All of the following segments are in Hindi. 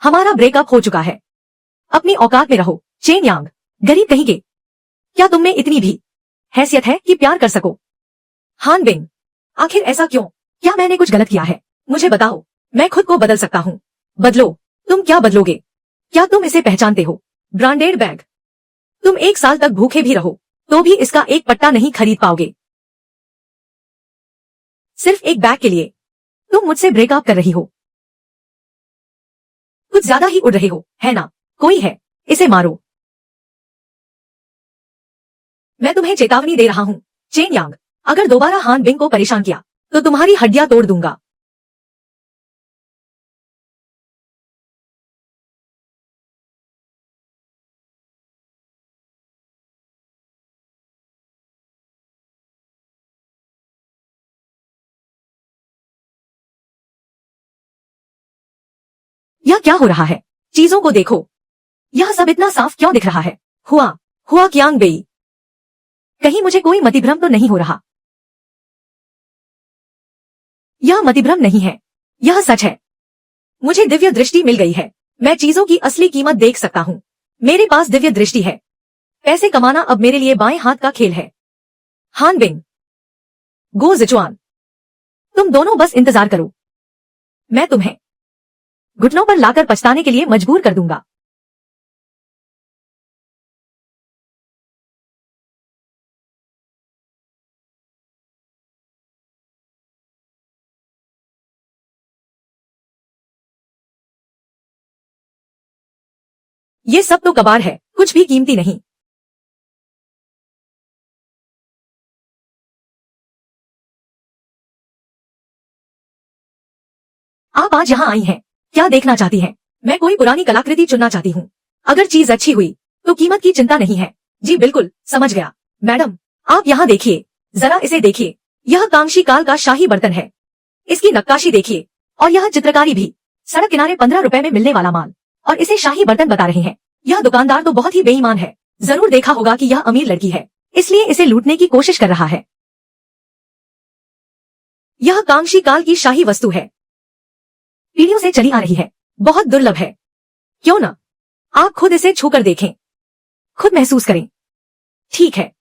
हमारा ब्रेकअप हो चुका है। अपनी औकात में रहो चेन यांग, गरीब कहीं के। क्या तुम में इतनी भी हैसियत है कि प्यार कर सको? हान बिंग, आखिर ऐसा क्यों? क्या मैंने कुछ गलत किया है? मुझे बताओ, मैं खुद को बदल सकता हूँ। बदलो। तुम क्या बदलोगे? क्या तुम इसे पहचानते हो? Branded bag. तुम 1 साल तक भूखे भी रहो तो भी इसका एक पट्टा नहीं खरीद पाओगे। सिर्फ एक बैग के लिए तुम मुझसे ब्रेकअप कर रही हो। कुछ ज्यादा ही उड़ रहे हो, है ना? कोई है, इसे मारो। मैं तुम्हें चेतावनी दे रहा हूँ चेन यांग, अगर दोबारा हान बिंग को परेशान किया तो तुम्हारी हड्डियां तोड़ दूंगा। यह क्या हो रहा है? चीजों को देखो, यह सब इतना साफ क्यों दिख रहा है? हुआ क्यांग बेई, कहीं मुझे कोई मतिभ्रम तो नहीं हो रहा? यह मतिभ्रम नहीं है, यह सच है। मुझे दिव्य दृष्टि मिल गई है। मैं चीजों की असली कीमत देख सकता हूँ। मेरे पास दिव्य दृष्टि है। पैसे कमाना अब मेरे लिए बाएं हाथ का खेल है। हान बिंग, गो जिचुआन, तुम दोनों बस इंतजार करो। मैं तुम्हें घुटनों पर लाकर पछताने के लिए मजबूर कर दूंगा। ये सब तो कबाड़ है, कुछ भी कीमती नहीं। आप आज यहाँ आई हैं, क्या देखना चाहती हैं? मैं कोई पुरानी कलाकृति चुनना चाहती हूँ। अगर चीज अच्छी हुई तो कीमत की चिंता नहीं है। जी बिल्कुल, समझ गया। मैडम, आप यहाँ देखिए, जरा इसे देखिए। यह कांशी काल का शाही बर्तन है। इसकी नक्काशी देखिए, और यह चित्रकारी भी। सड़क किनारे 15 रुपए में मिलने वाला माल, और इसे शाही बर्तन बता रहे हैं। यह दुकानदार तो बहुत ही बेईमान है। जरूर देखा होगा कि यह अमीर लड़की है, इसलिए इसे लूटने की कोशिश कर रहा है। यह कांशी काल की शाही वस्तु है, पीढ़ियों से चली आ रही है, बहुत दुर्लभ है। क्यों ना आप खुद इसे छूकर देखें, खुद महसूस करें। ठीक है,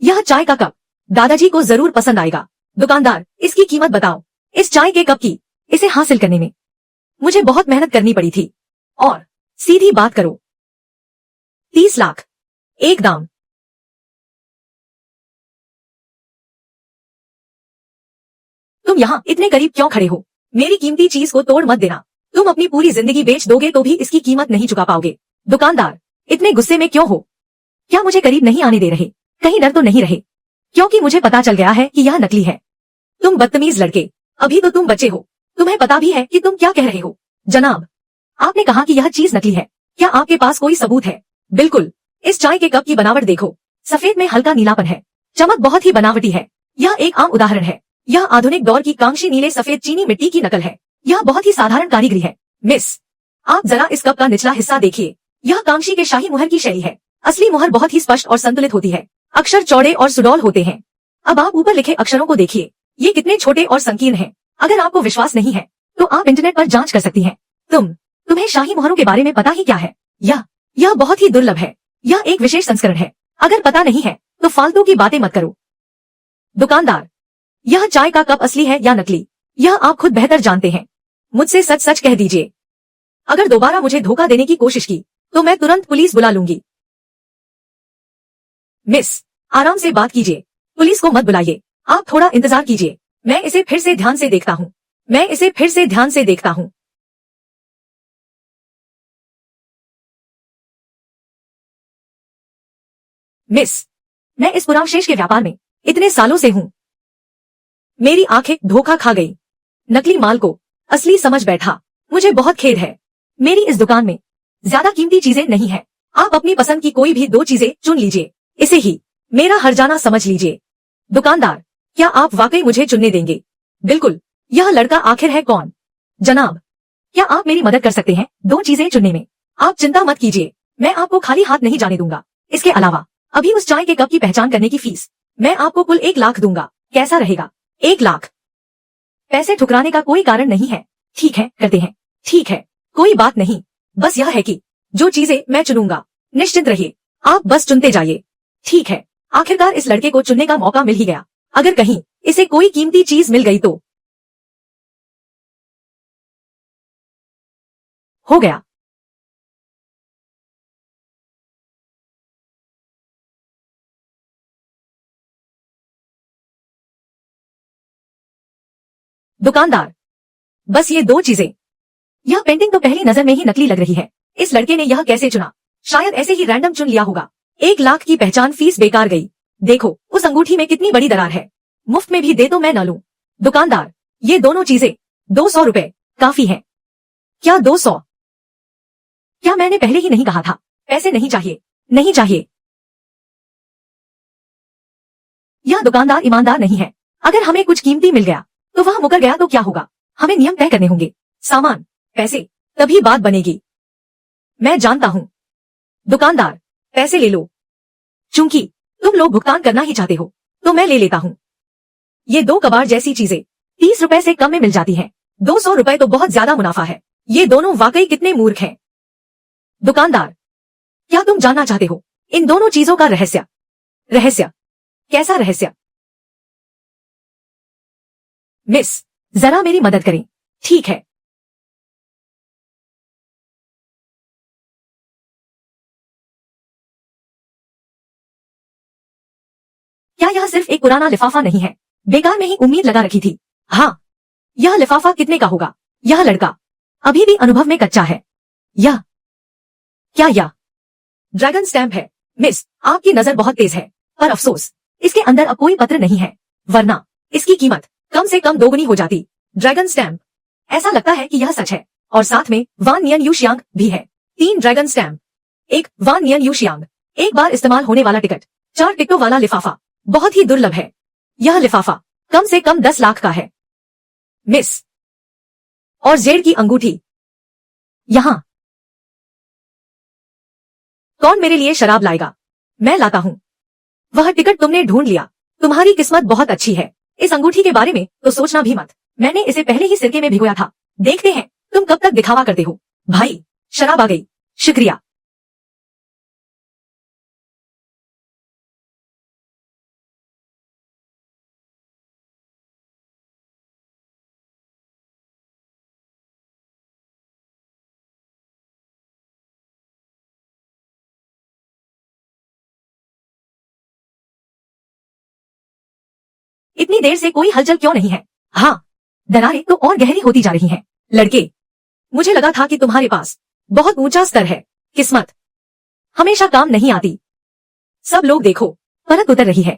यह चाय का कप दादाजी को जरूर पसंद आएगा। दुकानदार, इसकी कीमत बताओ। इस चाय के कप की, इसे हासिल करने में मुझे बहुत मेहनत करनी पड़ी थी। और सीधी बात करो, 30 लाख, एक दाम। तुम यहाँ इतने करीब क्यों खड़े हो? मेरी कीमती चीज को तोड़ मत देना। तुम अपनी पूरी जिंदगी बेच दोगे तो भी इसकी कीमत नहीं चुका पाओगे। दुकानदार, इतने गुस्से में क्यों हो? क्या मुझे करीब नहीं आने दे रहे? कहीं डर तो नहीं रहे? क्योंकि मुझे पता चल गया है कि यह नकली है। तुम बदतमीज लड़के, अभी तो तुम बच्चे हो, तुम्हें पता भी है कि तुम क्या कह रहे हो। जनाब, आपने कहा कि यह चीज नकली है, क्या आपके पास कोई सबूत है? बिल्कुल, इस चाय के कप की बनावट देखो, सफेद में हल्का नीलापन है, चमक बहुत ही बनावटी है। यह एक आम उदाहरण है। यह आधुनिक दौर की कांशी नीले सफेद चीनी मिट्टी की नकल है। यह बहुत ही साधारण कारीगरी है। मिस, आप जरा इस कप का निचला हिस्सा देखिए। यह कांशी के शाही मुहर की शैली है। असली मुहर बहुत ही स्पष्ट और संतुलित होती है। अक्षर चौड़े और सुडौल होते हैं। अब आप ऊपर लिखे अक्षरों को देखिए, ये कितने छोटे और संकीर्ण हैं। अगर आपको विश्वास नहीं है तो आप इंटरनेट पर जांच कर सकती हैं। तुम्हें शाही मुहरों के बारे में पता ही क्या है? यह बहुत ही दुर्लभ है। यह एक विशेष संस्करण है। अगर पता नहीं है तो फालतू की बातें मत करो। दुकानदार, यह चाय का कप असली है या नकली, यह आप खुद बेहतर जानते हैं। मुझसे सच सच कह दीजिए। अगर दोबारा मुझे धोखा देने की कोशिश की तो मैं तुरंत पुलिस बुला लूंगी। मिस, आराम से बात कीजिए, पुलिस को मत बुलाइए। आप थोड़ा इंतजार कीजिए, मैं इसे फिर से ध्यान से देखता हूँ। मिस, मैं इस पुरावशेष के व्यापार में इतने सालों से हूँ। मेरी आंखें धोखा खा गई। नकली माल को असली समझ बैठा। मुझे बहुत खेद है। मेरी इस दुकान में ज्यादा कीमती चीजें नहीं है। आप अपनी पसंद की कोई भी 2 चीजें चुन लीजिए, इसे ही मेरा हर्जाना समझ लीजिए। दुकानदार, क्या आप वाकई मुझे चुनने देंगे? बिल्कुल, यह लड़का आखिर है कौन? जनाब, क्या आप मेरी मदद कर सकते हैं 2 चीजें चुनने में? आप चिंता मत कीजिए, मैं आपको खाली हाथ नहीं जाने दूंगा। इसके अलावा अभी उस चाय के कप की पहचान करने की फीस मैं आपको कुल 1 लाख दूंगा। कैसा रहेगा? 1 लाख। पैसे ठुकराने का कोई कारण नहीं है। ठीक है, करते हैं। ठीक है, कोई बात नहीं, बस यह है कि जो चीजें मैं चुनूंगा, निश्चिंत रहिए, आप बस चुनते जाइए। ठीक है, आखिरकार इस लड़के को चुनने का मौका मिल ही गया। अगर कहीं इसे कोई कीमती चीज मिल गई तो हो गया। दुकानदार, बस ये दो चीजें। यह पेंटिंग तो पहली नजर में ही नकली लग रही है। इस लड़के ने यह कैसे चुना? शायद ऐसे ही रैंडम चुन लिया होगा। 1 लाख की पहचान फीस बेकार गई। देखो उस अंगूठी में कितनी बड़ी दरार है। मुफ्त में भी दे तो मैं न लूं। दुकानदार, ये दोनों चीजें 200 रुपए काफी है। क्या 200? क्या मैंने पहले ही नहीं कहा था? पैसे नहीं चाहिए, नहीं चाहिए। यह दुकानदार ईमानदार नहीं है। अगर हमें कुछ कीमती मिल गया तो वह मुकर गया तो क्या होगा? हमें नियम तय करने होंगे। सामान, पैसे, तभी बात बनेगी। मैं जानता हूं। दुकानदार, पैसे ले लो। चूंकि तुम लोग भुगतान करना ही चाहते हो तो मैं ले लेता हूं। ये 2 कबाड़ जैसी चीजें 30 रुपए से कम में मिल जाती हैं। 200 रुपए तो बहुत ज्यादा मुनाफा है। ये दोनों वाकई कितने मूर्ख हैं। दुकानदार, क्या तुम जानना चाहते हो इन दोनों चीजों का रहस्य? रहस्य? कैसा रहस्य? मिस, जरा मेरी मदद करें। ठीक है। क्या यह सिर्फ एक पुराना लिफाफा नहीं है? बेकार में ही उम्मीद लगा रखी थी। हाँ, यह लिफाफा कितने का होगा? यह लड़का अभी भी अनुभव में कच्चा है। यह क्या? यह ड्रैगन स्टैम्प है। मिस, आपकी नजर बहुत तेज है, पर अफसोस इसके अंदर अब कोई पत्र नहीं है, वरना इसकी कीमत कम से कम दोगुनी हो जाती। ड्रैगन स्टैम्प, ऐसा लगता है कि यह सच है, और साथ में वान नियन यू शियांग भी है। 3 dragon stamp, 1 one neon you Xiang, एक बार इस्तेमाल होने वाला टिकट, 4 टिकटों वाला लिफाफा। बहुत ही दुर्लभ है। यह लिफाफा कम से कम 10 लाख का है। मिस, और जेड की अंगूठी यहां। कौन मेरे लिए शराब लाएगा? मैं लाता हूं। वह टिकट तुमने ढूंढ लिया। तुम्हारी किस्मत बहुत अच्छी है। इस अंगूठी के बारे में तो सोचना भी मत। मैंने इसे पहले ही सिरके में भिगोया था। देखते हैं तुम कब तक दिखावा करते हो। भाई, शराब आ गई। शुक्रिया। इतनी देर से कोई हलचल क्यों नहीं है? हाँ, दरारें तो और गहरी होती जा रही हैं। लड़के, मुझे लगा था कि तुम्हारे पास बहुत ऊंचा स्तर है। किस्मत हमेशा काम नहीं आती। सब लोग देखो, परत उतर रही है।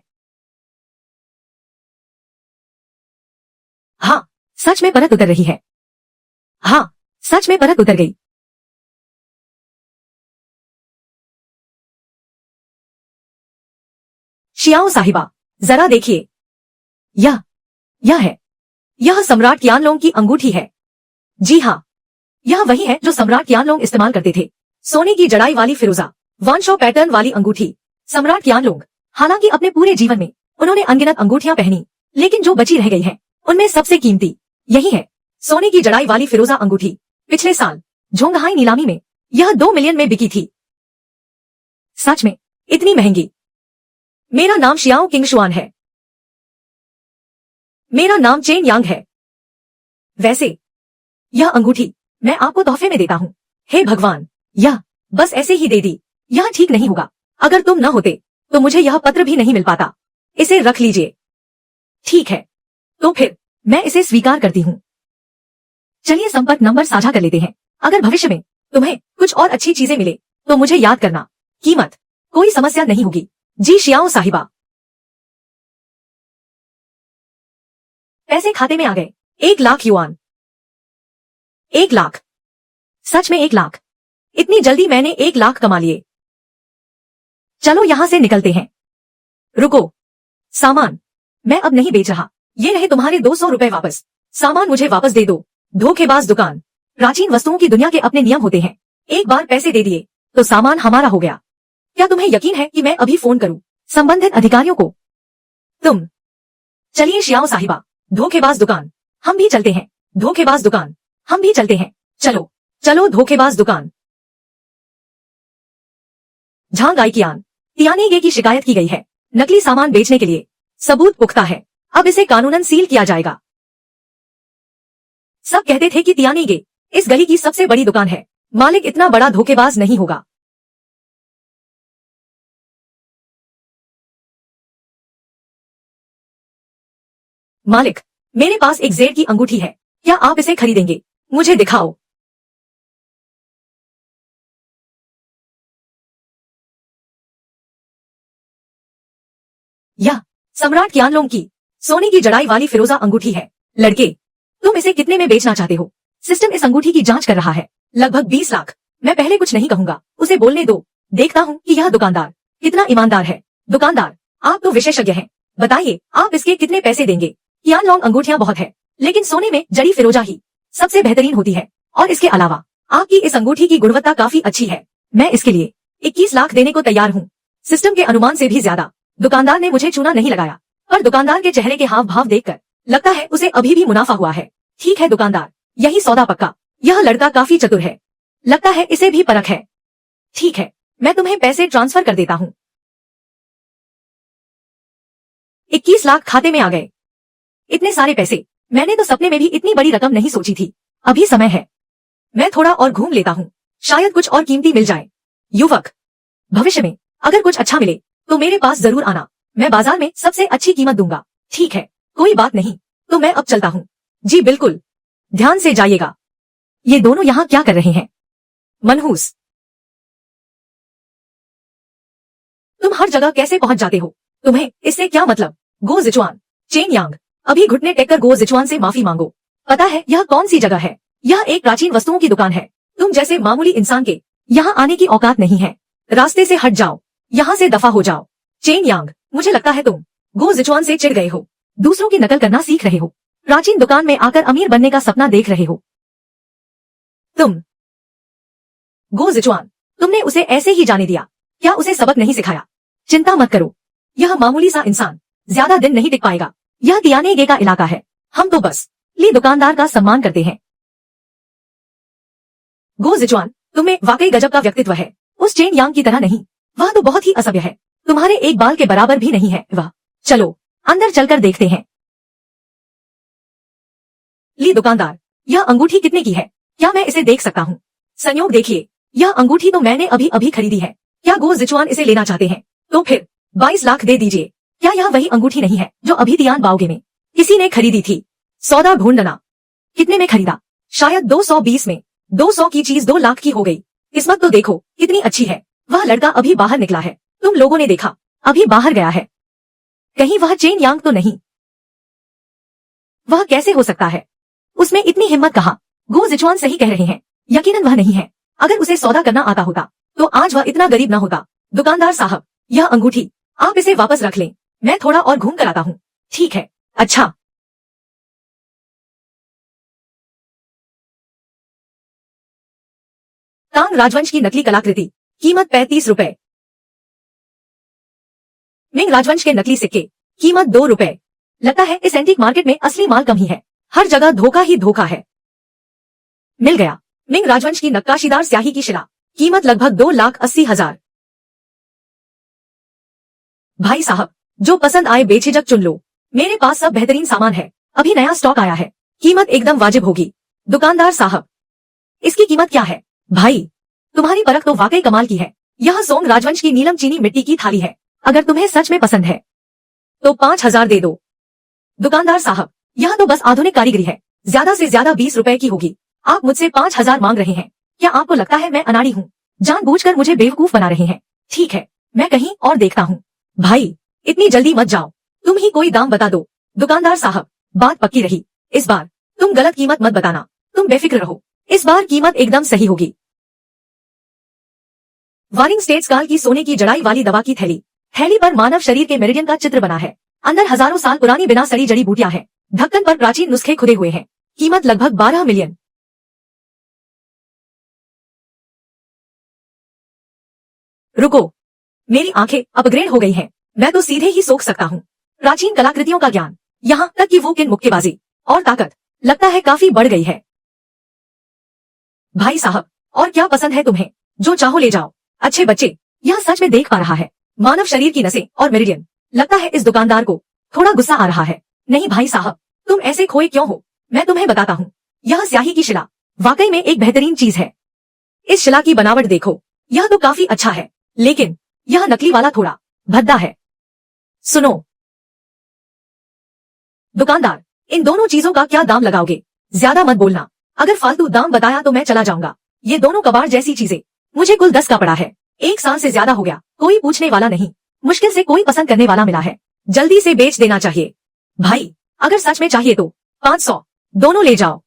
हाँ, सच में परत उतर रही है। हाँ, सच में परत उतर गई। शियाओ साहिबा, जरा देखिए। यह है। यह सम्राट कियानलोंग की अंगूठी है। जी हाँ, यह वही है जो सम्राट कियानलोंग इस्तेमाल करते थे। सोने की जड़ाई वाली फिरोजा वानशो पैटर्न वाली अंगूठी। सम्राट कियानलोंग, हालांकि अपने पूरे जीवन में उन्होंने अनगिनत अंगूठियां पहनी, लेकिन जो बची रह गई हैं, उनमें सबसे कीमती यही है। सोने की जड़ाई वाली फिरोजा अंगूठी पिछले साल झोंगहाई नीलामी में यह 2 मिलियन में बिकी थी। सच में इतनी महंगी? मेरा नाम शियाओ किंग शुआन है। मेरा नाम चेन यांग है। वैसे यह अंगूठी मैं आपको तोहफे में देता हूँ। हे भगवान, यह बस ऐसे ही दे दी। यह ठीक नहीं होगा। अगर तुम न होते तो मुझे यह पत्र भी नहीं मिल पाता। इसे रख लीजिए। ठीक है, तो फिर मैं इसे स्वीकार करती हूँ। चलिए संपर्क नंबर साझा कर लेते हैं। अगर भविष्य में तुम्हें कुछ और अच्छी चीजें मिले तो मुझे याद करना। कीमत कोई समस्या नहीं होगी। जी शियाओ साहिबा। पैसे खाते में आ गए। 1 लाख युआन। 1 लाख? सच में 1 लाख? इतनी जल्दी मैंने 1 लाख कमा लिए। चलो यहां से निकलते हैं। रुको, सामान मैं अब नहीं बेच रहा। ये रहे तुम्हारे 200 रुपए वापस। सामान मुझे वापस दे दो। धोखेबाज दुकान। प्राचीन वस्तुओं की दुनिया के अपने नियम होते हैं। एक बार पैसे दे दिए तो सामान हमारा हो गया। क्या तुम्हें यकीन है कि मैं अभी फोन करूं संबंधित अधिकारियों को? तुम चलिए शियाओ साहिबा। धोखेबाज दुकान, हम भी चलते हैं। धोखेबाज दुकान, हम भी चलते हैं। चलो चलो धोखेबाज दुकान। झांगाइकियान तियानीगे की शिकायत की गई है नकली सामान बेचने के लिए। सबूत पुख्ता है, अब इसे कानूनन सील किया जाएगा। सब कहते थे कि तियानीगे इस गली की सबसे बड़ी दुकान है, मालिक इतना बड़ा धोखेबाज नहीं होगा। मालिक, मेरे पास एक जेड की अंगूठी है, क्या आप इसे खरीदेंगे? मुझे दिखाओ। यह सम्राट कियानलोंग की सोने की जड़ाई वाली फिरोजा अंगूठी है। लड़के, तुम इसे कितने में बेचना चाहते हो? सिस्टम इस अंगूठी की जांच कर रहा है। लगभग 20 लाख। मैं पहले कुछ नहीं कहूंगा, उसे बोलने दो। देखता हूँ कि यह दुकानदार कितना ईमानदार है। दुकानदार, आप तो विशेषज्ञ हैं, बताइए आप इसके कितने पैसे देंगे? कियानलोंग अंगूठियां बहुत है, लेकिन सोने में जड़ी फिरोजा ही सबसे बेहतरीन होती है। और इसके अलावा आपकी इस अंगूठी की गुणवत्ता काफी अच्छी है। मैं इसके लिए 21 लाख देने को तैयार हूँ। सिस्टम के अनुमान से भी ज्यादा। दुकानदार ने मुझे चूना नहीं लगाया, पर दुकानदार के चेहरे के हाव भाव देखकर लगता है उसे अभी भी मुनाफा हुआ है। ठीक है दुकानदार, यही सौदा पक्का। यह लड़का काफी चतुर है, लगता है इसे भी परख है। ठीक है, मैं तुम्हें पैसे ट्रांसफर कर देता हूँ। 21 लाख खाते में आ गए। इतने सारे पैसे, मैंने तो सपने में भी इतनी बड़ी रकम नहीं सोची थी। अभी समय है, मैं थोड़ा और घूम लेता हूँ, शायद कुछ और कीमती मिल जाए। युवक, भविष्य में अगर कुछ अच्छा मिले तो मेरे पास जरूर आना, मैं बाजार में सबसे अच्छी कीमत दूंगा। ठीक है, कोई बात नहीं, तो मैं अब चलता हूँ। जी बिल्कुल, ध्यान से जाइएगा। ये दोनों यहाँ क्या कर रहे हैं? मनहूस, तुम हर जगह कैसे पहुंच जाते हो? तुम्हें इससे क्या मतलब? गो जिचुआन, चेन यांग, अभी घुटने टेककर गो जिचुआन से माफी मांगो। पता है यह कौन सी जगह है? यह एक प्राचीन वस्तुओं की दुकान है। तुम जैसे मामूली इंसान के यहाँ आने की औकात नहीं है। रास्ते से हट जाओ, यहाँ से दफा हो जाओ। चेन यांग, मुझे लगता है तुम गो जिचुआन से चिढ़ गए हो, दूसरों की नकल करना सीख रहे हो, प्राचीन दुकान में आकर अमीर बनने का सपना देख रहे हो। तुम गो जिचुआन, तुमने उसे ऐसे ही जाने दिया? क्या उसे सबक नहीं सिखाया? चिंता मत करो, यह मामूली सा इंसान ज्यादा दिन नहीं टिक पाएगा। यह तियानेगे का इलाका है, हम तो बस ली दुकानदार का सम्मान करते हैं। गो जिचुआन, तुम्हें वाकई गजब का व्यक्तित्व है, उस चेन यांग की तरह नहीं। वह तो बहुत ही असभ्य है, तुम्हारे एक बाल के बराबर भी नहीं है वह। चलो अंदर चलकर देखते हैं। ली दुकानदार, यह अंगूठी कितने की है? क्या मैं इसे देख सकता हूँ? संयोग देखिए, यह अंगूठी तो मैंने अभी अभी खरीदी है। क्या गो जिचुआन इसे लेना चाहते हैं? तो फिर 22 लाख दे दीजिए। क्या यह वही अंगूठी नहीं है जो अभी तियान बाओगे में किसी ने खरीदी थी? सौदा ढूंढना। कितने में खरीदा? शायद 220 में। 200 की चीज 2 लाख की हो गई। किस्मत तो देखो कितनी अच्छी है। वह लड़का अभी बाहर निकला है, तुम लोगों ने देखा, अभी बाहर गया है। कहीं वह चेन यांग तो नहीं? वह कैसे हो सकता है? उसमें इतनी हिम्मत कहाँ? गो जिचुआन सही कह रहे हैं, यकीनन वह नहीं है। अगर उसे सौदा करना आता होता तो आज वह इतना गरीब न होता। दुकानदार साहब, यह अंगूठी आप इसे वापस रख लें, मैं थोड़ा और घूम कर आता हूँ। ठीक है, अच्छा। तांग राजवंश की नकली कलाकृति, कीमत 35 रुपए। मिंग राजवंश के नकली सिक्के, कीमत 2 रुपए। लगता है इस एंटीक मार्केट में असली माल कम ही है, हर जगह धोखा ही धोखा है। मिल गया, मिंग राजवंश की नक्काशीदार स्याही की शिला, कीमत लगभग 2,80,000। भाई साहब, जो पसंद आए बेझिझक चुन लो, मेरे पास सब बेहतरीन सामान है, अभी नया स्टॉक आया है, कीमत एकदम वाजिब होगी। दुकानदार साहब, इसकी कीमत क्या है? भाई, तुम्हारी परख तो वाकई कमाल की है। यह सोंग राजवंश की नीलम चीनी मिट्टी की थाली है, अगर तुम्हें सच में पसंद है तो 5,000 दे दो। दुकानदार साहब, यह तो बस आधुनिक कारीगरी है, ज्यादा से ज्यादा 20 रुपए की होगी। आप मुझसे 5,000 मांग रहे हैं? क्या आपको लगता है मैं अनाड़ी हूँ? जानबूझकर मुझे बेवकूफ बना रहे हैं। ठीक है, मैं कहीं और देखता हूँ। भाई, इतनी जल्दी मत जाओ, तुम ही कोई दाम बता दो। दुकानदार साहब, बात पक्की रही, इस बार तुम गलत कीमत मत बताना, तुम बेफिक्र रहो, इस बार कीमत एकदम सही होगी। वारिंग स्टेट्स काल की सोने की जड़ाई वाली दवा की थैली, थैली पर मानव शरीर के मेरिडियन का चित्र बना है, अंदर हजारों साल पुरानी बिना सड़ी जड़ी बूटियां हैं, ढक्कन पर प्राचीन नुस्खे खुदे हुए हैं, कीमत लगभग 12 मिलियन। रुको, मेरी आंखें अपग्रेड हो गई हैं, मैं तो सीधे ही सोख सकता हूँ। प्राचीन कलाकृतियों का ज्ञान, यहाँ तक कि वो किन मुक्केबाजी और ताकत, लगता है काफी बढ़ गई है। भाई साहब, और क्या पसंद है तुम्हें? जो चाहो ले जाओ। अच्छे बच्चे, यह सच में देख पा रहा है मानव शरीर की नसें और मेरिडियन। लगता है इस दुकानदार को थोड़ा गुस्सा आ रहा है। नहीं भाई साहब, तुम ऐसे खोए क्यों हो? मैं तुम्हें बताता हूँ। यह स्याही की शिला वाकई में एक बेहतरीन चीज है। इस शिला की बनावट देखो, यह तो काफी अच्छा है, लेकिन यह नकली वाला थोड़ा भद्दा है। सुनो दुकानदार, इन दोनों चीजों का क्या दाम लगाओगे? ज्यादा मत बोलना, अगर फालतू दाम बताया तो मैं चला जाऊंगा। ये दोनों कबाड़ जैसी चीजें मुझे कुल 10 का पड़ा है। 1 साल से ज्यादा हो गया, कोई पूछने वाला नहीं। मुश्किल से कोई पसंद करने वाला मिला है। जल्दी से बेच देना चाहिए। भाई, अगर सच में चाहिए तो 500 दोनों ले जाओ।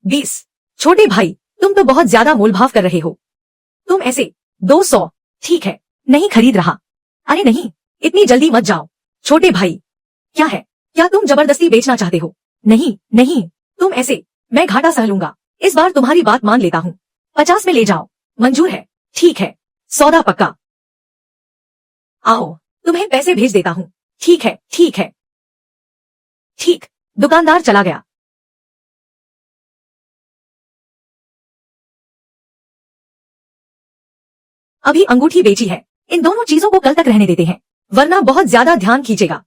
20। छोटे भाई, तुम तो बहुत ज्यादा मोलभाव कर रहे हो। तुम ऐसे 200 ठीक है, नहीं खरीद रहा। अरे नहीं, इतनी जल्दी मत जाओ। छोटे भाई, क्या है? क्या तुम जबरदस्ती बेचना चाहते हो? नहीं नहीं, तुम ऐसे, मैं घाटा सह लूंगा। इस बार तुम्हारी बात मान लेता हूँ। 50 में ले जाओ। मंजूर है? ठीक है, सौदा पक्का। आओ, तुम्हें पैसे भेज देता हूँ। ठीक है ठीक है। ठीक। दुकानदार चला गया। अभी अंगूठी बेची है, इन दोनों चीजों को कल तक रहने देते हैं, वरना बहुत ज्यादा ध्यान खींचेगा।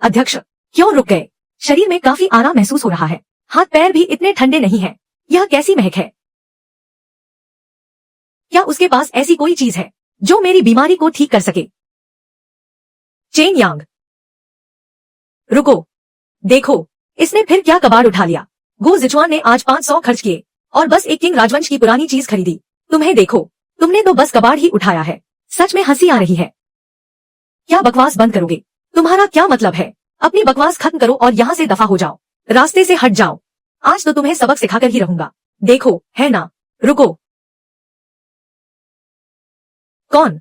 अध्यक्ष, क्यों रुक गए? शरीर में काफी आराम महसूस हो रहा है। हाथ पैर भी इतने ठंडे नहीं हैं। यह कैसी महक है? क्या उसके पास ऐसी कोई चीज है जो मेरी बीमारी को ठीक कर सके? चेन यांग, रुको, देखो, इसने फिर क्या कबाड़ उठा लिया। गो जिचुआन ने आज 500 खर्च किए और बस एक किंग राजवंश की पुरानी चीज खरीदी। तुम्हें देखो, तुमने तो बस कबाड़ ही उठाया है। सच में हंसी आ रही है। क्या बकवास बंद करोगे? तुम्हारा क्या मतलब है? अपनी बकवास खत्म करो और यहाँ से दफा हो जाओ। रास्ते से हट जाओ। आज तो तुम्हें सबक सिखाकर ही रहूंगा। देखो, है ना? रुको। कौन?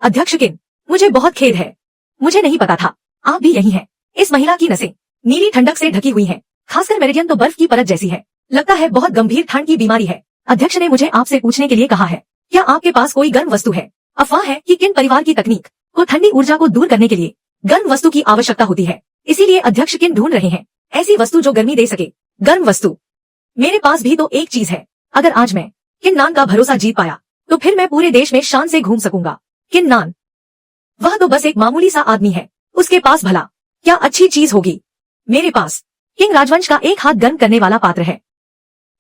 अध्यक्ष किन, मुझे बहुत खेद है। मुझे नहीं पता था आप भी यही हैं। इस महिला की नसें नीली ठंडक से ढकी हुई हैं, खासकर मेरिडियन तो बर्फ की परत जैसी है। लगता है बहुत गंभीर ठंड की बीमारी है। अध्यक्ष ने मुझे आपसे पूछने के लिए कहा है, क्या आपके पास कोई गर्म वस्तु है? अफवाह है कि किन परिवार की तकनीक को ठंडी ऊर्जा को दूर करने के लिए गर्म वस्तु की आवश्यकता होती है, इसीलिए अध्यक्ष किन ढूंढ रहे हैं ऐसी वस्तु जो गर्मी दे सके। गर्म वस्तु? मेरे पास भी तो एक चीज है। अगर आज मैं किन नान का भरोसा जीत पाया तो फिर मैं पूरे देश में शान से घूम सकूंगा। किन नान, वह तो बस एक मामूली सा आदमी है, उसके पास भला क्या अच्छी चीज होगी? मेरे पास किंग राजवंश का एक हाथ गर्म करने वाला पात्र है।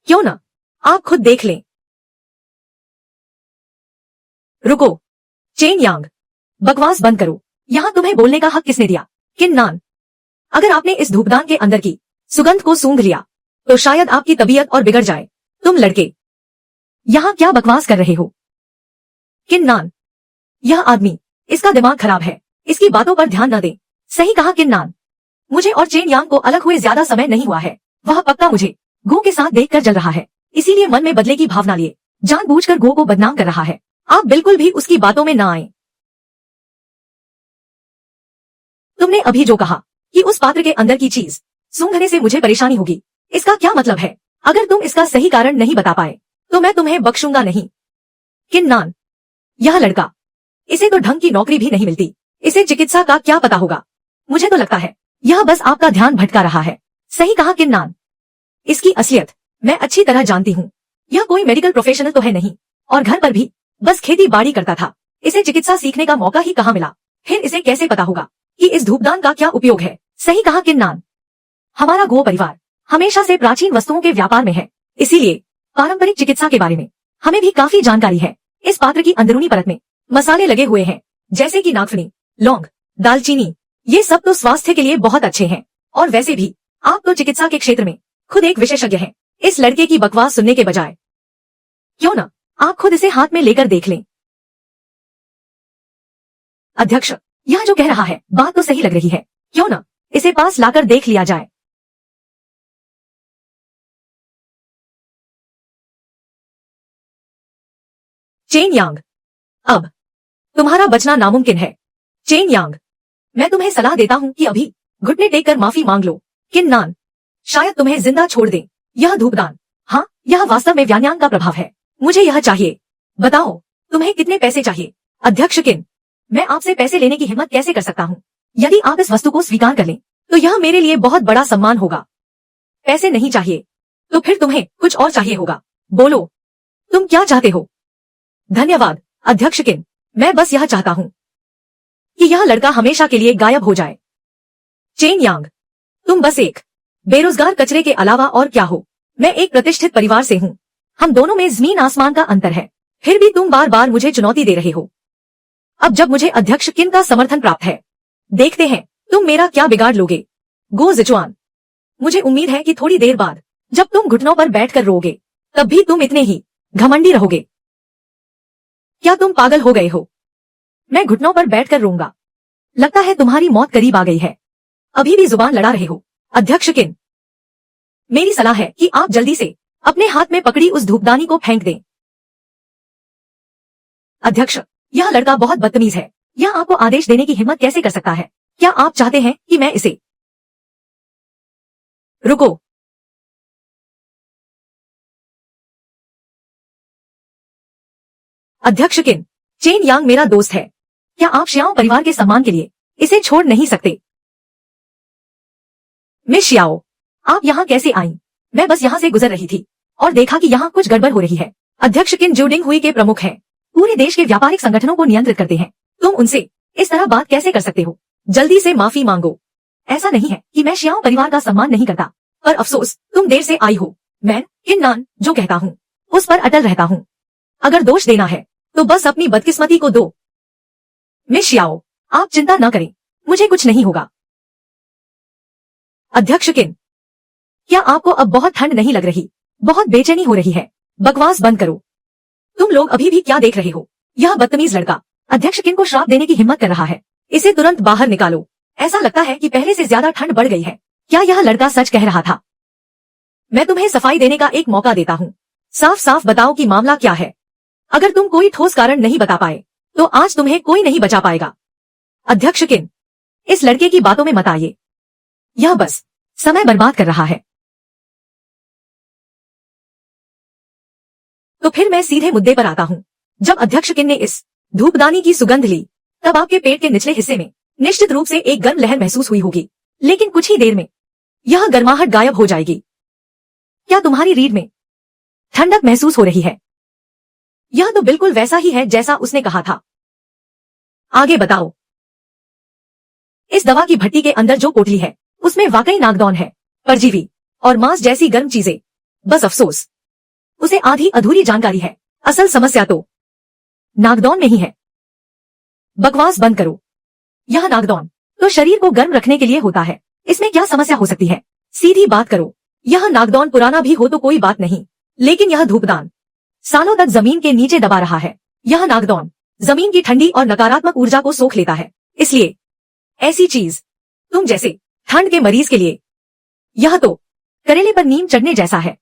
क्यों ना आप खुद देख लें। रुको, चेन यांग, बकवास बंद करो। यहाँ तुम्हें बोलने का हक किसने दिया? किन नान, अगर आपने इस धूपदान के अंदर की सुगंध को सूंघ लिया तो शायद आपकी तबीयत और बिगड़ जाए। तुम लड़के यहाँ क्या बकवास कर रहे हो? किन नान, यह आदमी, इसका दिमाग खराब है, इसकी बातों पर ध्यान न दे। सही कहा किन नान। मुझे और चेन यांग को अलग हुए ज्यादा समय नहीं हुआ है। वह पक्का मुझे गो के साथ देखकर जल रहा है, इसीलिए मन में बदले की भावना लिए जानबूझकर गो को बदनाम कर रहा है। आप बिल्कुल भी उसकी बातों में ना आए। तुमने अभी जो कहा कि उस पात्र के अंदर की चीज सूंघने से मुझे परेशानी होगी, इसका क्या मतलब है? अगर तुम इसका सही कारण नहीं बता पाए तो मैं तुम्हें बख्शूंगा नहीं। किन नान, यह लड़का, इसे तो ढंग की नौकरी भी नहीं मिलती, इसे चिकित्सा का क्या पता होगा? मुझे तो लगता है यह बस आपका ध्यान भटका रहा है। सही कहा किन नान। इसकी असलियत मैं अच्छी तरह जानती हूँ। यह कोई मेडिकल प्रोफेशनल तो है नहीं, और घर पर भी बस खेती बाड़ी करता था। इसे चिकित्सा सीखने का मौका ही कहाँ मिला? फिर इसे कैसे पता होगा कि इस धूपदान का क्या उपयोग है? सही कहा किन नान। हमारा गो परिवार हमेशा से प्राचीन वस्तुओं के व्यापार में है, इसीलिए पारंपरिक चिकित्सा के बारे में हमें भी काफी जानकारी है। इस पात्र की अंदरूनी परत में मसाले लगे हुए हैं, जैसे कि नागफनी, लौंग, दालचीनी। ये सब तो स्वास्थ्य के लिए बहुत अच्छे हैं, और वैसे भी आप तो चिकित्सा के क्षेत्र में खुद एक विशेषज्ञ हैं। इस लड़के की बकवास सुनने के बजाय क्यों ना आप खुद इसे हाथ में लेकर देख लें। अध्यक्ष, यह जो कह रहा है बात तो सही लग रही है, क्यों ना इसे पास लाकर देख लिया जाए। चेन यांग, अब तुम्हारा बचना नामुमकिन है। चेन यांग, मैं तुम्हें सलाह देता हूँ कि अभी घुटने टेक कर माफी मांग लो। किन्नान, शायद तुम्हें जिंदा छोड़ दे। यह धूपदान, हाँ, यह वास्तव में व्यान्यान का प्रभाव है। मुझे यह चाहिए। बताओ, तुम्हें कितने पैसे चाहिए? अध्यक्ष किन, मैं आपसे पैसे लेने की हिम्मत कैसे कर सकता हूँ? यदि आप इस वस्तु को स्वीकार कर लें, तो यह मेरे लिए बहुत बड़ा सम्मान होगा। पैसे नहीं चाहिए, तो फिर तुम्हें कुछ और चाहिए होगा। बोलो, तुम क्या चाहते हो? धन्यवाद, अध्यक्ष किन, मैं बस यह चाहता हूँ कि यह लड़का हमेशा के लिए गायब हो जाए। चेन यांग, तुम बस एक बेरोजगार कचरे के अलावा और क्या हो? मैं एक प्रतिष्ठित परिवार से हूँ। हम दोनों में जमीन आसमान का अंतर है। फिर भी तुम बार बार मुझे चुनौती दे रहे हो। अब जब मुझे अध्यक्ष किन का समर्थन प्राप्त है, देखते हैं तुम मेरा क्या बिगाड़ लोगे। गो जिचुआन, मुझे उम्मीद है कि थोड़ी देर बाद जब तुम घुटनों पर बैठकर रोओगे, तब भी तुम इतने ही घमंडी रहोगे। क्या तुम पागल हो गए हो? मैं घुटनों पर बैठकर रोऊंगा। लगता है तुम्हारी मौत करीब आ गई है। अभी भी जुबान लड़ा रहे हो। अध्यक्ष किन, मेरी सलाह है कि आप जल्दी से अपने हाथ में पकड़ी उस धूपदानी को फेंक दें। अध्यक्ष, यह लड़का बहुत बदतमीज है। यह आपको आदेश देने की हिम्मत कैसे कर सकता है? क्या आप चाहते हैं कि मैं इसे? रुको, अध्यक्ष किन, चेन यांग मेरा दोस्त है। क्या आप श्याओ परिवार के सम्मान के लिए इसे छोड़ नहीं सकते? मिस श्याओ, आप यहाँ कैसे आईं? मैं बस यहाँ से गुजर रही थी और देखा कि यहाँ कुछ गड़बड़ हो रही है। अध्यक्ष किन ज्यूडिंग हुई के प्रमुख हैं। पूरे देश के व्यापारिक संगठनों को नियंत्रित करते हैं। तुम उनसे इस तरह बात कैसे कर सकते हो? जल्दी से माफी मांगो। ऐसा नहीं है कि मैं श्याओ परिवार का सम्मान नहीं करता, पर अफसोस तुम देर से आई हो। मैं किन्नान जो कहता हूँ उस पर अटल रहता हूँ। अगर दोष देना है तो बस अपनी बदकिस्मती को दो। मिस श्याओ, आप चिंता न करें, मुझे कुछ नहीं होगा। अध्यक्ष किन, क्या आपको अब बहुत ठंड नहीं लग रही? बहुत बेचैनी हो रही है। बकवास बंद करो। तुम लोग अभी भी क्या देख रहे हो? यह बदतमीज लड़का अध्यक्ष किन को श्राप देने की हिम्मत कर रहा है। इसे तुरंत बाहर निकालो। ऐसा लगता है कि पहले से ज्यादा ठंड बढ़ गई है। क्या यह लड़का सच कह रहा था? मैं तुम्हें सफाई देने का एक मौका देता हूँ। साफ साफ बताओ कि मामला क्या है। अगर तुम कोई ठोस कारण नहीं बता पाए तो आज तुम्हें कोई नहीं बचा पाएगा। अध्यक्ष किन, इस लड़के की बातों में मत आइए। यह बस समय बर्बाद कर रहा है। तो फिर मैं सीधे मुद्दे पर आता हूँ। जब अध्यक्ष किन ने इस धूपदानी की सुगंध ली, तब आपके पेट के निचले हिस्से में निश्चित रूप से एक गर्म लहर महसूस हुई होगी, लेकिन कुछ ही देर में यह गर्माहट गायब हो जाएगी। क्या तुम्हारी रीढ़ में ठंडक महसूस हो रही है? यह तो बिल्कुल वैसा ही है जैसा उसने कहा था। आगे बताओ। इस दवा की भट्टी के अंदर जो पोटली है उसमें वाकई नागदौन है, परजीवी और मांस जैसी गर्म चीजें। बस अफसोस उसे आधी अधूरी जानकारी है। असल समस्या तो नागदौन में ही है। बकवास बंद करो। यह नागदौन तो शरीर को गर्म रखने के लिए होता है। इसमें क्या समस्या हो सकती है? सीधी बात करो। यह नागदौन पुराना भी हो तो कोई बात नहीं, लेकिन यह धूपदान सालों तक जमीन के नीचे दबा रहा है। यह नागदौन जमीन की ठंडी और नकारात्मक ऊर्जा को सोख लेता है। इसलिए ऐसी चीज तुम जैसे ठंड के मरीज के लिए यह तो करेले पर नीम चढ़ने जैसा है।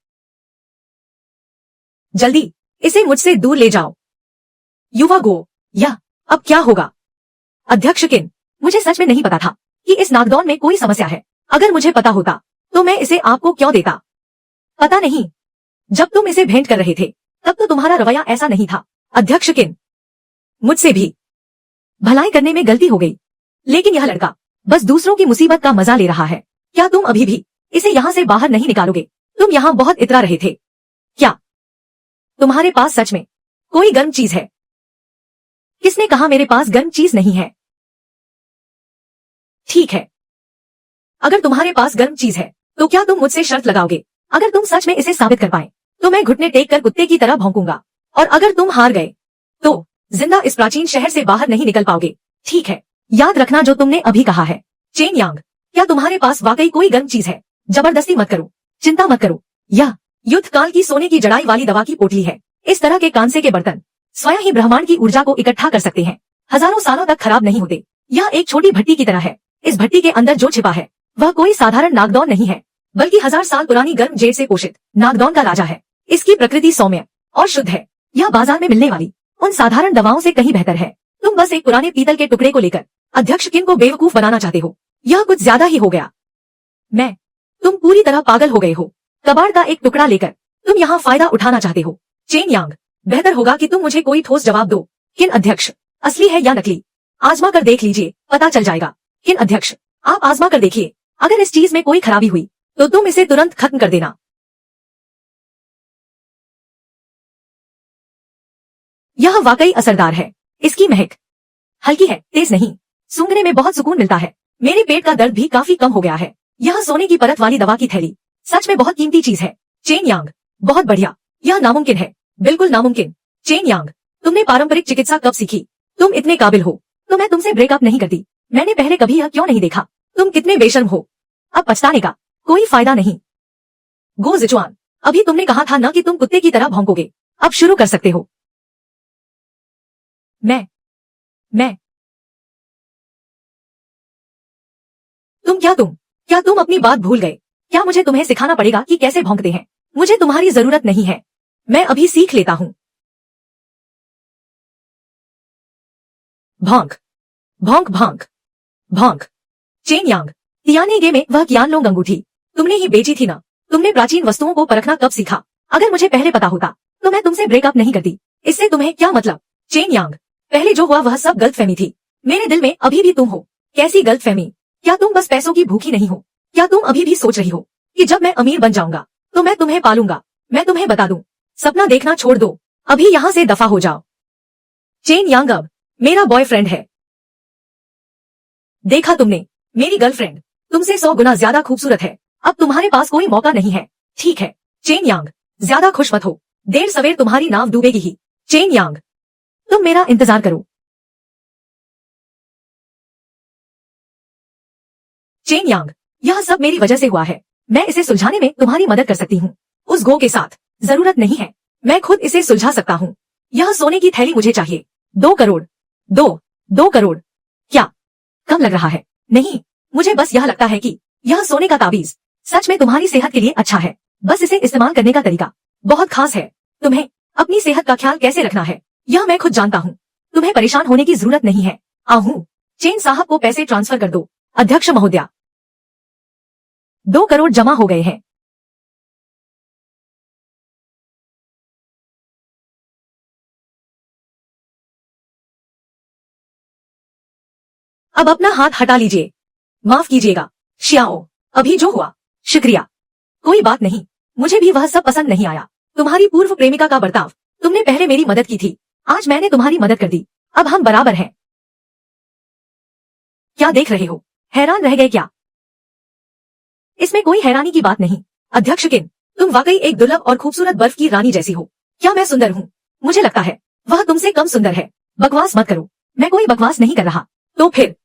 जल्दी इसे मुझसे दूर ले जाओ। युवा गो, यह अब क्या होगा? अध्यक्ष किन, मुझे सच में नहीं पता था कि इस नागदौन में कोई समस्या है। अगर मुझे पता होता तो मैं इसे आपको क्यों देता? पता नहीं, जब तुम इसे भेंट कर रहे थे तब तो तुम्हारा रवैया ऐसा नहीं था। अध्यक्ष किन, मुझसे भी भलाई करने में गलती हो गई, लेकिन यह लड़का बस दूसरों की मुसीबत का मजा ले रहा है। क्या तुम अभी भी इसे यहाँ से बाहर नहीं निकालोगे? तुम यहाँ बहुत इतरा रहे थे। क्या तुम्हारे पास सच में कोई गर्म चीज है? किसने कहा मेरे पास गर्म चीज नहीं है? ठीक है, अगर तुम्हारे पास गर्म चीज है तो क्या तुम मुझसे शर्त लगाओगे? अगर तुम सच में इसे साबित कर पाए तो मैं घुटने टेक कर कुत्ते की तरह भौंकूंगा, और अगर तुम हार गए तो जिंदा इस प्राचीन शहर से बाहर नहीं निकल पाओगे। ठीक है, याद रखना जो तुमने अभी कहा है। चेन यांग, क्या तुम्हारे पास वाकई कोई गर्म चीज है? जबरदस्ती मत करो, चिंता मत करो। यह युद्ध काल की सोने की जड़ाई वाली दवा की पोटली है। इस तरह के कांसे के बर्तन स्वयं ही ब्रह्मांड की ऊर्जा को इकट्ठा कर सकते हैं। हजारों सालों तक खराब नहीं होते। यह एक छोटी भट्टी की तरह है। इस भट्टी के अंदर जो छिपा है वह कोई साधारण नागदौन नहीं है, बल्कि 1000 साल पुरानी गर्म जेड से पोषित नागदौन का राजा है। इसकी प्रकृति सौम्य और शुद्ध है। यह बाजार में मिलने वाली उन साधारण दवाओं से कहीं बेहतर है। तुम बस एक पुराने पीतल के टुकड़े को लेकर अध्यक्ष किन को बेवकूफ बनाना चाहते हो। यह कुछ ज्यादा ही हो गया। तुम पूरी तरह पागल हो गए हो। कबाड़ का एक टुकड़ा लेकर तुम यहाँ फायदा उठाना चाहते हो। चेन यांग, बेहतर होगा कि तुम मुझे कोई ठोस जवाब दो। किन अध्यक्ष, असली है या नकली? आजमा कर देख लीजिए, पता चल जाएगा। किन अध्यक्ष, आप आजमा कर देखिए। अगर इस चीज में कोई खराबी हुई तो तुम इसे तुरंत खत्म कर देना। यह वाकई असरदार है। इसकी महक हल्की है, तेज नहीं। सूंघने में बहुत सुकून मिलता है। मेरे पेट का दर्द भी काफी कम हो गया है। यह सोने की परत वाली दवा की थैली सच में बहुत कीमती चीज है। चेन यांग, बहुत बढ़िया। यह नामुमकिन है, बिल्कुल नामुमकिन। चेन यांग, तुमने पारंपरिक चिकित्सा कब सीखी? तुम इतने काबिल हो तो मैं तुमसे ब्रेकअप नहीं करती। मैंने पहले कभी यह क्यों नहीं देखा? तुम कितने बेशर्म हो। अब पछताने का कोई फायदा नहीं। गो जिचुआन, अभी तुमने कहा था ना कि तुम कुत्ते की तरह भौंकोगे। अब शुरू कर सकते हो। मैं क्या तुम अपनी बात भूल गए? क्या मुझे तुम्हें सिखाना पड़ेगा कि कैसे भौंकते हैं? मुझे तुम्हारी जरूरत नहीं है, मैं अभी सीख लेता हूँ। भौंक भौंक भौंक भौंक। चेन यांग, तियानेगे में वह कियानलोंग अंगूठी तुमने ही बेची थी ना? तुमने प्राचीन वस्तुओं को परखना कब सीखा? अगर मुझे पहले पता होता तो मैं तुमसे ब्रेकअप नहीं करती। इससे तुम्हें क्या मतलब? चेन यांग, पहले जो हुआ वह सब गलतफहमी थी। मेरे दिल में अभी भी तुम हो। कैसी गलतफहमी? क्या तुम बस पैसों की भूखी नहीं हो? क्या तुम अभी भी सोच रही हो कि जब मैं अमीर बन जाऊंगा तो मैं तुम्हें पालूंगा? मैं तुम्हें बता दूं, सपना देखना छोड़ दो। अभी यहाँ से दफा हो जाओ। चेन यांग अब मेरा बॉयफ्रेंड है। देखा तुमने, मेरी गर्लफ्रेंड तुमसे 100 गुना ज्यादा खूबसूरत है। अब तुम्हारे पास कोई मौका नहीं है। ठीक है चेन यांग, ज्यादा खुश मत हो, देर सवेर तुम्हारी नाव डूबेगी ही। चेन यांग, तुम मेरा इंतजार करो। चेन यांग, यह सब मेरी वजह से हुआ है। मैं इसे सुलझाने में तुम्हारी मदद कर सकती हूँ। उस गो के साथ जरूरत नहीं है, मैं खुद इसे सुलझा सकता हूँ। यह सोने की थैली मुझे चाहिए। 2 करोड़। 2 करोड़ क्या कम लग रहा है? नहीं, मुझे बस यह लगता है कि यह सोने का ताबीज सच में तुम्हारी सेहत के लिए अच्छा है। बस इसे इस्तेमाल करने का तरीका बहुत खास है। तुम्हें अपनी सेहत का ख्याल कैसे रखना है यह मैं खुद जानता हूँ। तुम्हें परेशान होने की जरूरत नहीं है। आहू, चेन साहब को पैसे ट्रांसफर कर दो। अध्यक्ष महोदया, 2 करोड़ जमा हो गए हैं। अब अपना हाथ हटा लीजिए। माफ कीजिएगा शियाओ, अभी जो हुआ शुक्रिया। कोई बात नहीं, मुझे भी वह सब पसंद नहीं आया। तुम्हारी पूर्व प्रेमिका का बर्ताव। तुमने पहले मेरी मदद की थी, आज मैंने तुम्हारी मदद कर दी। अब हम बराबर हैं। क्या देख रहे हो? हैरान रह गए क्या? इसमें कोई हैरानी की बात नहीं। अध्यक्ष किन, तुम वाकई एक दुर्लभ और खूबसूरत बर्फ की रानी जैसी हो। क्या मैं सुंदर हूँ? मुझे लगता है वह तुमसे कम सुंदर है। बकवास मत करो, मैं कोई बकवास नहीं कर रहा। तो फिर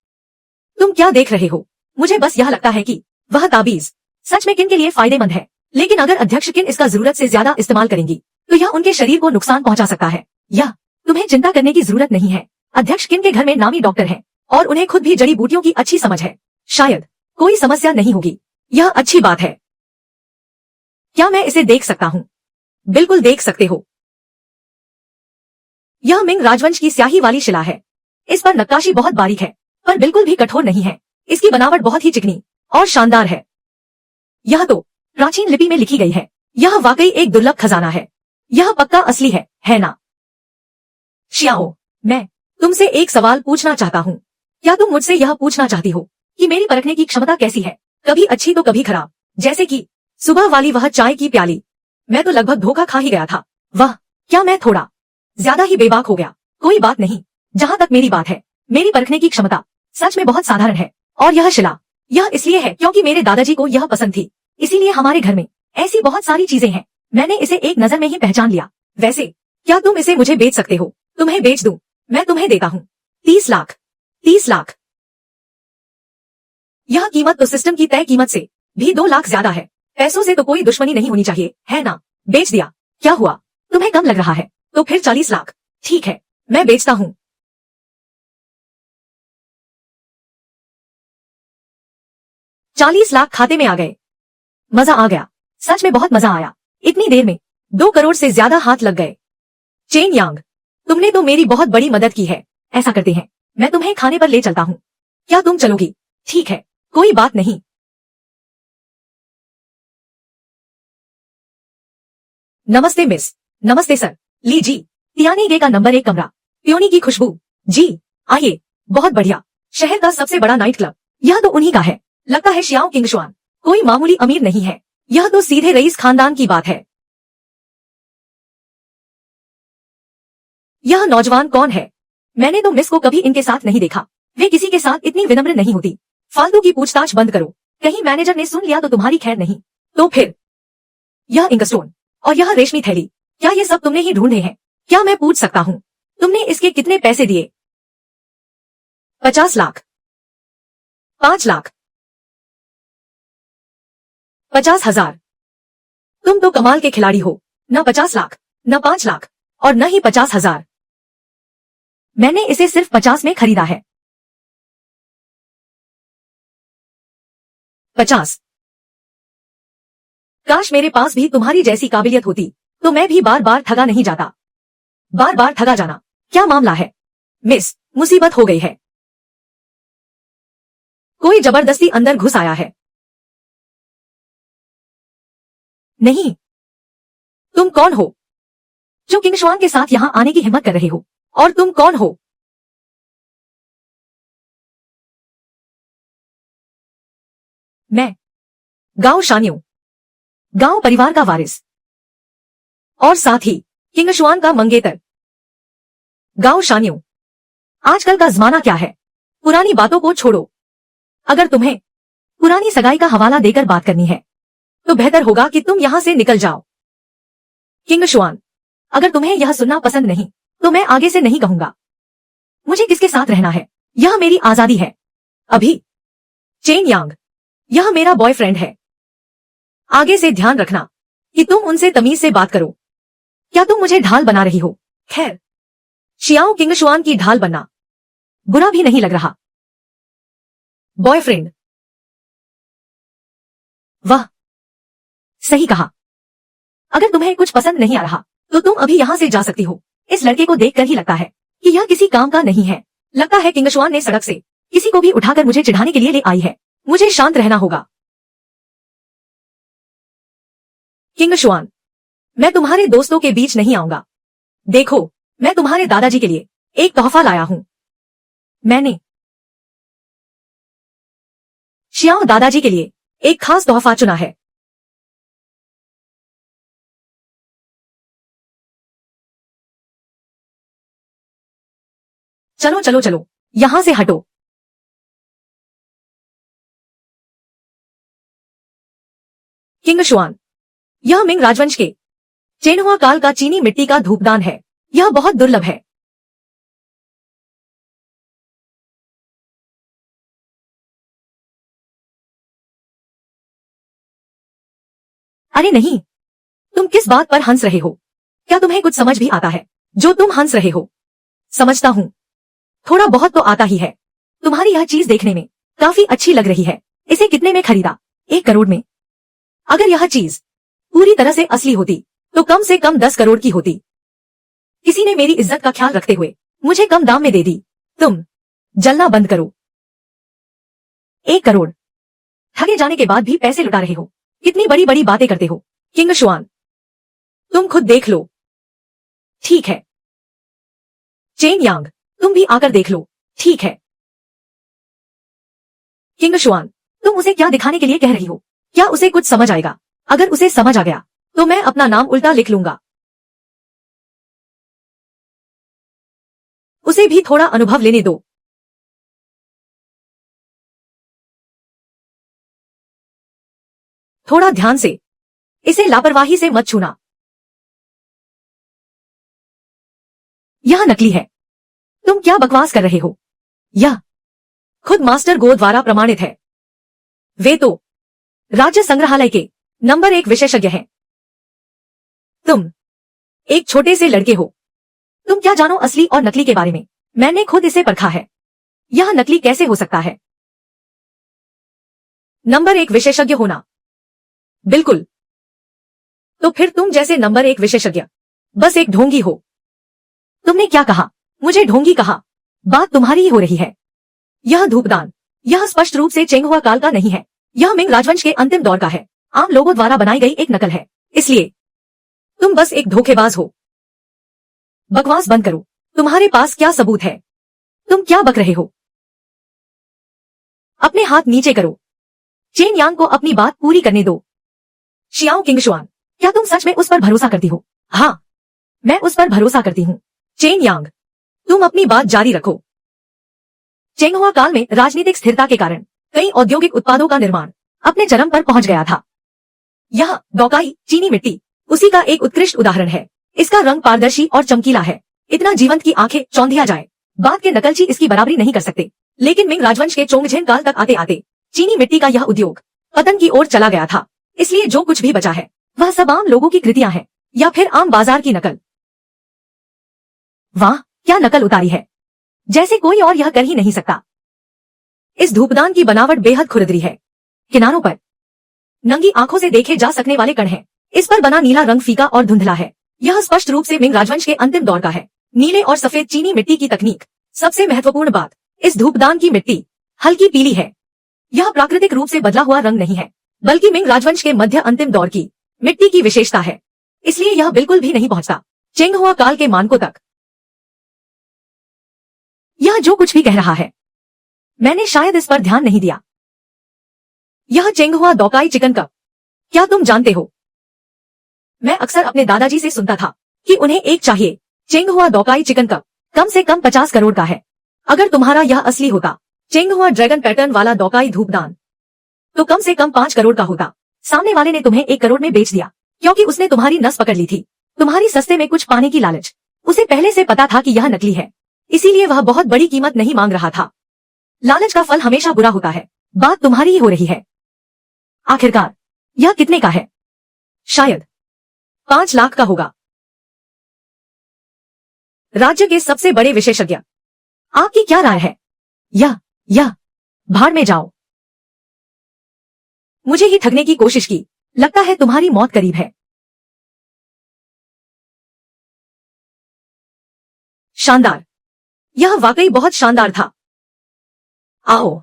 तुम क्या देख रहे हो? मुझे बस यह लगता है कि वह ताबीज सच में किन के लिए फायदेमंद है, लेकिन अगर अध्यक्ष किन इसका जरूरत से ज्यादा इस्तेमाल करेंगी तो यह उनके शरीर को नुकसान पहुंचा सकता है। यह तुम्हें चिंता करने की जरूरत नहीं है। अध्यक्ष किन के घर में नामी डॉक्टर हैं और उन्हें खुद भी जड़ी बूटियों की अच्छी समझ है। शायद कोई समस्या नहीं होगी। यह अच्छी बात है। क्या मैं इसे देख सकता हूँ? बिल्कुल देख सकते हो। यह मिंग राजवंश की स्याही वाली शिला है। इस पर नक्काशी बहुत बारीक है पर बिल्कुल भी कठोर नहीं है। इसकी बनावट बहुत ही चिकनी और शानदार है। यह तो प्राचीन लिपि में लिखी गई है। यह वाकई एक दुर्लभ खजाना है। यह पक्का असली है ना? शियाओ, मैं तुमसे एक सवाल पूछना चाहता हूँ। क्या तुम मुझसे यह पूछना चाहती हो कि मेरी परखने की क्षमता कैसी है? कभी अच्छी तो कभी खराब। जैसे कि सुबह वाली वह चाय की प्याली, मैं तो लगभग धोखा खा ही गया था। वह क्या मैं थोड़ा ज्यादा ही बेबाक हो गया? कोई बात नहीं, जहाँ तक मेरी बात है, मेरी परखने की क्षमता सच में बहुत साधारण है। और यह शिला, यह इसलिए है क्योंकि मेरे दादाजी को यह पसंद थी। इसीलिए हमारे घर में ऐसी बहुत सारी चीजें हैं। मैंने इसे एक नजर में ही पहचान लिया। वैसे क्या तुम इसे मुझे बेच सकते हो? तुम्हें बेच दूं? मैं तुम्हें देता हूँ 30 लाख। 30 लाख? यह कीमत तो सिस्टम की तय कीमत से भी 2 लाख ज्यादा है। पैसों से तो कोई दुश्मनी नहीं होनी चाहिए, है ना? बेच दिया। क्या हुआ, तुम्हें कम लग रहा है? तो फिर 40 लाख। ठीक है, मैं बेचता हूँ। 40 लाख खाते में आ गए। मजा आ गया, सच में बहुत मजा आया। इतनी देर में 2 करोड़ से ज्यादा हाथ लग गए। चेन यांग, तुमने तो मेरी बहुत बड़ी मदद की है। ऐसा करते हैं, मैं तुम्हें खाने पर ले चलता हूँ। क्या तुम चलोगी? ठीक है, कोई बात नहीं। नमस्ते मिस। नमस्ते सर। लीजिए तियानी गे का नंबर 1 कमरा, प्योनी की खुशबू। जी आइए। बहुत बढ़िया। शहर का सबसे बड़ा नाइट क्लब यह तो उन्हीं का है। लगता है शियाओ किंगशुआन कोई मामूली अमीर नहीं है, यह तो सीधे रईस खानदान की बात है। यह नौजवान कौन है? मैंने तो मिस को कभी इनके साथ नहीं देखा। वे किसी के साथ इतनी विनम्र नहीं होती। फालतू की पूछताछ बंद करो, कहीं मैनेजर ने सुन लिया तो तुम्हारी खैर नहीं। तो फिर यह इंकस्टोन और यह रेशमी थैली, क्या ये सब तुमने ही ढूंढे हैं? क्या मैं पूछ सकता हूँ तुमने इसके कितने पैसे दिए? 50 लाख, 5 लाख, 50,000। तुम तो कमाल के खिलाड़ी हो। न 50 लाख, न 5 लाख और न ही 50,000। मैंने इसे सिर्फ 50 में खरीदा है। 50। काश मेरे पास भी तुम्हारी जैसी काबिलियत होती तो मैं भी बार बार ठगा नहीं जाता। बार बार ठगा जाना क्या मामला है? मिस, मुसीबत हो गई है। कोई जबरदस्ती अंदर घुस आया है। नहीं। तुम कौन हो जो किंगशुआन के साथ यहां आने की हिम्मत कर रहे हो? और तुम कौन हो? मैं गांव शान्यू, गांव परिवार का वारिस और साथ ही किंगशुआन का मंगेतर। गांव शान्यू, आजकल का जमाना क्या है? पुरानी बातों को छोड़ो। अगर तुम्हें पुरानी सगाई का हवाला देकर बात करनी है तो बेहतर होगा कि तुम यहां से निकल जाओ। किंगशुआन, अगर तुम्हें यह सुनना पसंद नहीं तो मैं आगे से नहीं कहूंगा। मुझे किसके साथ रहना है यह मेरी आजादी है। अभी चेन यांग, यह मेरा बॉयफ्रेंड है। आगे से ध्यान रखना कि तुम उनसे तमीज से बात करो। क्या तुम मुझे ढाल बना रही हो? खैर, शियाओ किंगशुआन की ढाल बनना बुरा भी नहीं लग रहा। बॉयफ्रेंड, वाह, सही कहा। अगर तुम्हें कुछ पसंद नहीं आ रहा तो तुम अभी यहां से जा सकती हो। इस लड़के को देखकर ही लगता है कि यह किसी काम का नहीं है। लगता है किंगशुआन ने सड़क से किसी को भी उठाकर मुझे चिढ़ाने के लिए ले आई है। मुझे शांत रहना होगा। किंगशुआन, मैं तुम्हारे दोस्तों के बीच नहीं आऊंगा। देखो, मैं तुम्हारे दादाजी के लिए एक तोहफा लाया हूं। मैंने शियाओ दादाजी के लिए एक खास तोहफा चुना है। चलो चलो चलो, यहां से हटो। किंगशुआन, यह मिंग राजवंश के चेनहुआ काल का चीनी मिट्टी का धूपदान है। यह बहुत दुर्लभ है। अरे नहीं, तुम किस बात पर हंस रहे हो? क्या तुम्हें कुछ समझ भी आता है जो तुम हंस रहे हो? समझता हूं, थोड़ा बहुत तो आता ही है। तुम्हारी यह चीज देखने में काफी अच्छी लग रही है। इसे कितने में खरीदा? 1 करोड़ में। अगर यह चीज पूरी तरह से असली होती तो कम से कम 10 करोड़ की होती। किसी ने मेरी इज्जत का ख्याल रखते हुए मुझे कम दाम में दे दी। तुम जलना बंद करो। 1 करोड़। ठगे जाने के बाद भी पैसे लुटा रहे हो। कितनी बड़ी बड़ी बातें करते हो। किंगशुआन, तुम खुद देख लो। ठीक है। चेन यांग, तुम भी आकर देख लो। ठीक है। किंगशुआन, तुम उसे क्या दिखाने के लिए कह रही हो? क्या उसे कुछ समझ आएगा? अगर उसे समझ आ गया तो मैं अपना नाम उल्टा लिख लूंगा। उसे भी थोड़ा अनुभव लेने दो। थोड़ा ध्यान से, इसे लापरवाही से मत छूना। यह नकली है। तुम क्या बकवास कर रहे हो? यह खुद मास्टर गो द्वारा प्रमाणित है। वे तो राज्य संग्रहालय के नंबर 1 विशेषज्ञ हैं। तुम एक छोटे से लड़के हो। तुम क्या जानो असली और नकली के बारे में? मैंने खुद इसे परखा है। यह नकली कैसे हो सकता है? नंबर 1 विशेषज्ञ होना। बिल्कुल। तो फिर तुम जैसे नंबर 1 विशेषज्ञ बस एक ढोंगी हो। तुमने क्या कहा? मुझे ढोंगी कहा? बात तुम्हारी ही हो रही है। यह धूपदान यह स्पष्ट रूप से चेंगहुआ काल का नहीं है, यह मिंग राजवंश के अंतिम दौर का है, आम लोगों द्वारा बनाई गई एक नकल है, इसलिए तुम बस एक धोखेबाज हो। बकवास बंद करो, तुम्हारे पास क्या सबूत है? तुम क्या बक रहे हो? अपने हाथ नीचे करो। चेन यांग को अपनी बात पूरी करने दो। शियाओ किंगशुआन, क्या तुम सच में उस पर भरोसा करती हो? हाँ, मैं उस पर भरोसा करती हूँ। चेन यांग, तुम अपनी बात जारी रखो। चेंगहुआ काल में राजनीतिक स्थिरता के कारण कई औद्योगिक उत्पादों का निर्माण अपने चरम पर पहुंच गया था। यह डोकाई चीनी मिट्टी उसी का एक उत्कृष्ट उदाहरण है। इसका रंग पारदर्शी और चमकीला है, इतना जीवंत की आंखें चौंधिया जाए। बाद के नकलची इसकी बराबरी नहीं कर सकते, लेकिन मिंग राजवंश के चोंगझेन काल तक आते आते चीनी मिट्टी का यह उद्योग पतन की ओर चला गया था। इसलिए जो कुछ भी बचा है वह सब आम लोगों की कृतियां हैं या फिर आम बाजार की नकल। वाह, क्या नकल उतारी है, जैसे कोई और यह कर ही नहीं सकता। इस धूपदान की बनावट बेहद खुरदरी है। किनारों पर नंगी आंखों से देखे जा सकने वाले कण हैं। इस पर बना नीला रंग फीका और धुंधला है। यह स्पष्ट रूप से मिंग राजवंश के अंतिम दौर का है। नीले और सफेद चीनी मिट्टी की तकनीक। सबसे महत्वपूर्ण बात, इस धूपदान की मिट्टी हल्की पीली है। यह प्राकृतिक रूप से बदला हुआ रंग नहीं है, बल्कि मिंग राजवंश के मध्य अंतिम दौर की मिट्टी की विशेषता है। इसलिए यह बिल्कुल भी नहीं पहुंचता चेंगहुआ काल के मानकों तक। यह जो कुछ भी कह रहा है, मैंने शायद इस पर ध्यान नहीं दिया। यह चेंगहुआ डोकाई चिकन कप, क्या तुम जानते हो? मैं अक्सर अपने दादाजी से सुनता था कि उन्हें एक चाहिए। चेंगहुआ डोकाई चिकन कप कम से कम 50 करोड़ का है। अगर तुम्हारा यह असली होता, चेंगहुआ ड्रैगन पैटर्न वाला डोकाई धूपदान, तो कम से कम 5 करोड़ का होता। सामने वाले ने तुम्हें 1 करोड़ में बेच दिया, क्योंकि उसने तुम्हारी नस पकड़ ली थी। तुम्हारी सस्ते में कुछ पाने की लालच। उसे पहले से पता था कि यह नकली है, इसीलिए वह बहुत बड़ी कीमत नहीं मांग रहा था। लालच का फल हमेशा बुरा होता है। बात तुम्हारी ही हो रही है। आखिरकार यह कितने का है? शायद 5 लाख का होगा। राज्य के सबसे बड़े विशेषज्ञ, आपकी क्या राय है? यह भाड़ में जाओ। मुझे ही ठगने की कोशिश की, लगता है तुम्हारी मौत करीब है। शानदार, यह वाकई बहुत शानदार था। आओ,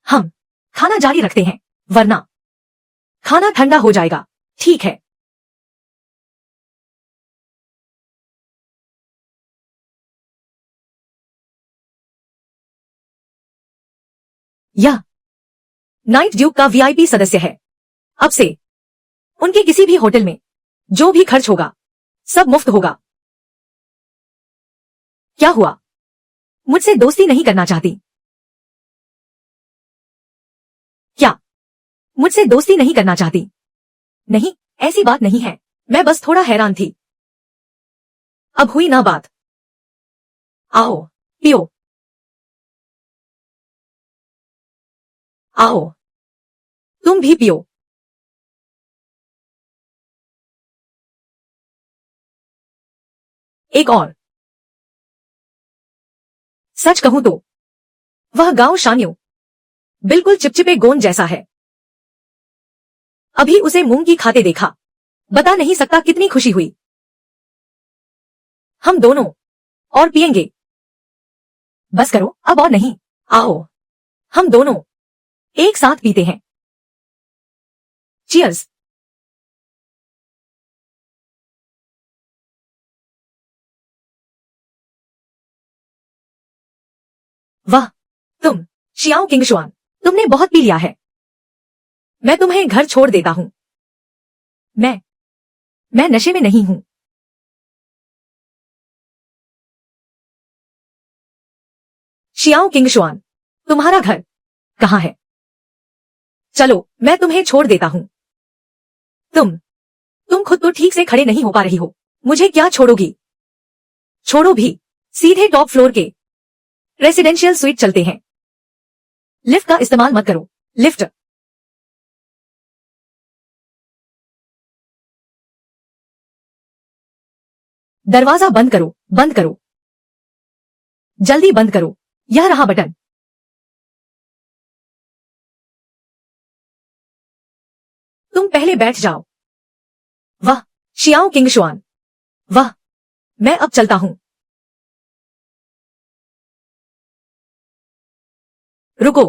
हम खाना जारी रखते हैं, वरना खाना ठंडा हो जाएगा। ठीक है। यह नाइट ड्यूक का वीआईपी सदस्य है। अब से उनके किसी भी होटल में जो भी खर्च होगा सब मुफ्त होगा। क्या हुआ? मुझसे दोस्ती नहीं करना चाहती? क्या मुझसे दोस्ती नहीं करना चाहती? नहीं, ऐसी बात नहीं है, मैं बस थोड़ा हैरान थी। अब हुई ना बात। आओ, पियो। आओ, तुम भी पियो। एक और। सच कहूं तो वह गांव शान्यो बिल्कुल चिपचिपे गोंद जैसा है। अभी उसे मूंग की खाते देखा, बता नहीं सकता कितनी खुशी हुई। हम दोनों और पिएंगे। बस करो, अब और नहीं। आओ, हम दोनों एक साथ पीते हैं। चीयर्स। वाह, तुम शियाओ किंगशुआन, तुमने बहुत पी लिया है। मैं तुम्हें घर छोड़ देता हूं। मैं नशे में नहीं हूं। शियाओ किंगशुआन, तुम्हारा घर कहाँ है? चलो, मैं तुम्हें छोड़ देता हूं। तुम खुद तो ठीक से खड़े नहीं हो पा रही हो, मुझे क्या छोड़ोगी? छोड़ो भी, सीधे टॉप फ्लोर के रेसिडेंशियल स्वीट चलते हैं। लिफ्ट का इस्तेमाल मत करो। लिफ्ट। दरवाजा बंद करो, बंद करो, जल्दी बंद करो। यह रहा बटन। तुम पहले बैठ जाओ। वाह, शियाओ किंगशुआन, वाह, मैं अब चलता हूं। रुको,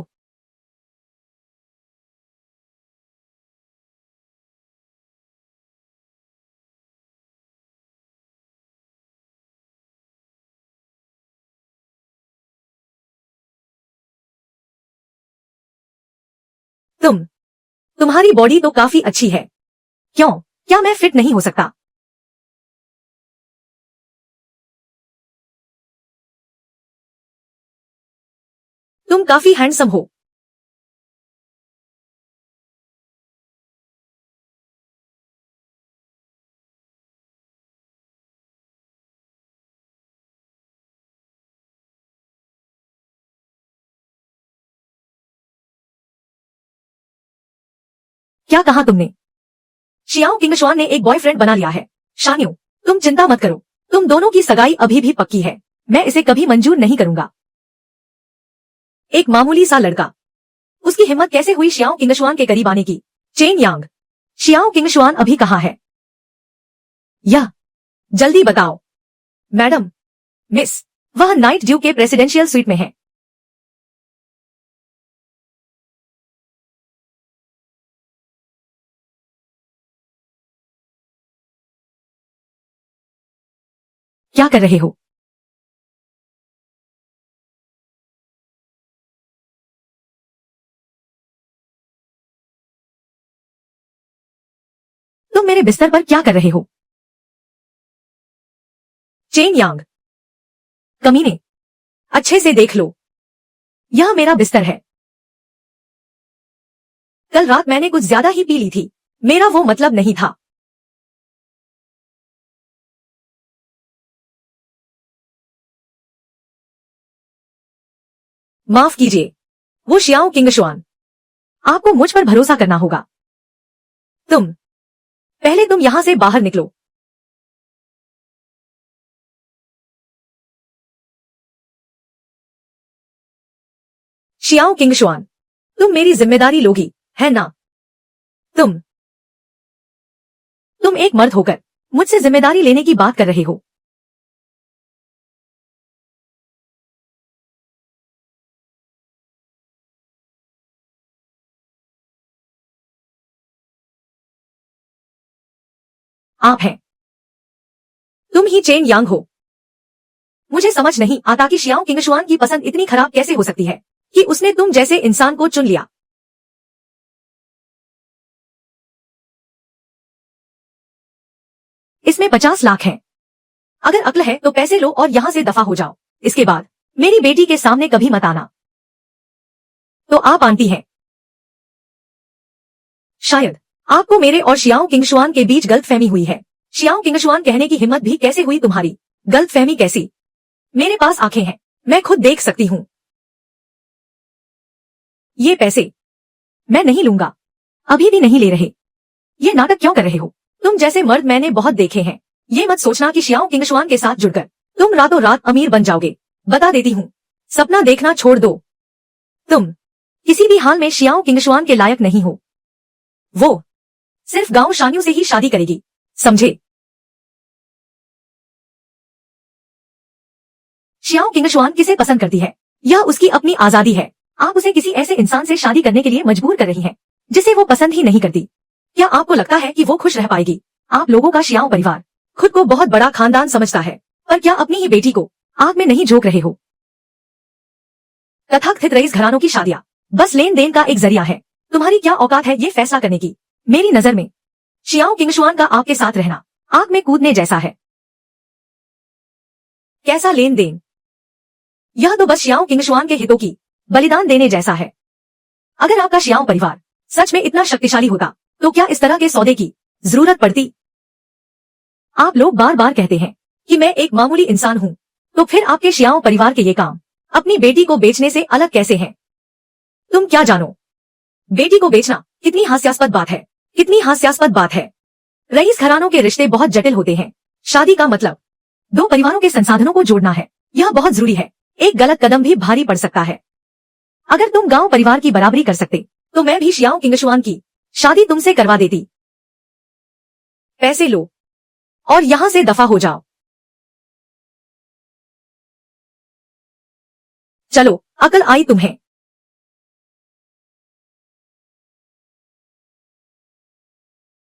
तुम्हारी बॉडी तो काफी अच्छी है। क्यों, क्या मैं फिट नहीं हो सकता? तुम काफी हैंडसम हो। क्या कहा तुमने? शियाओ किंगशुआन ने एक बॉयफ्रेंड बना लिया है। शान्यू, तुम चिंता मत करो, तुम दोनों की सगाई अभी भी पक्की है। मैं इसे कभी मंजूर नहीं करूंगा। एक मामूली सा लड़का, उसकी हिम्मत कैसे हुई शियाओ किंगशुआन के करीब आने की? चेन यांग, शियाओ किंगशुआन अभी कहाँ है? यह, जल्दी बताओ। मैडम, मिस, वह नाइट ड्यू के प्रेसिडेंशियल स्वीट में है। क्या कर रहे हो? तुम मेरे बिस्तर पर क्या कर रहे हो? चेन यांग, कमीने, अच्छे से देख लो, यह मेरा बिस्तर है। कल रात मैंने कुछ ज्यादा ही पी ली थी। मेरा वो मतलब नहीं था। माफ कीजिए, वो शियाओ किंगशुआन। आपको मुझ पर भरोसा करना होगा। पहले तुम यहां से बाहर निकलो। शियाओ किंगशुआन, तुम मेरी जिम्मेदारी लोगी, है ना? तुम तुम एक मर्द होकर मुझसे जिम्मेदारी लेने की बात कर रहे हो। आप हैं, तुम ही चेन यांग हो। मुझे समझ नहीं आता कि शियाओ किंगशुआन की पसंद इतनी खराब कैसे हो सकती है कि उसने तुम जैसे इंसान को चुन लिया। इसमें 50 लाख हैं। अगर अक्ल है तो पैसे लो और यहां से दफा हो जाओ। इसके बाद मेरी बेटी के सामने कभी मत आना। तो आप आंटी हैं। शायद आपको मेरे और शियाओ किंगशुआन के बीच गलतफहमी हुई है। शियाओ किंगशुआन कहने की हिम्मत भी कैसे हुई तुम्हारी? गलतफहमी कैसी? मेरे पास आंखें हैं, मैं खुद देख सकती हूँ। ये पैसे मैं नहीं लूंगा। अभी भी नहीं ले रहे। ये नाटक क्यों कर रहे हो? तुम जैसे मर्द मैंने बहुत देखे हैं। ये मत सोचना कि शियाओ किंगशुआन के साथ जुड़कर तुम रातों रात अमीर बन जाओगे। बता देती हूँ, सपना देखना छोड़ दो। तुम किसी भी हाल में शियाओ किंगशुआन के लायक नहीं हो। वो सिर्फ गांव शान्यू से ही शादी करेगी, समझे? शियाओ किंगशुआन किसे पसंद करती है, यह उसकी अपनी आजादी है। आप उसे किसी ऐसे इंसान से शादी करने के लिए मजबूर कर रही हैं, जिसे वो पसंद ही नहीं करती। क्या आपको लगता है कि वो खुश रह पाएगी? आप लोगों का शियाओ परिवार खुद को बहुत बड़ा खानदान समझता है, पर क्या अपनी ही बेटी को आग में नहीं झोंक रहे हो? तथाकथित रईस घरानों की शादियां बस लेन देन का एक जरिया है। तुम्हारी क्या औकात है ये फैसला करने की? मेरी नजर में शियाओ किंगशुआन का आपके साथ रहना आग में कूदने जैसा है। कैसा लेन देन? यह तो बस शियाओ किंगशुआन के हितों की बलिदान देने जैसा है। अगर आपका शियाओ परिवार सच में इतना शक्तिशाली होता तो क्या इस तरह के सौदे की जरूरत पड़ती? आप लोग बार बार कहते हैं कि मैं एक मामूली इंसान हूँ, तो फिर आपके शियाओ परिवार के ये काम अपनी बेटी को बेचने से अलग कैसे हैं? तुम क्या जानो? बेटी को बेचना कितनी हास्यास्पद बात है, कितनी हास्यास्पद बात है। रईस घरानों के रिश्ते बहुत जटिल होते हैं। शादी का मतलब दो परिवारों के संसाधनों को जोड़ना है। यह बहुत जरूरी है। एक गलत कदम भी भारी पड़ सकता है। अगर तुम गांव परिवार की बराबरी कर सकते तो मैं भी शियाओ किंगशुआन की शादी तुमसे करवा देती। पैसे लो और यहां से दफा हो जाओ। चलो, अकल आई तुम्हें?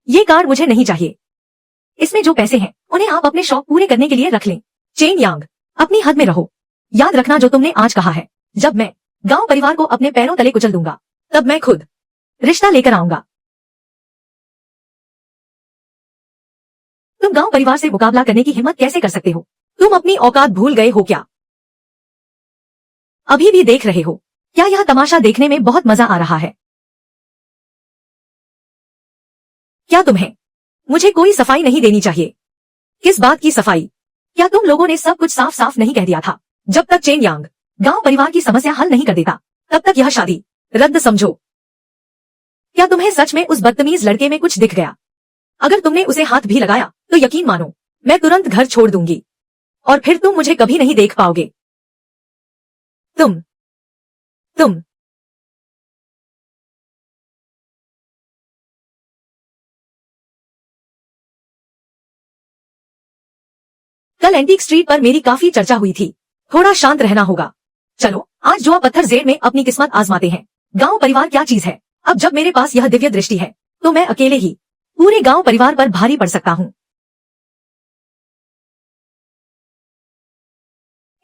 ये कार्ड मुझे नहीं चाहिए। इसमें जो पैसे हैं उन्हें आप अपने शौक पूरे करने के लिए रख लें। चेन यांग, अपनी हद में रहो। याद रखना जो तुमने आज कहा है, जब मैं गांव परिवार को अपने पैरों तले कुचल दूंगा, तब मैं खुद रिश्ता लेकर आऊंगा। तुम गांव परिवार से मुकाबला करने की हिम्मत कैसे कर सकते हो? तुम अपनी औकात भूल गए हो क्या? अभी भी देख रहे हो? क्या यह तमाशा देखने में बहुत मजा आ रहा है? क्या तुम्हें मुझे कोई सफाई नहीं देनी चाहिए? किस बात की सफाई? क्या तुम लोगों ने सब कुछ साफ साफ नहीं कह दिया था? जब तक चेन यांग गांव परिवार की समस्या हल नहीं कर देता, तब तक यह शादी रद्द समझो। क्या तुम्हें सच में उस बदतमीज लड़के में कुछ दिख गया? अगर तुमने उसे हाथ भी लगाया तो यकीन मानो मैं तुरंत घर छोड़ दूंगी और फिर तुम मुझे कभी नहीं देख पाओगे। तुम कल एंटीक स्ट्रीट पर मेरी काफी चर्चा हुई थी। थोड़ा शांत रहना होगा। चलो आज जुआ पत्थर जेड में अपनी किस्मत आजमाते हैं। गांव परिवार क्या चीज है? अब जब मेरे पास यह दिव्य दृष्टि है तो मैं अकेले ही पूरे गांव परिवार पर भारी पड़ सकता हूँ।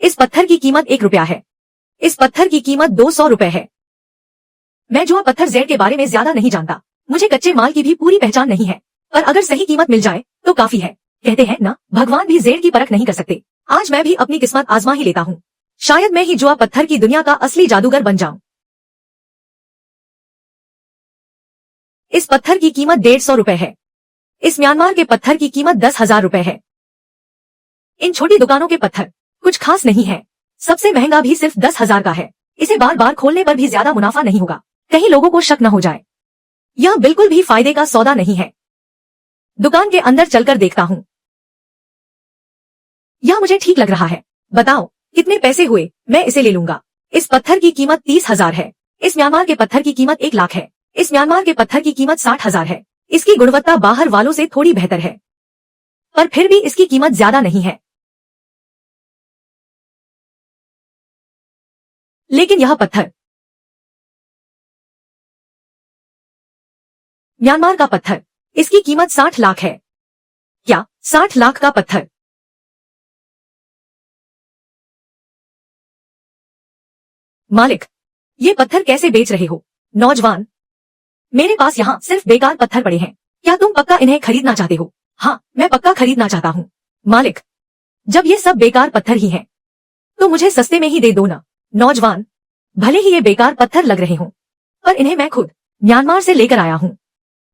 इस पत्थर की कीमत 1 रुपया है। इस पत्थर की कीमत 200 रुपए है। मैं जुआ पत्थर जेड के बारे में ज्यादा नहीं जानता, मुझे कच्चे माल की भी पूरी पहचान नहीं है, पर अगर सही कीमत मिल जाए तो काफी है। कहते हैं ना, भगवान भी जेड की परख नहीं कर सकते। आज मैं भी अपनी किस्मत आजमा ही लेता हूँ। शायद मैं ही जुआ पत्थर की दुनिया का असली जादूगर बन जाऊं। इस पत्थर की कीमत 150 रुपए है। इस म्यांमार के पत्थर की कीमत 10,000 रुपए है। इन छोटी दुकानों के पत्थर कुछ खास नहीं है। सबसे महंगा भी सिर्फ 10,000 का है। इसे बार बार खोलने पर भी ज्यादा मुनाफा नहीं होगा, कहीं लोगों को शक न हो जाए। यह बिल्कुल भी फायदे का सौदा नहीं है। दुकान के अंदर चलकर देखता हूँ। यह मुझे ठीक लग रहा है। बताओ कितने पैसे हुए? मैं इसे ले लूंगा। इस पत्थर की कीमत 30,000 है। इस म्यांमार के पत्थर की कीमत 1 लाख है। इस म्यांमार के पत्थर की कीमत 60,000 है। इसकी गुणवत्ता बाहर वालों से थोड़ी बेहतर है, पर फिर भी इसकी कीमत ज्यादा नहीं है। लेकिन यह पत्थर म्यांमार का पत्थर, इसकी कीमत 60 लाख है। क्या 60 लाख का पत्थर? मालिक, ये पत्थर कैसे बेच रहे हो? नौजवान, मेरे पास यहाँ सिर्फ बेकार पत्थर पड़े हैं। क्या तुम पक्का इन्हें खरीदना चाहते हो? हाँ, मैं पक्का खरीदना चाहता हूँ। मालिक, जब ये सब बेकार पत्थर ही हैं, तो मुझे सस्ते में ही दे दो ना। नौजवान, भले ही ये बेकार पत्थर लग रहे हों, पर इन्हें मैं खुद म्यांमार से लेकर आया हूँ।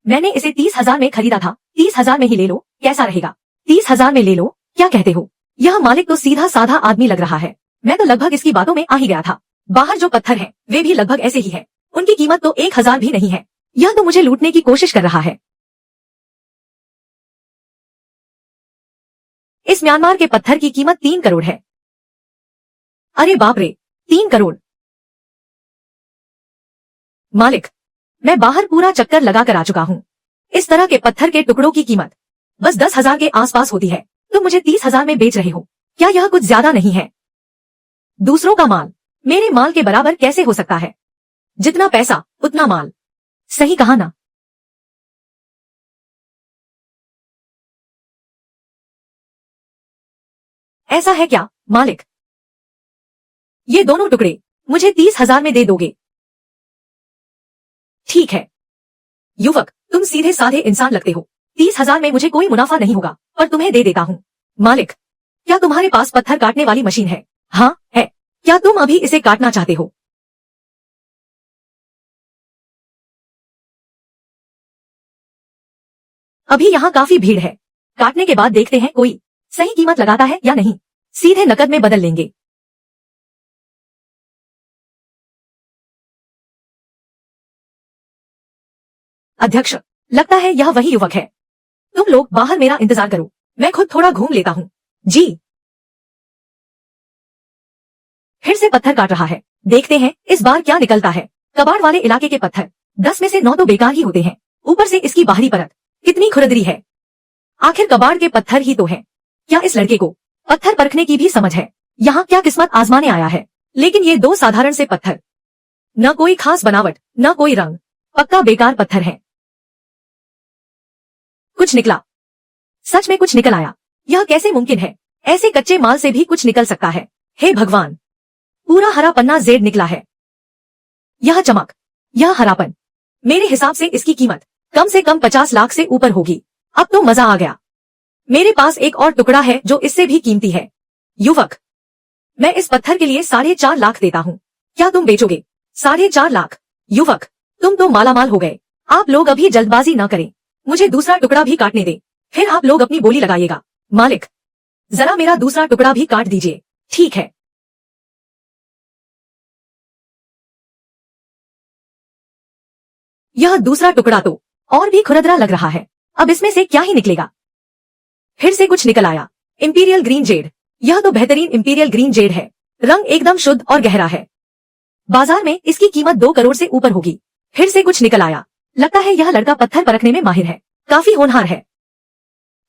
मैंने इसे 30,000 में खरीदा था। 30,000 में ही ले लो, कैसा रहेगा? 30,000 में ले लो, क्या कहते हो? यह मालिक तो सीधा साधा आदमी लग रहा है। मैं तो लगभग इसकी बातों में आ ही गया था। बाहर जो पत्थर हैं, वे भी लगभग ऐसे ही है। उनकी कीमत तो 1,000 भी नहीं है। यह तो मुझे लूटने की कोशिश कर रहा है। इस म्यांमार के पत्थर की कीमत 3 करोड़ है। अरे बाप रे, 3 करोड़! मालिक, मैं बाहर पूरा चक्कर लगा कर आ चुका हूँ। इस तरह के पत्थर के टुकड़ों की कीमत बस 10,000 के आसपास होती है। तुम मुझे 30,000 में बेच रहे हो? क्या यह कुछ ज्यादा नहीं है? दूसरों का माल मेरे माल के बराबर कैसे हो सकता है? जितना पैसा उतना माल। सही कहा ना? ऐसा है क्या मालिक? ये दोनों टुकड़े मुझे 30,000 में दे दोगे? ठीक है। युवक, तुम सीधे साधे इंसान लगते हो। 30,000 में मुझे कोई मुनाफा नहीं होगा, पर तुम्हें दे देता हूँ। मालिक, क्या तुम्हारे पास पत्थर काटने वाली मशीन है? हाँ है। क्या तुम अभी इसे काटना चाहते हो? अभी यहाँ काफी भीड़ है। काटने के बाद देखते हैं कोई सही कीमत लगाता है या नहीं। सीधे नकद में बदल लेंगे। अध्यक्ष, लगता है यह वही युवक है। तुम लोग बाहर मेरा इंतजार करो, मैं खुद थोड़ा घूम लेता हूँ। जी। फिर से पत्थर काट रहा है। देखते हैं इस बार क्या निकलता है। कबाड़ वाले इलाके के पत्थर 10 में से 9 तो बेकार ही होते हैं। ऊपर से इसकी बाहरी परत कितनी खुरदरी है। आखिर कबाड़ के पत्थर ही तो है। क्या इस लड़के को पत्थर परखने की भी समझ है? यहाँ क्या किस्मत आजमाने आया है? लेकिन ये 2 साधारण से पत्थर, न कोई खास बनावट, न कोई रंग, पक्का बेकार पत्थर है। कुछ निकला, सच में कुछ निकल आया। यह कैसे मुमकिन है? ऐसे कच्चे माल से भी कुछ निकल सकता है? हे भगवान, पूरा हरा पन्ना जेड निकला है। यह चमक, यह हरापन, मेरे हिसाब से इसकी कीमत कम से कम 50 लाख से ऊपर होगी। अब तो मजा आ गया। मेरे पास एक और टुकड़ा है जो इससे भी कीमती है। युवक, मैं इस पत्थर के लिए 4.5 लाख देता हूँ, क्या तुम बेचोगे? 4.5 लाख। युवक, तुम तो मालामाल हो गए। आप लोग अभी जल्दबाजी ना करें, मुझे दूसरा टुकड़ा भी काटने दे, फिर आप लोग अपनी बोली लगाइएगा। मालिक, जरा मेरा दूसरा टुकड़ा भी काट दीजिए। ठीक है। यह दूसरा टुकड़ा तो और भी खुरदरा लग रहा है। अब इसमें से क्या ही निकलेगा। फिर से कुछ निकल आया। Imperial green Z. यह तो बेहतरीन इंपीरियल ग्रीन जेड है। रंग एकदम शुद्ध और गहरा है। बाजार में इसकी कीमत 2 करोड़ से ऊपर होगी। फिर से कुछ निकल आया। लगता है यह लड़का पत्थर परखने में माहिर है, काफी होनहार है।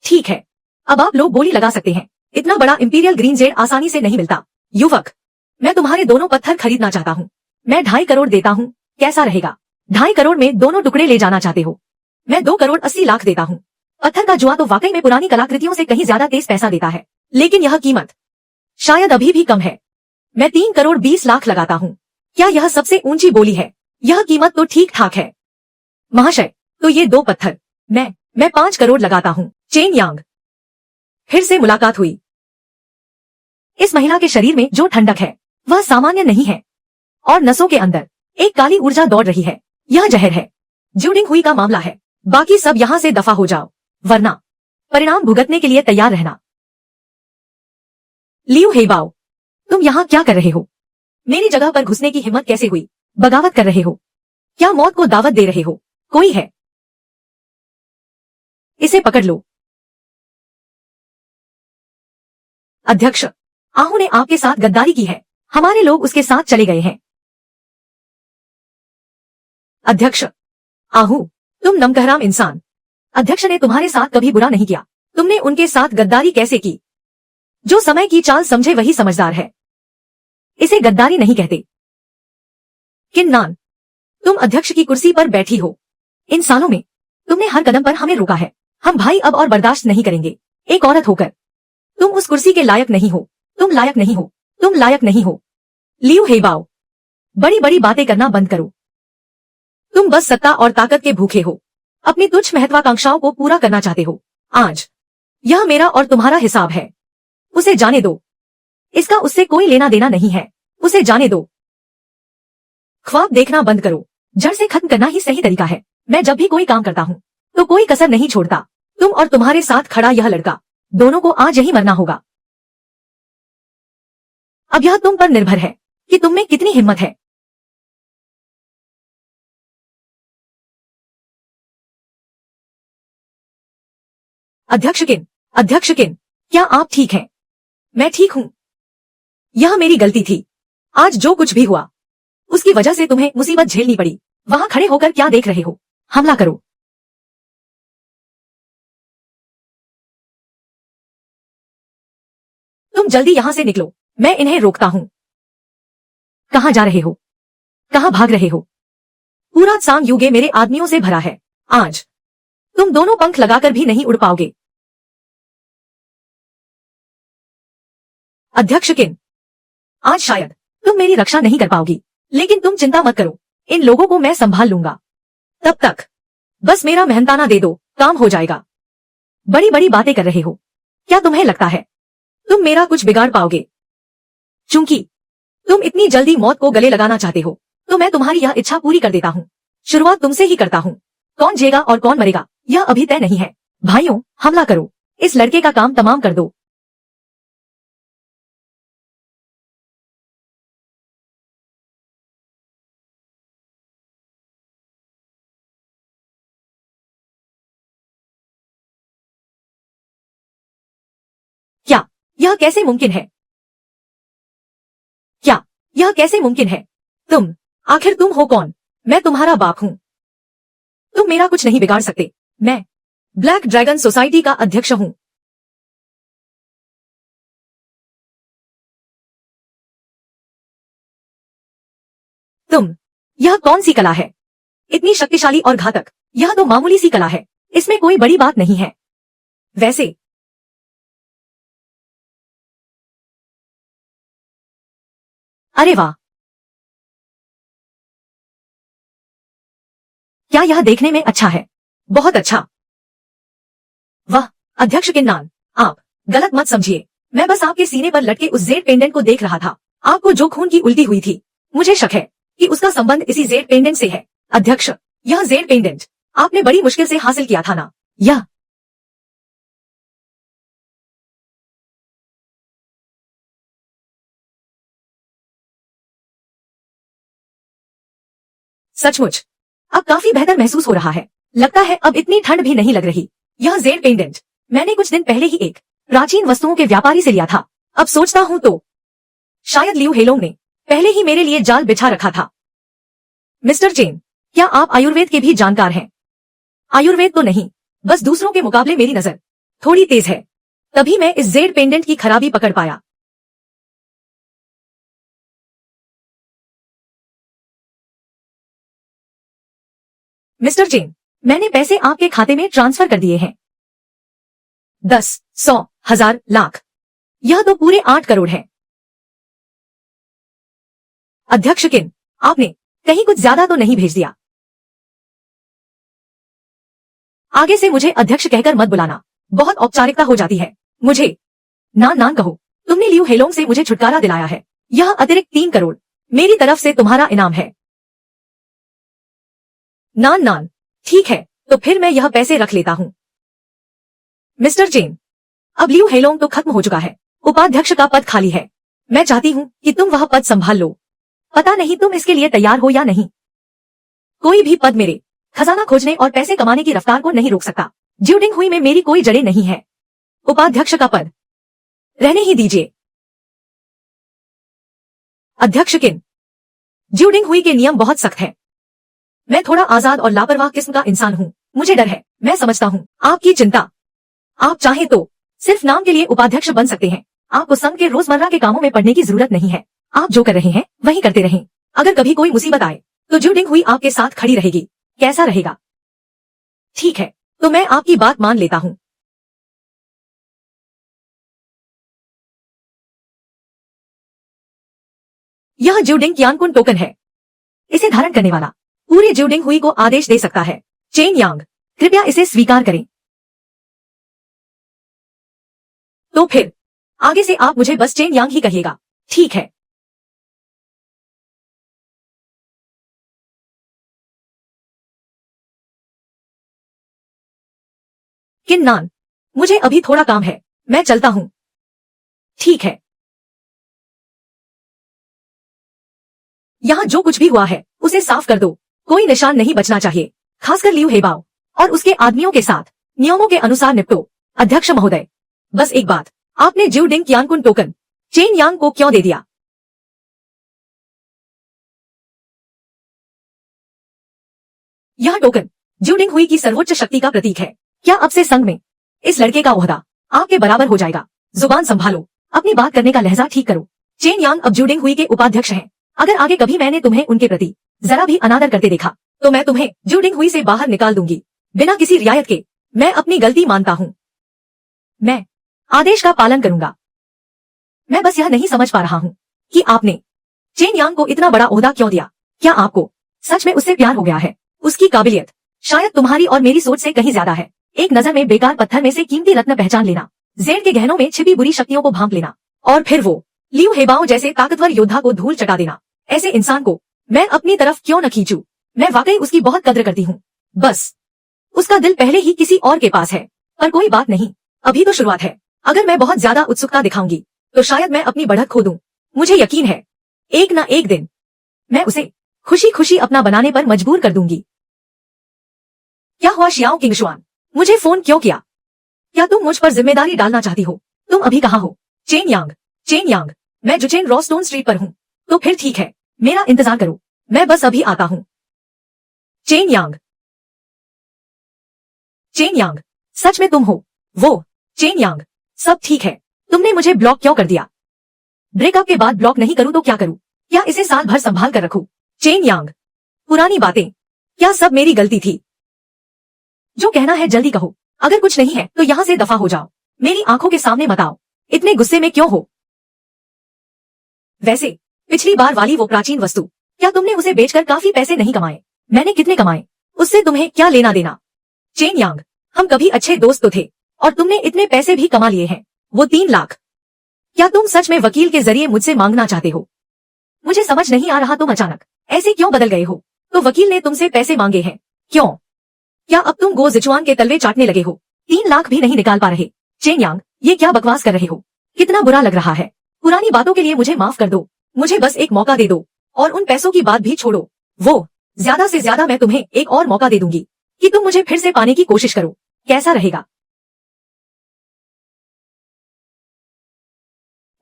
ठीक है, अब आप लोग बोली लगा सकते हैं। इतना बड़ा इंपीरियल ग्रीन जेड आसानी से नहीं मिलता। युवक, मैं तुम्हारे दोनों पत्थर खरीदना चाहता हूँ। मैं 2.5 करोड़ देता हूँ, कैसा रहेगा? 2.5 करोड़ में दोनों टुकड़े ले जाना चाहते हो? मैं 2 करोड़ 80 लाख देता हूँ। पत्थर का जुआ तो वाकई में पुरानी कलाकृतियों से कहीं ज्यादा तेज पैसा देता है, लेकिन यह कीमत शायद अभी भी कम है। मैं 3 करोड़ 20 लाख लगाता हूँ। क्या यह सबसे ऊंची बोली है? यह कीमत तो ठीक ठाक है। महाशय, तो ये 2 पत्थर मैं 5 करोड़ लगाता हूँ। चेन यांग। फिर से मुलाकात हुई। इस महिला के शरीर में जो ठंडक है वह सामान्य नहीं है, और नसों के अंदर एक काली ऊर्जा दौड़ रही है। यह जहर है। ज्यूडिंग हुई का मामला है। बाकी सब यहाँ से दफा हो जाओ, वरना परिणाम भुगतने के लिए तैयार रहना। लियू हेबाओ, तुम यहाँ क्या कर रहे हो? मेरी जगह पर घुसने की हिम्मत कैसे हुई? बगावत कर रहे हो? क्या मौत को दावत दे रहे हो? कोई है? इसे पकड़ लो। अध्यक्ष, आहू ने आपके साथ गद्दारी की है। हमारे लोग उसके साथ चले गए हैं। अध्यक्ष, आहू, तुम नमकहराम इंसान। अध्यक्ष ने तुम्हारे साथ कभी बुरा नहीं किया। तुमने उनके साथ गद्दारी कैसे की? जो समय की चाल समझे वही समझदार है। इसे गद्दारी नहीं कहते। किन्नान, तुम अध्यक्ष की कुर्सी पर बैठी हो। इन सालों में तुमने हर कदम पर हमें रोका है। हम भाई अब और बर्दाश्त नहीं करेंगे। एक औरत होकर तुम उस कुर्सी के लायक नहीं हो। तुम लायक नहीं हो। तुम लायक नहीं हो। लियू हेबाओ, बड़ी बड़ी बातें करना बंद करो। तुम बस सत्ता और ताकत के भूखे हो। अपनी तुच्छ महत्वाकांक्षाओं को पूरा करना चाहते हो। आज यह मेरा और तुम्हारा हिसाब है। उसे जाने दो। इसका उससे कोई लेना देना नहीं है। उसे जाने दो। ख्वाब देखना बंद करो। जड़ से खत्म करना ही सही तरीका है। मैं जब भी कोई काम करता हूँ तो कोई कसर नहीं छोड़ता। तुम और तुम्हारे साथ खड़ा यह लड़का, दोनों को आज यही मरना होगा। अब यह तुम पर निर्भर है कि तुम में कितनी हिम्मत है। अध्यक्ष किन, क्या आप ठीक हैं? मैं ठीक हूँ। यह मेरी गलती थी। आज जो कुछ भी हुआ उसकी वजह से तुम्हें मुसीबत झेलनी पड़ी। वहां खड़े होकर क्या देख रहे हो? हमला करो। तुम जल्दी यहाँ से निकलो। मैं इन्हें रोकता हूँ। कहाँ जा रहे हो? कहाँ भाग रहे हो? पूरा सांग युगे मेरे आदमियों से भरा है। आज तुम दोनों पंख लगाकर भी नहीं उड़ पाओगे। अध्यक्ष किन, आज शायद तुम मेरी रक्षा नहीं कर पाओगी, लेकिन तुम चिंता मत करो। इन लोगों को मैं संभाल लूंगा। तब तक बस मेरा मेहनताना दे दो, काम हो जाएगा। बड़ी बड़ी बातें कर रहे हो। क्या तुम्हें लगता है तुम मेरा कुछ बिगाड़ पाओगे? चूंकि तुम इतनी जल्दी मौत को गले लगाना चाहते हो, तो मैं तुम्हारी यह इच्छा पूरी कर देता हूँ। शुरुआत तुमसे ही करता हूँ। कौन जिएगा और कौन मरेगा यह अभी तय नहीं है। भाइयों, हमला करो। इस लड़के का काम तमाम कर दो। क्या यह कैसे मुमकिन है? क्या यह कैसे मुमकिन है? तुम, आखिर तुम हो कौन? मैं तुम्हारा बाप हूँ। तुम मेरा कुछ नहीं बिगाड़ सकते। मैं ब्लैक ड्रैगन सोसाइटी का अध्यक्ष हूँ। तुम, यह कौन सी कला है? इतनी शक्तिशाली और घातक। यह तो मामूली सी कला है। इसमें कोई बड़ी बात नहीं है। वैसे अरे वाह, क्या यह देखने में अच्छा है? बहुत अच्छा। वाह अध्यक्ष किन्नान, आप गलत मत समझिए। मैं बस आपके सीने पर लटके उस जेड पेंडेंट को देख रहा था। आपको जो खून की उल्टी हुई थी, मुझे शक है कि उसका संबंध इसी जेड पेंडेंट से है। अध्यक्ष, यह जेड पेंडेंट आपने बड़ी मुश्किल से हासिल किया था ना? यह सचमुच अब काफी बेहतर महसूस हो रहा है। लगता है अब इतनी ठंड भी नहीं लग रही। यह जेड पेंडेंट मैंने कुछ दिन पहले ही एक प्राचीन वस्तुओं के व्यापारी से लिया था। अब सोचता हूँ तो शायद लियू हेलोंग ने पहले ही मेरे लिए जाल बिछा रखा था। मिस्टर चेन, क्या आप आयुर्वेद के भी जानकार हैं? आयुर्वेद तो नहीं, बस दूसरों के मुकाबले मेरी नजर थोड़ी तेज है, तभी मैं इस जेड पेंडेंट की खराबी पकड़ पाया। मिस्टर चेन, मैंने पैसे आपके खाते में ट्रांसफर कर दिए हैं। 10, 100, 1000, लाख, यह तो पूरे 8 करोड़ है। अध्यक्ष किन, आपने कहीं कुछ ज्यादा तो नहीं भेज दिया? आगे से मुझे अध्यक्ष कहकर मत बुलाना, बहुत औपचारिकता हो जाती है। मुझे नान नान कहो। तुमने लियू हेलोंग से मुझे छुटकारा दिलाया है। यह अतिरिक्त 3 करोड़ मेरी तरफ से तुम्हारा इनाम है। नान नान, ठीक है, तो फिर मैं यह पैसे रख लेता हूँ। मिस्टर चेन, अब लियू हेलोंग तो खत्म हो चुका है। उपाध्यक्ष का पद खाली है। मैं चाहती हूँ कि तुम वह पद संभाल लो। पता नहीं तुम इसके लिए तैयार हो या नहीं। कोई भी पद मेरे खजाना खोजने और पैसे कमाने की रफ्तार को नहीं रोक सकता। ज्यूडिंग हुई में मेरी कोई जड़ें नहीं है। उपाध्यक्ष का पद रहने ही दीजिए। अध्यक्ष किन, ज्यूडिंग हुई के नियम बहुत सख्त है। मैं थोड़ा आजाद और लापरवाह किस्म का इंसान हूँ। मुझे डर है। मैं समझता हूँ आपकी चिंता। आप चाहे तो सिर्फ नाम के लिए उपाध्यक्ष बन सकते हैं। आपको संघ के रोजमर्रा के कामों में पड़ने की जरूरत नहीं है। आप जो कर रहे हैं वही करते रहें। अगर कभी कोई मुसीबत आए तो ज्यूडिंग हुई आपके साथ खड़ी रहेगी। कैसा रहेगा? ठीक है, तो मैं आपकी बात मान लेता हूँ। यह ज्यूडिंग क्यानकुन टोकन है। इसे धारण करने वाला पूरे ज्यूडिंग हुई को आदेश दे सकता है। चेन यांग, कृपया इसे स्वीकार करें। तो फिर आगे से आप मुझे बस चेन यांग ही कहिएगा। ठीक है। किन्नान, मुझे अभी थोड़ा काम है, मैं चलता हूँ। ठीक है। यहाँ जो कुछ भी हुआ है उसे साफ कर दो। कोई निशान नहीं बचना चाहिए, खासकर लियू हेबाओ और उसके आदमियों के साथ नियमों के अनुसार निपटो। अध्यक्ष महोदय, बस एक बात, आपने ज्यूडिंग क्यानकुन टोकन चेन यांग को क्यों दे दिया? यह टोकन ज्यूडिंग हुई की सर्वोच्च शक्ति का प्रतीक है। क्या अब से संघ में इस लड़के का ओहदा आपके बराबर हो जाएगा? जुबान संभालो, अपनी बात करने का लहजा ठीक करो। चेन यांग अब ज्यूडिंग हुई के उपाध्यक्ष हैं। अगर आगे कभी मैंने तुम्हें उनके प्रति जरा भी अनादर करते देखा तो मैं तुम्हें ज्यूडिंग हुई से बाहर निकाल दूंगी, बिना किसी रियायत के। मैं अपनी गलती मानता हूँ। मैं आदेश का पालन करूंगा। मैं बस यह नहीं समझ पा रहा हूँ कि आपने चेन यांग को इतना बड़ा ओहदा क्यों दिया। क्या आपको सच में उससे प्यार हो गया है? उसकी काबिलियत शायद तुम्हारी और मेरी सोच से कहीं ज्यादा है। एक नजर में बेकार पत्थर में से कीमती रत्न पहचान लेना, जेड के गहनों में छिपी बुरी शक्तियों को भांप लेना और फिर वो लियू हेबाओ जैसे ताकतवर योद्धा को धूल चटा देना। ऐसे इंसान को मैं अपनी तरफ क्यों न खींचूं? मैं वाकई उसकी बहुत कद्र करती हूँ। बस उसका दिल पहले ही किसी और के पास है। पर कोई बात नहीं, अभी तो शुरुआत है। अगर मैं बहुत ज्यादा उत्सुकता दिखाऊंगी तो शायद मैं अपनी बढ़त खो दूं। मुझे यकीन है एक न एक दिन मैं उसे खुशी खुशी अपना बनाने पर मजबूर कर दूंगी। क्या हुआ शियाओ किंगशुआन, मुझे फोन क्यों किया? क्या तुम मुझ पर जिम्मेदारी डालना चाहती हो? तुम अभी कहाँ हो? चेन यांग, मैं जुचेन रॉस्टोन स्ट्रीट पर हूँ। तो फिर ठीक है, मेरा इंतजार करो, मैं बस अभी आता हूँ। चेन यांग, सच में तुम हो वो? चेन यांग, सब ठीक है। तुमने मुझे ब्लॉक क्यों कर दिया? ब्रेकअप के बाद ब्लॉक नहीं करूँ तो क्या करूँ? क्या इसे साल भर संभाल कर रखूं? चेन यांग, पुरानी बातें, क्या सब मेरी गलती थी? जो कहना है जल्दी कहो। अगर कुछ नहीं है तो यहाँ से दफा हो जाओ। मेरी आंखों के सामने मत आओ। इतने गुस्से में क्यों हो? वैसे पिछली बार वाली वो प्राचीन वस्तु, क्या तुमने उसे बेचकर काफी पैसे नहीं कमाए? मैंने कितने कमाए? उससे तुम्हें क्या लेना देना? चेन यांग, हम कभी अच्छे दोस्त तो थे और तुमने इतने पैसे भी कमा लिए हैं, वो 3 लाख। क्या तुम सच में वकील के जरिए मुझसे मांगना चाहते हो? मुझे समझ नहीं आ रहा तुम अचानक ऐसे क्यों बदल गए हो? तो वकील ने तुमसे पैसे मांगे हैं, क्यों? क्या अब तुम गो जिचुआन के तलवे चाटने लगे हो? 3 लाख भी नहीं निकाल पा रहे? चेन यांग, ये क्या बकवास कर रहे हो? कितना बुरा लग रहा है। पुरानी बातों के लिए मुझे माफ कर दो, मुझे बस एक मौका दे दो और उन पैसों की बात भी छोड़ो। वो ज्यादा से ज्यादा मैं तुम्हें एक और मौका दे दूंगी कि तुम मुझे फिर से पाने की कोशिश करो। कैसा रहेगा?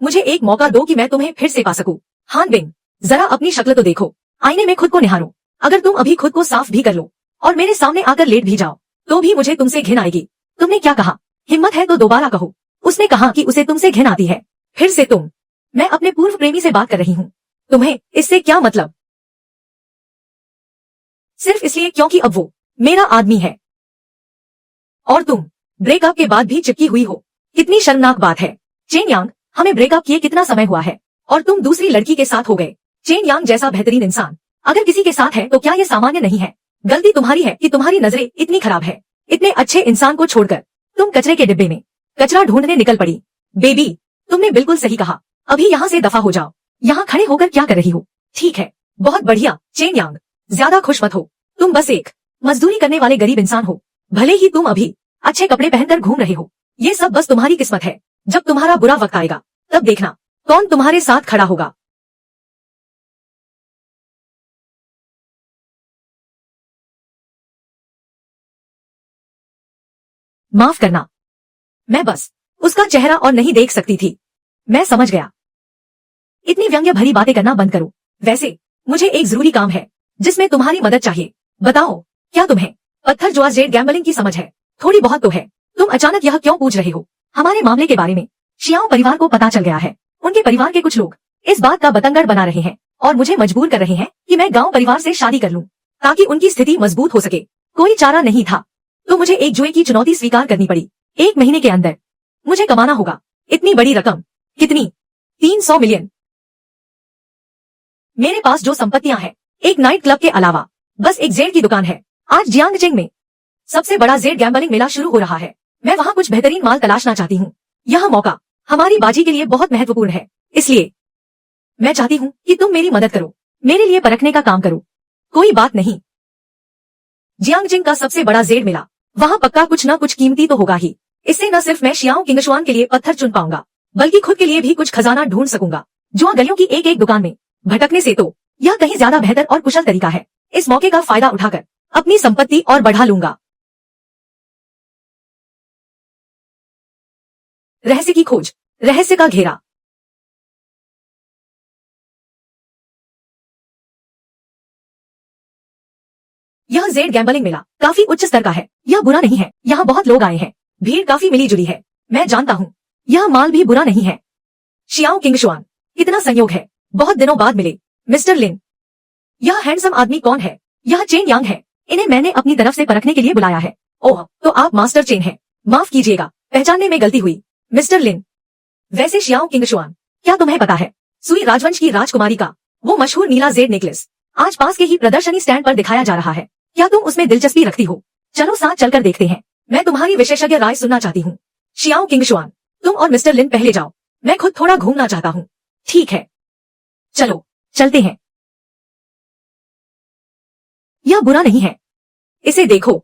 मुझे एक मौका दो कि मैं तुम्हें फिर से पा सकूं। हान बिंग, जरा अपनी शक्ल तो देखो, आईने में खुद को निहारो। अगर तुम अभी खुद को साफ भी कर लो और मेरे सामने आकर लेट भी जाओ तो भी मुझे तुमसे घिन आएगी। तुमने क्या कहा? हिम्मत है तो दोबारा कहो। उसने कहा कि उसे तुमसे घिन आती है। फिर से तुम? मैं अपने पूर्व प्रेमी से बात कर रही हूँ। तुम्हें इससे क्या मतलब? सिर्फ इसलिए क्योंकि अब वो मेरा आदमी है और तुम ब्रेकअप के बाद भी चिपकी हुई हो। कितनी शर्मनाक बात है। चेन यांग, हमें ब्रेकअप किए कितना समय हुआ है और तुम दूसरी लड़की के साथ हो गए। चेन यांग जैसा बेहतरीन इंसान अगर किसी के साथ है तो क्या ये सामान्य नहीं है? गलती तुम्हारी है कि तुम्हारी नजरें इतनी खराब है। इतने अच्छे इंसान को छोड़कर तुम कचरे के डिब्बे में कचरा ढूंढने निकल पड़ी। बेबी, तुमने बिल्कुल सही कहा। अभी यहाँ से दफा हो जाओ। यहाँ खड़े होकर क्या कर रही हो? ठीक है, बहुत बढ़िया। चेन यांग, ज्यादा खुश मत हो। तुम बस एक मजदूरी करने वाले गरीब इंसान हो। भले ही तुम अभी अच्छे कपड़े पहनकर घूम रहे हो, ये सब बस तुम्हारी किस्मत है। जब तुम्हारा बुरा वक्त आएगा तब देखना कौन तुम्हारे साथ खड़ा होगा। माफ करना, मैं बस उसका चेहरा और नहीं देख सकती थी। मैं समझ गया। इतनी व्यंग्य भरी बातें करना बंद करो। वैसे मुझे एक जरूरी काम है जिसमें तुम्हारी मदद चाहिए। बताओ, क्या तुम्हें पत्थर जुआ जेड गैम्बलिंग की समझ है? थोड़ी बहुत तो है। तुम अचानक यह क्यों पूछ रहे हो? हमारे मामले के बारे में शियाओ परिवार को पता चल गया है। उनके परिवार के कुछ लोग इस बात का बतंगड़ बना रहे हैं और मुझे मजबूर कर रहे हैं कि मैं गांव परिवार से शादी कर लूं ताकि उनकी स्थिति मजबूत हो सके। कोई चारा नहीं था तो मुझे एक जुए की चुनौती स्वीकार करनी पड़ी। 1 महीने के अंदर मुझे कमाना होगा इतनी बड़ी रकम। कितनी? 300 मिलियन। मेरे पास जो संपत्तियां हैं, एक नाइट क्लब के अलावा बस एक जेड की दुकान है। आज जियांगजेंग में सबसे बड़ा जेड गैम्बलिंग मेला शुरू हो रहा है। मैं वहाँ कुछ बेहतरीन माल तलाशना चाहती हूँ। यह मौका हमारी बाजी के लिए बहुत महत्वपूर्ण है, इसलिए मैं चाहती हूँ कि तुम मेरी मदद करो, मेरे लिए परखने का काम करो। कोई बात नहीं। जियांगजिंग का सबसे बड़ा जेड मेला, वहाँ पक्का कुछ न कुछ कीमती तो होगा ही। इससे न सिर्फ मैं शियाओ किंगशुआन के लिए पत्थर चुन पाऊंगा बल्कि खुद के लिए भी कुछ खजाना ढूंढ सकूंगा। जुआ गलियों की एक एक दुकान में भटकने से तो यह कहीं ज्यादा बेहतर और कुशल तरीका है। इस मौके का फायदा उठाकर अपनी संपत्ति और बढ़ा लूंगा। रहस्य की खोज, रहस्य का घेरा। यह जेड गैम्बलिंग मेला काफी उच्च स्तर का है। यह बुरा नहीं है, यहाँ बहुत लोग आए हैं, भीड़ काफी मिली जुली है। मैं जानता हूँ यह माल भी बुरा नहीं है। शियाओ किंगशुआन, कितना संयोग है, बहुत दिनों बाद मिले। मिस्टर लिन, यह हैंडसम आदमी कौन है? यह चेन यांग है। इन्हें मैंने अपनी तरफ से परखने के लिए बुलाया है। ओह, तो आप मास्टर चेन हैं। माफ कीजिएगा, पहचानने में गलती हुई। मिस्टर लिन, वैसे शियाओ किंगशुआन, क्या तुम्हें पता है सुई राजवंश की राजकुमारी का वो मशहूर नीला जेड नेकलेस आज पास के ही प्रदर्शनी स्टैंड पर दिखाया जा रहा है? क्या तुम उसमें दिलचस्पी रखती हो? चलो साथ चलकर देखते हैं। मैं तुम्हारी विशेषज्ञ राय सुनना चाहती हूँ। शियाओ किंगशुआन, तुम और मिस्टर लिन पहले जाओ, मैं खुद थोड़ा घूमना चाहता हूँ। ठीक है, चलो चलते हैं। यह बुरा नहीं है, इसे देखो।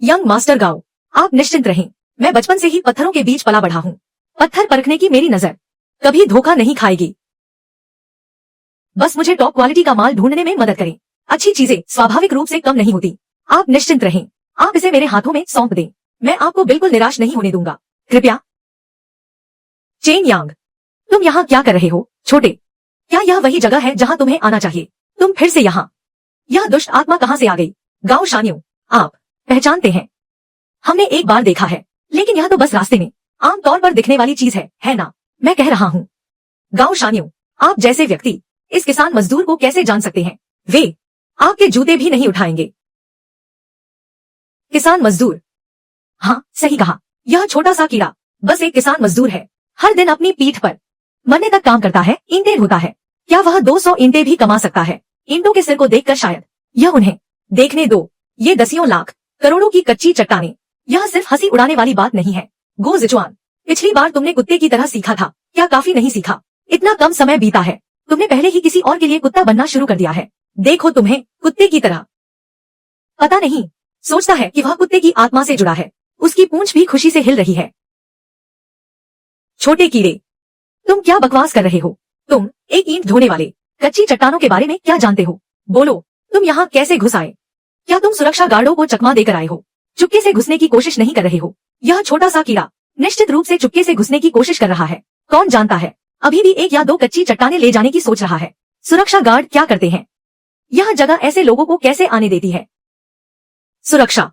यंग मास्टर गाओ, आप निश्चिंत रहें। मैं बचपन से ही पत्थरों के बीच पला बढ़ा हूँ। पत्थर परखने की मेरी नजर कभी धोखा नहीं खाएगी। बस मुझे टॉप क्वालिटी का माल ढूंढने में मदद करें। अच्छी चीजें स्वाभाविक रूप से कम नहीं होती। आप निश्चिंत रहें, आप इसे मेरे हाथों में सौंप दें। मैं आपको बिल्कुल निराश नहीं होने दूंगा। कृपया। चेन यांग, तुम यहाँ क्या कर रहे हो? छोटे, क्या यह वही जगह है जहाँ तुम्हें आना चाहिए? तुम फिर से यहाँ? यह दुष्ट आत्मा कहाँ से आ गई? गाओ शानियो, आप पहचानते हैं? हमने एक बार देखा है, लेकिन यह तो बस रास्ते में आमतौर पर दिखने वाली चीज है ना? मैं कह रहा हूँ गाओ शानियो, आप जैसे व्यक्ति इस किसान मजदूर को कैसे जान सकते हैं? वे आपके जूते भी नहीं उठाएंगे। किसान मजदूर? हाँ, सही कहा। यह छोटा सा कीड़ा बस एक किसान मजदूर है। हर दिन अपनी पीठ पर मरने तक काम करता है, ईंटें ढोता है क्या वह 200 ईंटें भी कमा सकता है? ईंटों के सिर को देखकर शायद यह उन्हें देखने दो। ये दसियों लाख करोड़ों की कच्ची चट्टानें। यह सिर्फ हंसी उड़ाने वाली बात नहीं है। गो जिचुआन, पिछली बार तुमने कुत्ते की तरह सीखा था, क्या काफी नहीं सीखा? इतना कम समय बीता है, तुमने पहले ही किसी और के लिए कुत्ता बनना शुरू कर दिया है। देखो तुम्हें कुत्ते की तरह पता नहीं, सोचता है कि वह कुत्ते की आत्मा से जुड़ा है। उसकी पूंछ भी खुशी से हिल रही है। छोटे कीड़े, तुम क्या बकवास कर रहे हो? तुम एक ईंट ढोने वाले कच्ची चट्टानों के बारे में क्या जानते हो? बोलो, तुम यहाँ कैसे घुस आए? क्या तुम सुरक्षा गार्डों को चकमा देकर आए हो? चुपके से घुसने की कोशिश नहीं कर रहे हो? यह छोटा सा कीड़ा निश्चित रूप से चुपके से घुसने की कोशिश कर रहा है। कौन जानता है, अभी भी 1 या 2 कच्ची चट्टानें ले जाने की सोच रहा है। सुरक्षा गार्ड क्या करते हैं? यह जगह ऐसे लोगों को कैसे आने देती है? सुरक्षा,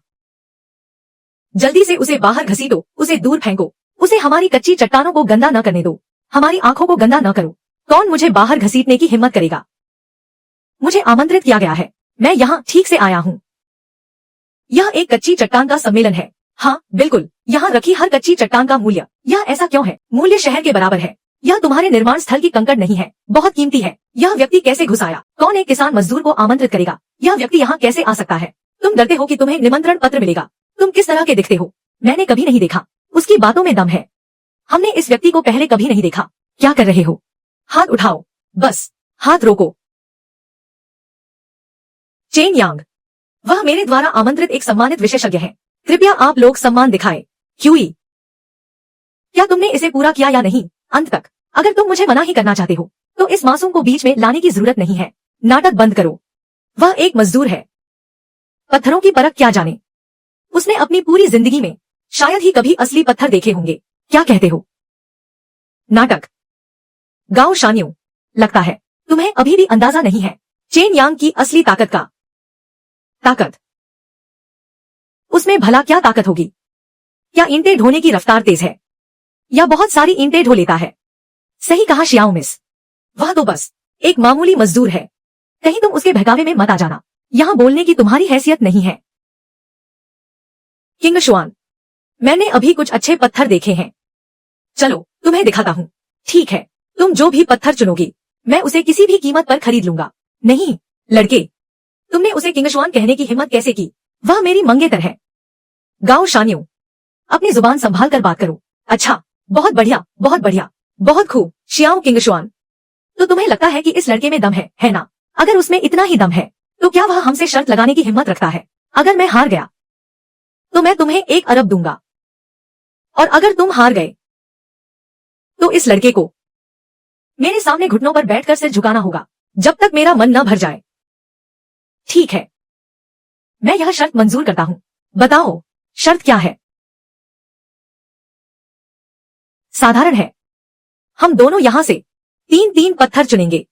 जल्दी से उसे बाहर घसीटो, उसे दूर फेंको, उसे हमारी कच्ची चट्टानों को गंदा न करने दो, हमारी आंखों को गंदा न करो। कौन मुझे बाहर घसीटने की हिम्मत करेगा? मुझे आमंत्रित किया गया है, मैं यहाँ ठीक से आया हूँ। यह एक कच्ची चट्टान का सम्मेलन है। हाँ बिल्कुल, यहाँ रखी हर कच्ची चट्टान का मूल्य। यह ऐसा क्यों है? मूल्य शहर के बराबर है। यह तुम्हारे निर्माण स्थल की कंकड़ नहीं है, बहुत कीमती है। यह व्यक्ति कैसे घुस आया? कौन एक किसान मजदूर को आमंत्रित करेगा? यह व्यक्ति यहाँ कैसे आ सकता है? तुम डरते हो कि तुम्हें निमंत्रण पत्र मिलेगा। तुम किस तरह के दिखते हो? मैंने कभी नहीं देखा। उसकी बातों में दम है। हमने इस व्यक्ति को पहले कभी नहीं देखा। क्या कर रहे हो? हाथ उठाओ, बस हाथ रोको। चेन यांग, वह मेरे द्वारा आमंत्रित एक सम्मानित विशेषज्ञ है। कृपया आप लोग सम्मान दिखाएं। क्यूई, क्या तुमने इसे पूरा किया या नहीं? अंत तक। अगर तुम मुझे मना ही करना चाहते हो तो इस मासूम को बीच में लाने की जरूरत नहीं है। नाटक बंद करो। वह एक मजदूर है, पत्थरों की परख क्या जाने। उसने अपनी पूरी जिंदगी में शायद ही कभी असली पत्थर देखे होंगे। क्या कहते हो? नाटक। गाओ शानियों, लगता है तुम्हें अभी भी अंदाजा नहीं है चेन यांग की असली ताकत का। ताकत? उसमें भला क्या ताकत होगी? क्या ईंटें ढोने की रफ्तार तेज है, या बहुत सारी ईंटें ढो लेता है? सही कहा शियाओ मिस, वह तो बस एक मामूली मजदूर है। कहीं तुम उसके बहकावे में मत आ जाना। यहाँ बोलने की तुम्हारी हैसियत नहीं है। किंग शुआन, मैंने अभी कुछ अच्छे पत्थर देखे हैं, चलो तुम्हें दिखाता हूँ। ठीक है, तुम जो भी पत्थर चुनोगी मैं उसे किसी भी कीमत पर खरीद लूंगा। नहीं लड़के, तुमने उसे किंग शुआन कहने की हिम्मत कैसे की? वह मेरी मंगेतर है। गाओ शानियों, अपनी जुबान संभाल कर बात करो। अच्छा, बहुत बढ़िया, बहुत बढ़िया, बहुत खूब। शियाओ किंग शुआन, तो तुम्हें लगता है कि इस लड़के में दम है ना? अगर उसमें इतना ही दम है तो क्या वह हमसे शर्त लगाने की हिम्मत रखता है? अगर मैं हार गया तो मैं तुम्हें 1 अरब दूंगा, और अगर तुम हार गए तो इस लड़के को मेरे सामने घुटनों पर बैठकर सिर झुकाना होगा जब तक मेरा मन न भर जाए। ठीक है, मैं यह शर्त मंजूर करता हूँ। बताओ शर्त क्या है? साधारण है, हम दोनों यहां से 3-3 पत्थर चुनेंगे,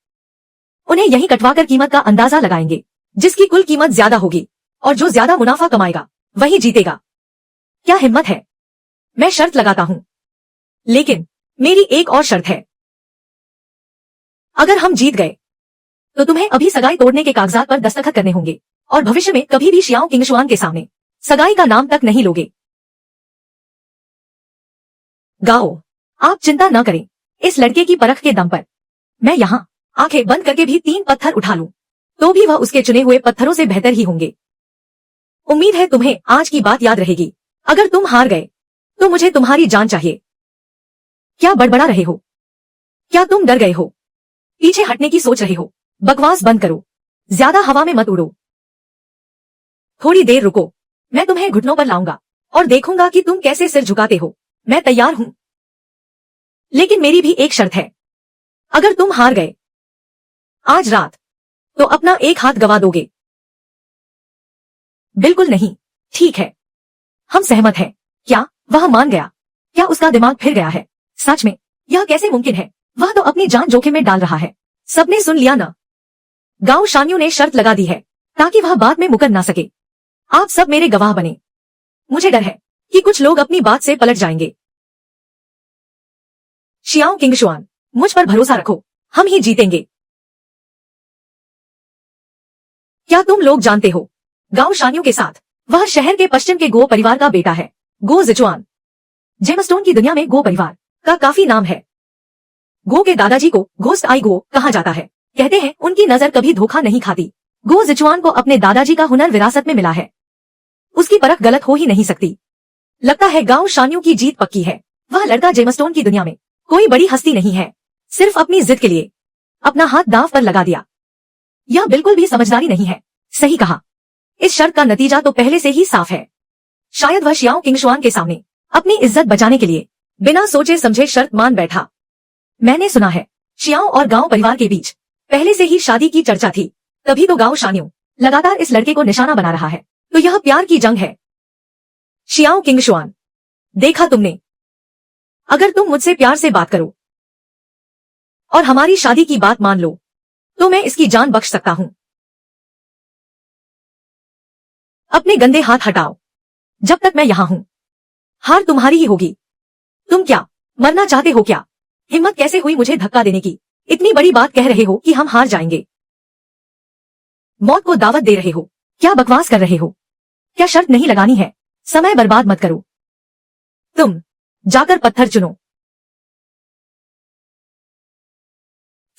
उन्हें यहीं कटवाकर कीमत का अंदाजा लगाएंगे। जिसकी कुल कीमत ज्यादा होगी और जो ज्यादा मुनाफा कमाएगा वही जीतेगा। क्या हिम्मत है? मैं शर्त लगाता हूं, लेकिन मेरी एक और शर्त है। अगर हम जीत गए तो तुम्हें अभी सगाई तोड़ने के कागजात पर दस्तखत करने होंगे, और भविष्य में कभी भी शियाओ किंग शुआन के सामने सगाई का नाम तक नहीं लोगे। गाओ, आप चिंता न करें, इस लड़के की परख के दम पर मैं यहाँ आंखें बंद करके भी 3 पत्थर उठा लूं तो भी वह उसके चुने हुए पत्थरों से बेहतर ही होंगे। उम्मीद है तुम्हें आज की बात याद रहेगी। अगर तुम हार गए तो मुझे तुम्हारी जान चाहिए। क्या बड़बड़ा रहे हो? क्या तुम डर गए हो? पीछे हटने की सोच रहे हो? बकवास बंद करो, ज्यादा हवा में मत उड़ो। थोड़ी देर रुको, मैं तुम्हें घुटनों पर लाऊंगा और देखूंगा कि तुम कैसे सिर झुकाते हो। मैं तैयार हूं, लेकिन मेरी भी एक शर्त है। अगर तुम हार गए आज रात तो अपना एक हाथ गवा दोगे। बिल्कुल नहीं। ठीक है, हम सहमत हैं। क्या वह मान गया? क्या उसका दिमाग फिर गया है? सच में यह कैसे मुमकिन है? वह तो अपनी जान जोखिम में डाल रहा है। सबने सुन लिया ना? गांव शानियों ने शर्त लगा दी है ताकि वह बाद में मुकर ना सके। आप सब मेरे गवाह बने। मुझे डर है कि कुछ लोग अपनी बात से पलट जाएंगे। शियाओ किंग शुआन, मुझ पर भरोसा रखो, हम ही जीतेंगे। क्या तुम लोग जानते हो, गांव शानियों के साथ वह शहर के पश्चिम के गो परिवार का बेटा है। गो जिचुआन। जेमस्टोन की दुनिया में गो परिवार का काफी नाम है। गो के दादाजी को घोस्ट आई गो कहा जाता है। कहते हैं उनकी नजर कभी धोखा नहीं खाती। गो जिचुआन को अपने दादाजी का हुनर विरासत में मिला है, उसकी परख गलत हो ही नहीं सकती। लगता है गांव शानियों की जीत पक्की है। वह लड़का जेमस्टोन की दुनिया में कोई बड़ी हस्ती नहीं है, सिर्फ अपनी जिद के लिए अपना हाथ दांव पर लगा दिया। यह बिल्कुल भी समझदारी नहीं है। सही कहा, इस शर्त का नतीजा तो पहले से ही साफ है। शायद वह शियाओ किंगशुआन के सामने अपनी इज्जत बचाने के लिए बिना सोचे समझे शर्त मान बैठा। मैंने सुना है शियाओ और गांव परिवार के बीच पहले से ही शादी की चर्चा थी, तभी तो गांव शानियों लगातार इस लड़के को निशाना बना रहा है। तो यह प्यार की जंग है। शियाओ किंगशुआन, देखा तुमने, अगर तुम मुझसे प्यार से बात करो और हमारी शादी की बात मान लो तो मैं इसकी जान बख्श सकता हूं। अपने गंदे हाथ हटाओ, जब तक मैं यहां हूं हार तुम्हारी ही होगी। तुम क्या मरना चाहते हो क्या? हिम्मत कैसे हुई मुझे धक्का देने की? इतनी बड़ी बात कह रहे हो कि हम हार जाएंगे, मौत को दावत दे रहे हो? क्या बकवास कर रहे हो? क्या शर्त नहीं लगानी है? समय बर्बाद मत करो, तुम जाकर पत्थर चुनो।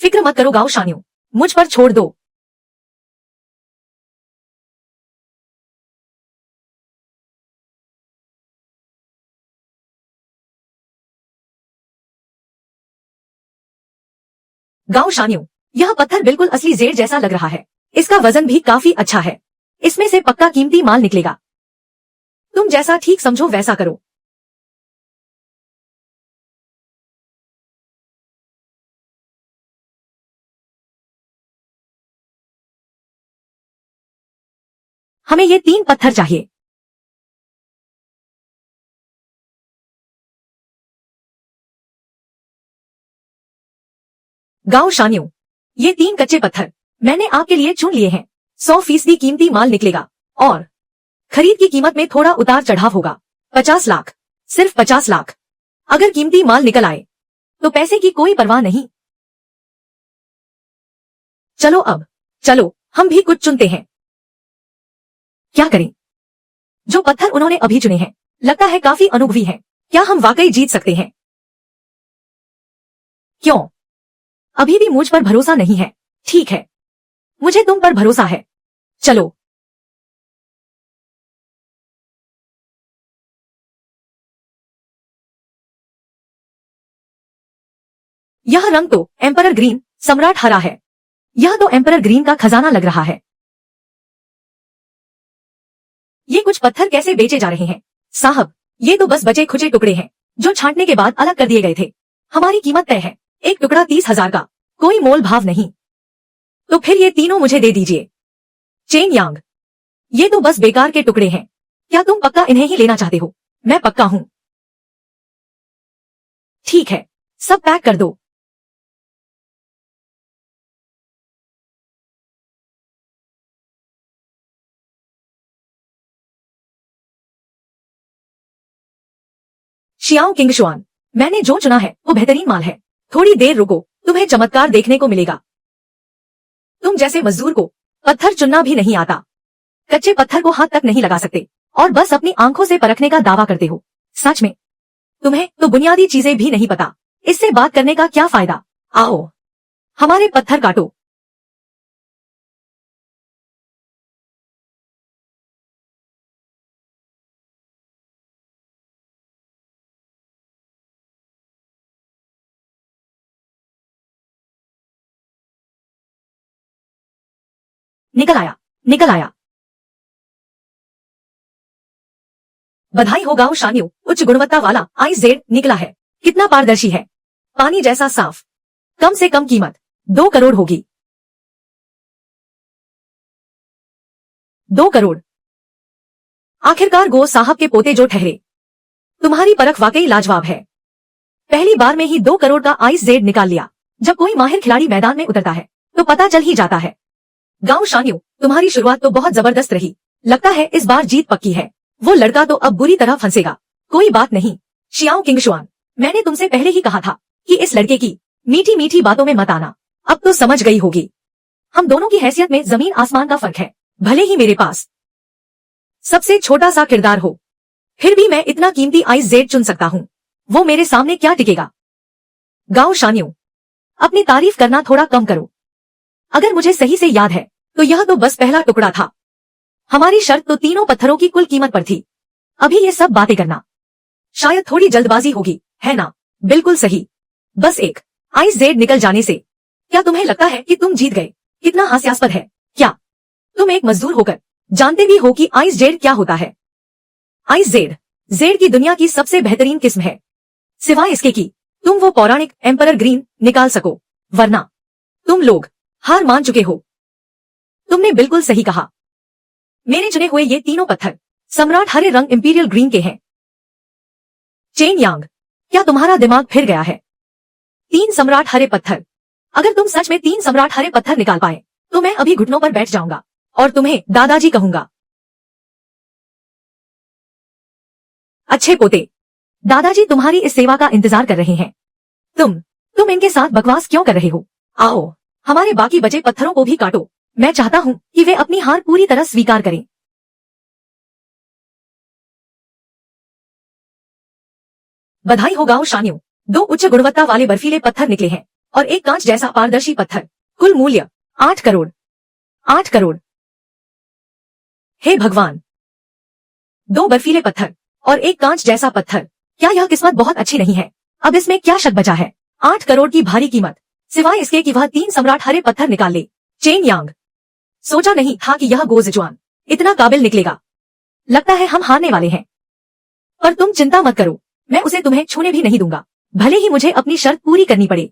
फिक्र मत करो गांव शानियों, मुझ पर छोड़ दो। गांव शानियों, यह पत्थर बिल्कुल असली जेड जैसा लग रहा है। इसका वजन भी काफी अच्छा है, इसमें से पक्का कीमती माल निकलेगा। तुम जैसा ठीक समझो वैसा करो। हमें ये 3 पत्थर चाहिए। गांव शानियों, ये 3 कच्चे पत्थर मैंने आपके लिए चुन लिए हैं। 100% कीमती माल निकलेगा और खरीद की कीमत में थोड़ा उतार चढ़ाव होगा। 50 लाख, सिर्फ 50 लाख। अगर कीमती माल निकल आए तो पैसे की कोई परवाह नहीं। चलो अब, चलो हम भी कुछ चुनते हैं। क्या करें? जो पत्थर उन्होंने अभी चुने हैं लगता है काफी अनुभवी है। क्या हम वाकई जीत सकते हैं? क्यों? अभी भी मुझ पर भरोसा नहीं है। ठीक है, मुझे तुम पर भरोसा है। चलो। यह रंग तो एम्परर ग्रीन, सम्राट हरा है। यह तो एम्परर ग्रीन का खजाना लग रहा है। ये कुछ पत्थर कैसे बेचे जा रहे हैं? साहब, ये तो बस बचे खुचे टुकड़े हैं जो छांटने के बाद अलग कर दिए गए थे। हमारी कीमत तय है, एक टुकड़ा 30,000 का, कोई मोल भाव नहीं। तो फिर ये तीनों मुझे दे दीजिए। चेन यांग, ये तो बस बेकार के टुकड़े हैं। क्या तुम पक्का इन्हें ही लेना चाहते हो? मैं पक्का हूं। ठीक है, सब पैक कर दो। शियाओ किंगशुआन, मैंने जो चुना है वो बेहतरीन माल है। थोड़ी देर रुको, तुम्हें चमत्कार देखने को मिलेगा। तुम जैसे मजदूर को पत्थर चुनना भी नहीं आता, कच्चे पत्थर को हाथ तक नहीं लगा सकते और बस अपनी आंखों से परखने का दावा करते हो। सच में तुम्हें तो बुनियादी चीजें भी नहीं पता। इससे बात करने का क्या फायदा? आओ, हमारे पत्थर काटो। निकल आया, निकल आया। बधाई हो गांव शानियों, उच्च गुणवत्ता वाला आइस जेड निकला है। कितना पारदर्शी है, पानी जैसा साफ। कम से कम कीमत 2 करोड़ होगी। 2 करोड़। आखिरकार गो साहब के पोते जो ठहरे। तुम्हारी परख वाकई लाजवाब है। पहली बार में ही 2 करोड़ का आइस जेड निकाल लिया। जब कोई माहिर खिलाड़ी मैदान में उतरता है तो पता चल ही जाता है। गांव शानियों, तुम्हारी शुरुआत तो बहुत जबरदस्त रही। लगता है इस बार जीत पक्की है। वो लड़का तो अब बुरी तरह फंसेगा। कोई बात नहीं शियाओ किंगशुआन, मैंने तुमसे पहले ही कहा था कि इस लड़के की मीठी मीठी बातों में मत आना। अब तो समझ गई होगी, हम दोनों की हैसियत में जमीन आसमान का फर्क है। भले ही मेरे पास सबसे छोटा सा किरदार हो, फिर भी मैं इतना कीमती आइस जेड चुन सकता हूँ। वो मेरे सामने क्या टिकेगा? गांव शानियों, अपनी तारीफ करना थोड़ा कम करो। अगर मुझे सही से याद है तो यह तो बस पहला टुकड़ा था। हमारी शर्त तो तीनों पत्थरों की कुल कीमत पर थी। अभी ये सब बातें करना शायद थोड़ी जल्दबाजी होगी, है ना? बिल्कुल सही। बस एक आइस जेड निकल जाने से क्या तुम्हें लगता है कि तुम जीत गए? कितना हास्यास्पद है। क्या तुम एक मजदूर होकर जानते भी हो कि आइस जेड क्या होता है? आइस जेड जेड की दुनिया की सबसे बेहतरीन किस्म है, सिवाय इसके कि तुम वो पौराणिक एम्परर ग्रीन निकाल सको, वरना तुम लोग हार मान चुके हो। तुमने बिल्कुल सही कहा। मेरे चुने हुए ये तीनों पत्थर सम्राट हरे रंग इंपीरियल ग्रीन के हैं। चेन यांग, क्या तुम्हारा दिमाग फिर गया है? 3 सम्राट हरे पत्थर। अगर तुम सच में 3 सम्राट हरे पत्थर निकाल पाए तो मैं अभी घुटनों पर बैठ जाऊंगा और तुम्हें दादाजी कहूंगा। अच्छे पोते, दादाजी तुम्हारी इस सेवा का इंतजार कर रहे हैं। तुम इनके साथ बकवास क्यों कर रहे हो? आओ, हमारे बाकी बचे पत्थरों को भी काटो। मैं चाहता हूं कि वे अपनी हार पूरी तरह स्वीकार करें। बधाई हो गाओ शानियों, 2 उच्च गुणवत्ता वाले बर्फीले पत्थर निकले हैं और एक कांच जैसा पारदर्शी पत्थर। कुल मूल्य 8 करोड़। 8 करोड़। हे भगवान, 2 बर्फीले पत्थर और एक कांच जैसा पत्थर। क्या यह किस्मत बहुत अच्छी नहीं है? अब इसमें क्या शक बचा है? 8 करोड़ की भारी कीमत, सिवाय इसके कि वह 3 सम्राट हरे पत्थर निकाल ले। चेन यांग, सोचा नहीं था कि यह गोज़जुआन इतना काबिल निकलेगा। लगता है हम हारने वाले हैं। पर तुम चिंता मत करो, मैं उसे तुम्हें छूने भी नहीं दूंगा, भले ही मुझे अपनी शर्त पूरी करनी पड़े।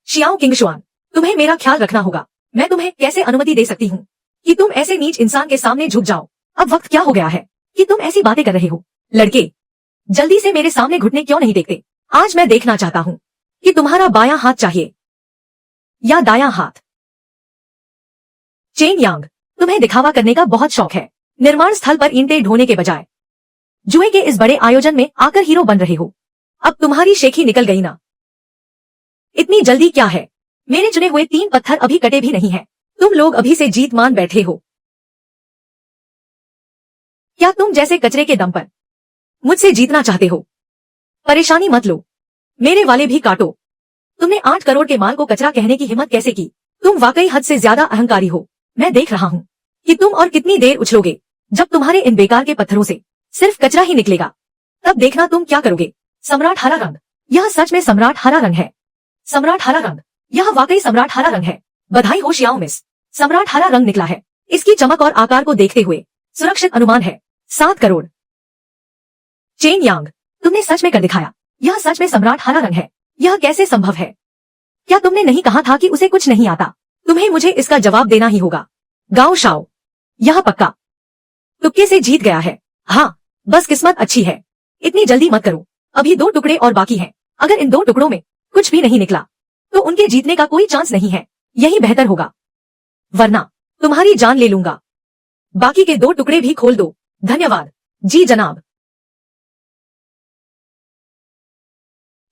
शियाओ किंगशुआन, तुम्हें मेरा ख्याल रखना होगा। मैं तुम्हें कैसे अनुमति दे सकती हूँ कि तुम ऐसे नीच इंसान के सामने झुक जाओ? अब वक्त क्या हो गया है कि तुम ऐसी बातें कर रहे हो? लड़के, जल्दी से मेरे सामने घुटने क्यों नहीं देखते? आज मैं देखना चाहता हूँ कि तुम्हारा बायां हाथ चाहिए या दायां हाथ। चेन यांग, तुम्हें दिखावा करने का बहुत शौक है। निर्माण स्थल पर ईंटें ढोने के बजाय जुए के इस बड़े आयोजन में आकर हीरो बन रहे हो। अब तुम्हारी शेखी निकल गई ना? इतनी जल्दी क्या है? मेरे चुने हुए 3 पत्थर अभी कटे भी नहीं हैं। तुम लोग अभी से जीत मान बैठे हो। क्या तुम जैसे कचरे के दम पर मुझसे जीतना चाहते हो? परेशानी मत लो, मेरे वाले भी काटो। तुमने 8 करोड़ के माल को कचरा कहने की हिम्मत कैसे की? तुम वाकई हद से ज्यादा अहंकारी हो। मैं देख रहा हूँ कि तुम और कितनी देर उछलोगे। जब तुम्हारे इन बेकार के पत्थरों से सिर्फ कचरा ही निकलेगा, तब देखना तुम क्या करोगे। सम्राट हरा रंग, यह सच में सम्राट हरा रंग है। सम्राट हरा रंग, यह वाकई सम्राट हरा रंग है। बधाई हो शियाओ मिस, सम्राट हरा रंग निकला है। इसकी चमक और आकार को देखते हुए सुरक्षित अनुमान है 7 करोड़। चेन यांग, तुमने सच में कर दिखाया। यह सच में सम्राट हरा रंग है। यह कैसे संभव है? क्या तुमने नहीं कहा था कि उसे कुछ नहीं आता? तुम्हें मुझे इसका जवाब देना ही होगा। गाओ शाओ, यह पक्का तुक्के से जीत गया है। हाँ, बस किस्मत अच्छी है। इतनी जल्दी मत करो, अभी 2 टुकड़े और बाकी हैं। अगर इन 2 टुकड़ों में कुछ भी नहीं निकला तो उनके जीतने का कोई चांस नहीं है। यही बेहतर होगा, वरना तुम्हारी जान ले लूंगा। बाकी के 2 टुकड़े भी खोल दो। धन्यवाद जी जनाब।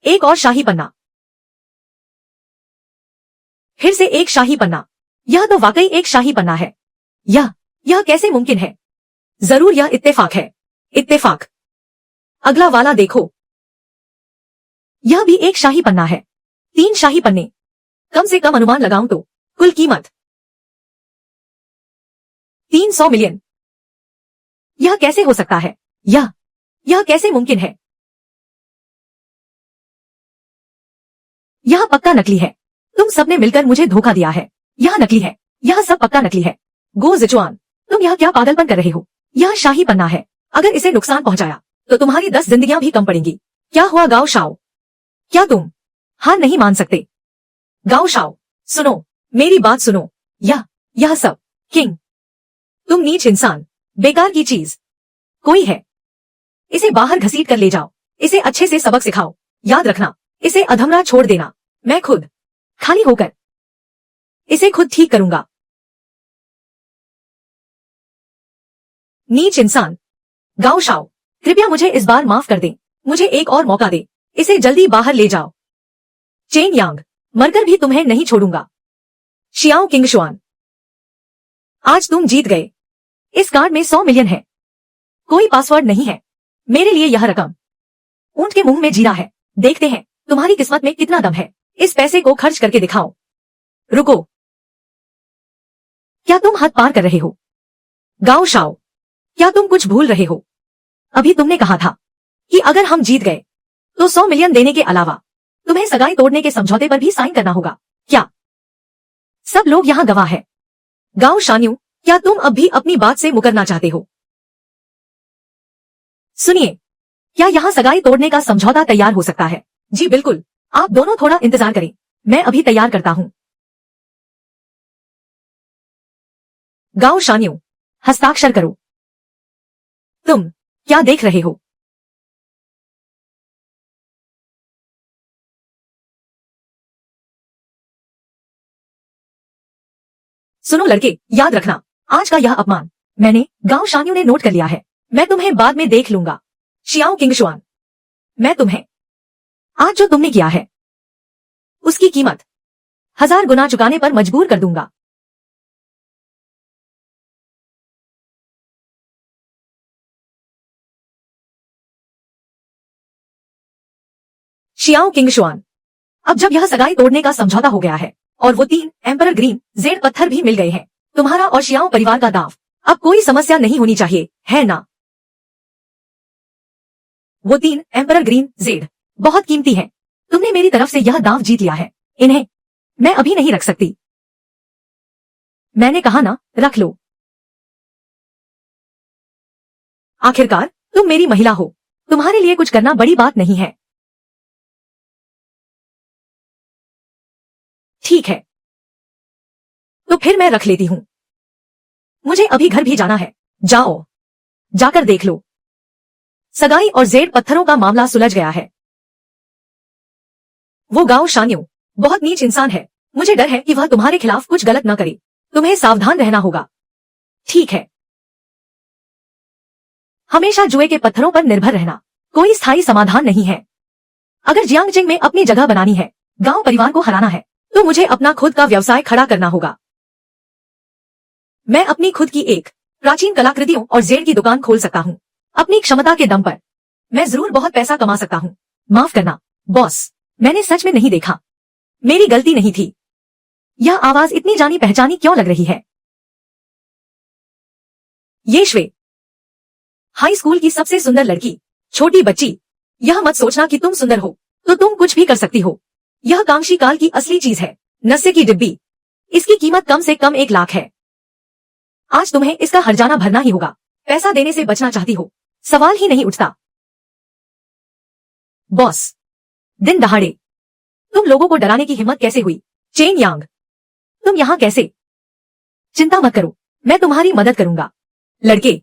एक और शाही पन्ना, फिर से एक शाही पन्ना। यह तो वाकई एक शाही पन्ना है। यह कैसे मुमकिन है? जरूर यह इत्तेफाक है। इत्तेफाक। अगला वाला देखो, यह भी एक शाही पन्ना है। 3 शाही पन्ने। कम से कम अनुमान लगाऊं तो कुल कीमत 300 मिलियन। यह कैसे हो सकता है? यह कैसे मुमकिन है? यह पक्का नकली है। तुम सबने मिलकर मुझे धोखा दिया है। यह नकली है। यह सब पक्का नकली है। गोज़जुआन, तुम यह क्या पागलपन कर रहे हो? यह शाही पन्ना है। अगर इसे नुकसान पहुंचाया तो तुम्हारी 10 जिंदगियां भी कम पड़ेंगी। क्या हुआ गाओ शाओ? क्या तुम हार नहीं मान सकते? गाओ शाओ, सुनो, मेरी बात सुनो। यह सब किंग, तुम नीच इंसान, बेकार की चीज कोई है। इसे बाहर घसीट कर ले जाओ। इसे अच्छे से सबक सिखाओ। याद रखना, इसे अधमरा छोड़ देना। मैं खुद खाली होकर इसे खुद ठीक करूंगा। नीच इंसान। गाओ शाओ, कृपया मुझे इस बार माफ कर दे। मुझे एक और मौका दे। इसे जल्दी बाहर ले जाओ। चेन यांग, मरकर भी तुम्हें नहीं छोड़ूंगा। शियाओ किंगशुआन, आज तुम जीत गए। इस कार्ड में 100 मिलियन है। कोई पासवर्ड नहीं है। मेरे लिए यह रकम ऊंट के मुंह में जीरा है। देखते हैं तुम्हारी किस्मत में कितना दम है। इस पैसे को खर्च करके दिखाओ। रुको, क्या तुम हद पार कर रहे हो? गाओ शाओ, क्या तुम कुछ भूल रहे हो? अभी तुमने कहा था कि अगर हम जीत गए तो 100 मिलियन देने के अलावा तुम्हें सगाई तोड़ने के समझौते पर भी साइन करना होगा, क्या? सब लोग यहाँ गवाह है। गाओ शान्यू, क्या तुम अब भी अपनी बात से मुकरना चाहते हो? सुनिए, क्या यहाँ सगाई तोड़ने का समझौता तैयार हो सकता है? जी बिल्कुल, आप दोनों थोड़ा इंतजार करें, मैं अभी तैयार करता हूँ। गाओ शान्यू, हस्ताक्षर करो। तुम क्या देख रहे हो? सुनो लड़के, याद रखना, आज का यह अपमान मैंने गांव शान्यू ने नोट कर लिया है। मैं तुम्हें बाद में देख लूंगा। शियाओ किंगशुआन, मैं तुम्हें आज जो तुमने किया है उसकी कीमत 1000 गुना चुकाने पर मजबूर कर दूंगा। शियाओ किंगशुआन, अब जब यह सगाई तोड़ने का समझौता हो गया है और वो 3 एम्परर ग्रीन जेड पत्थर भी मिल गए हैं, तुम्हारा और शियाओ परिवार का दाव अब कोई समस्या नहीं होनी चाहिए, है ना? वो 3 एम्परर ग्रीन जेड बहुत कीमती हैं। तुमने मेरी तरफ से यह दाव जीत लिया है, इन्हें मैं अभी नहीं रख सकती। मैंने कहा ना, रख लो। आखिरकार तुम मेरी महिला हो, तुम्हारे लिए कुछ करना बड़ी बात नहीं है। ठीक है, तो फिर मैं रख लेती हूँ। मुझे अभी घर भी जाना है। जाओ, जाकर देख लो। सगाई और जेड पत्थरों का मामला सुलझ गया है। वो गाओ शान्यू बहुत नीच इंसान है, मुझे डर है कि वह तुम्हारे खिलाफ कुछ गलत न करे। तुम्हें सावधान रहना होगा। ठीक है, हमेशा जुए के पत्थरों पर निर्भर रहना कोई स्थायी समाधान नहीं है। अगर जियांगजिंग में अपनी जगह बनानी है, गांव परिवार को हराना है, तो मुझे अपना खुद का व्यवसाय खड़ा करना होगा। मैं अपनी खुद की एक प्राचीन कलाकृतियों और जेड की दुकान खोल सकता हूँ। अपनी क्षमता के दम पर मैं जरूर बहुत पैसा कमा सकता हूँ। माफ करना बॉस, मैंने सच में नहीं देखा, मेरी गलती नहीं थी। यह आवाज इतनी जानी पहचानी क्यों लग रही है? ये श्वे, हाई स्कूल की सबसे सुंदर लड़की, छोटी बच्ची। यह मत सोचना कि तुम सुंदर हो तो तुम कुछ भी कर सकती हो। यह कांक्षी काल की असली चीज है, नशे की डिब्बी। इसकी कीमत कम से कम 1 लाख है। आज तुम्हें इसका हर्जाना भरना ही होगा। पैसा देने से बचना चाहती हो, सवाल ही नहीं उठता। बॉस, दिन दहाड़े तुम लोगों को डराने की हिम्मत कैसे हुई? चेन यांग, तुम यहां कैसे? चिंता मत करो, मैं तुम्हारी मदद करूंगा। लड़के,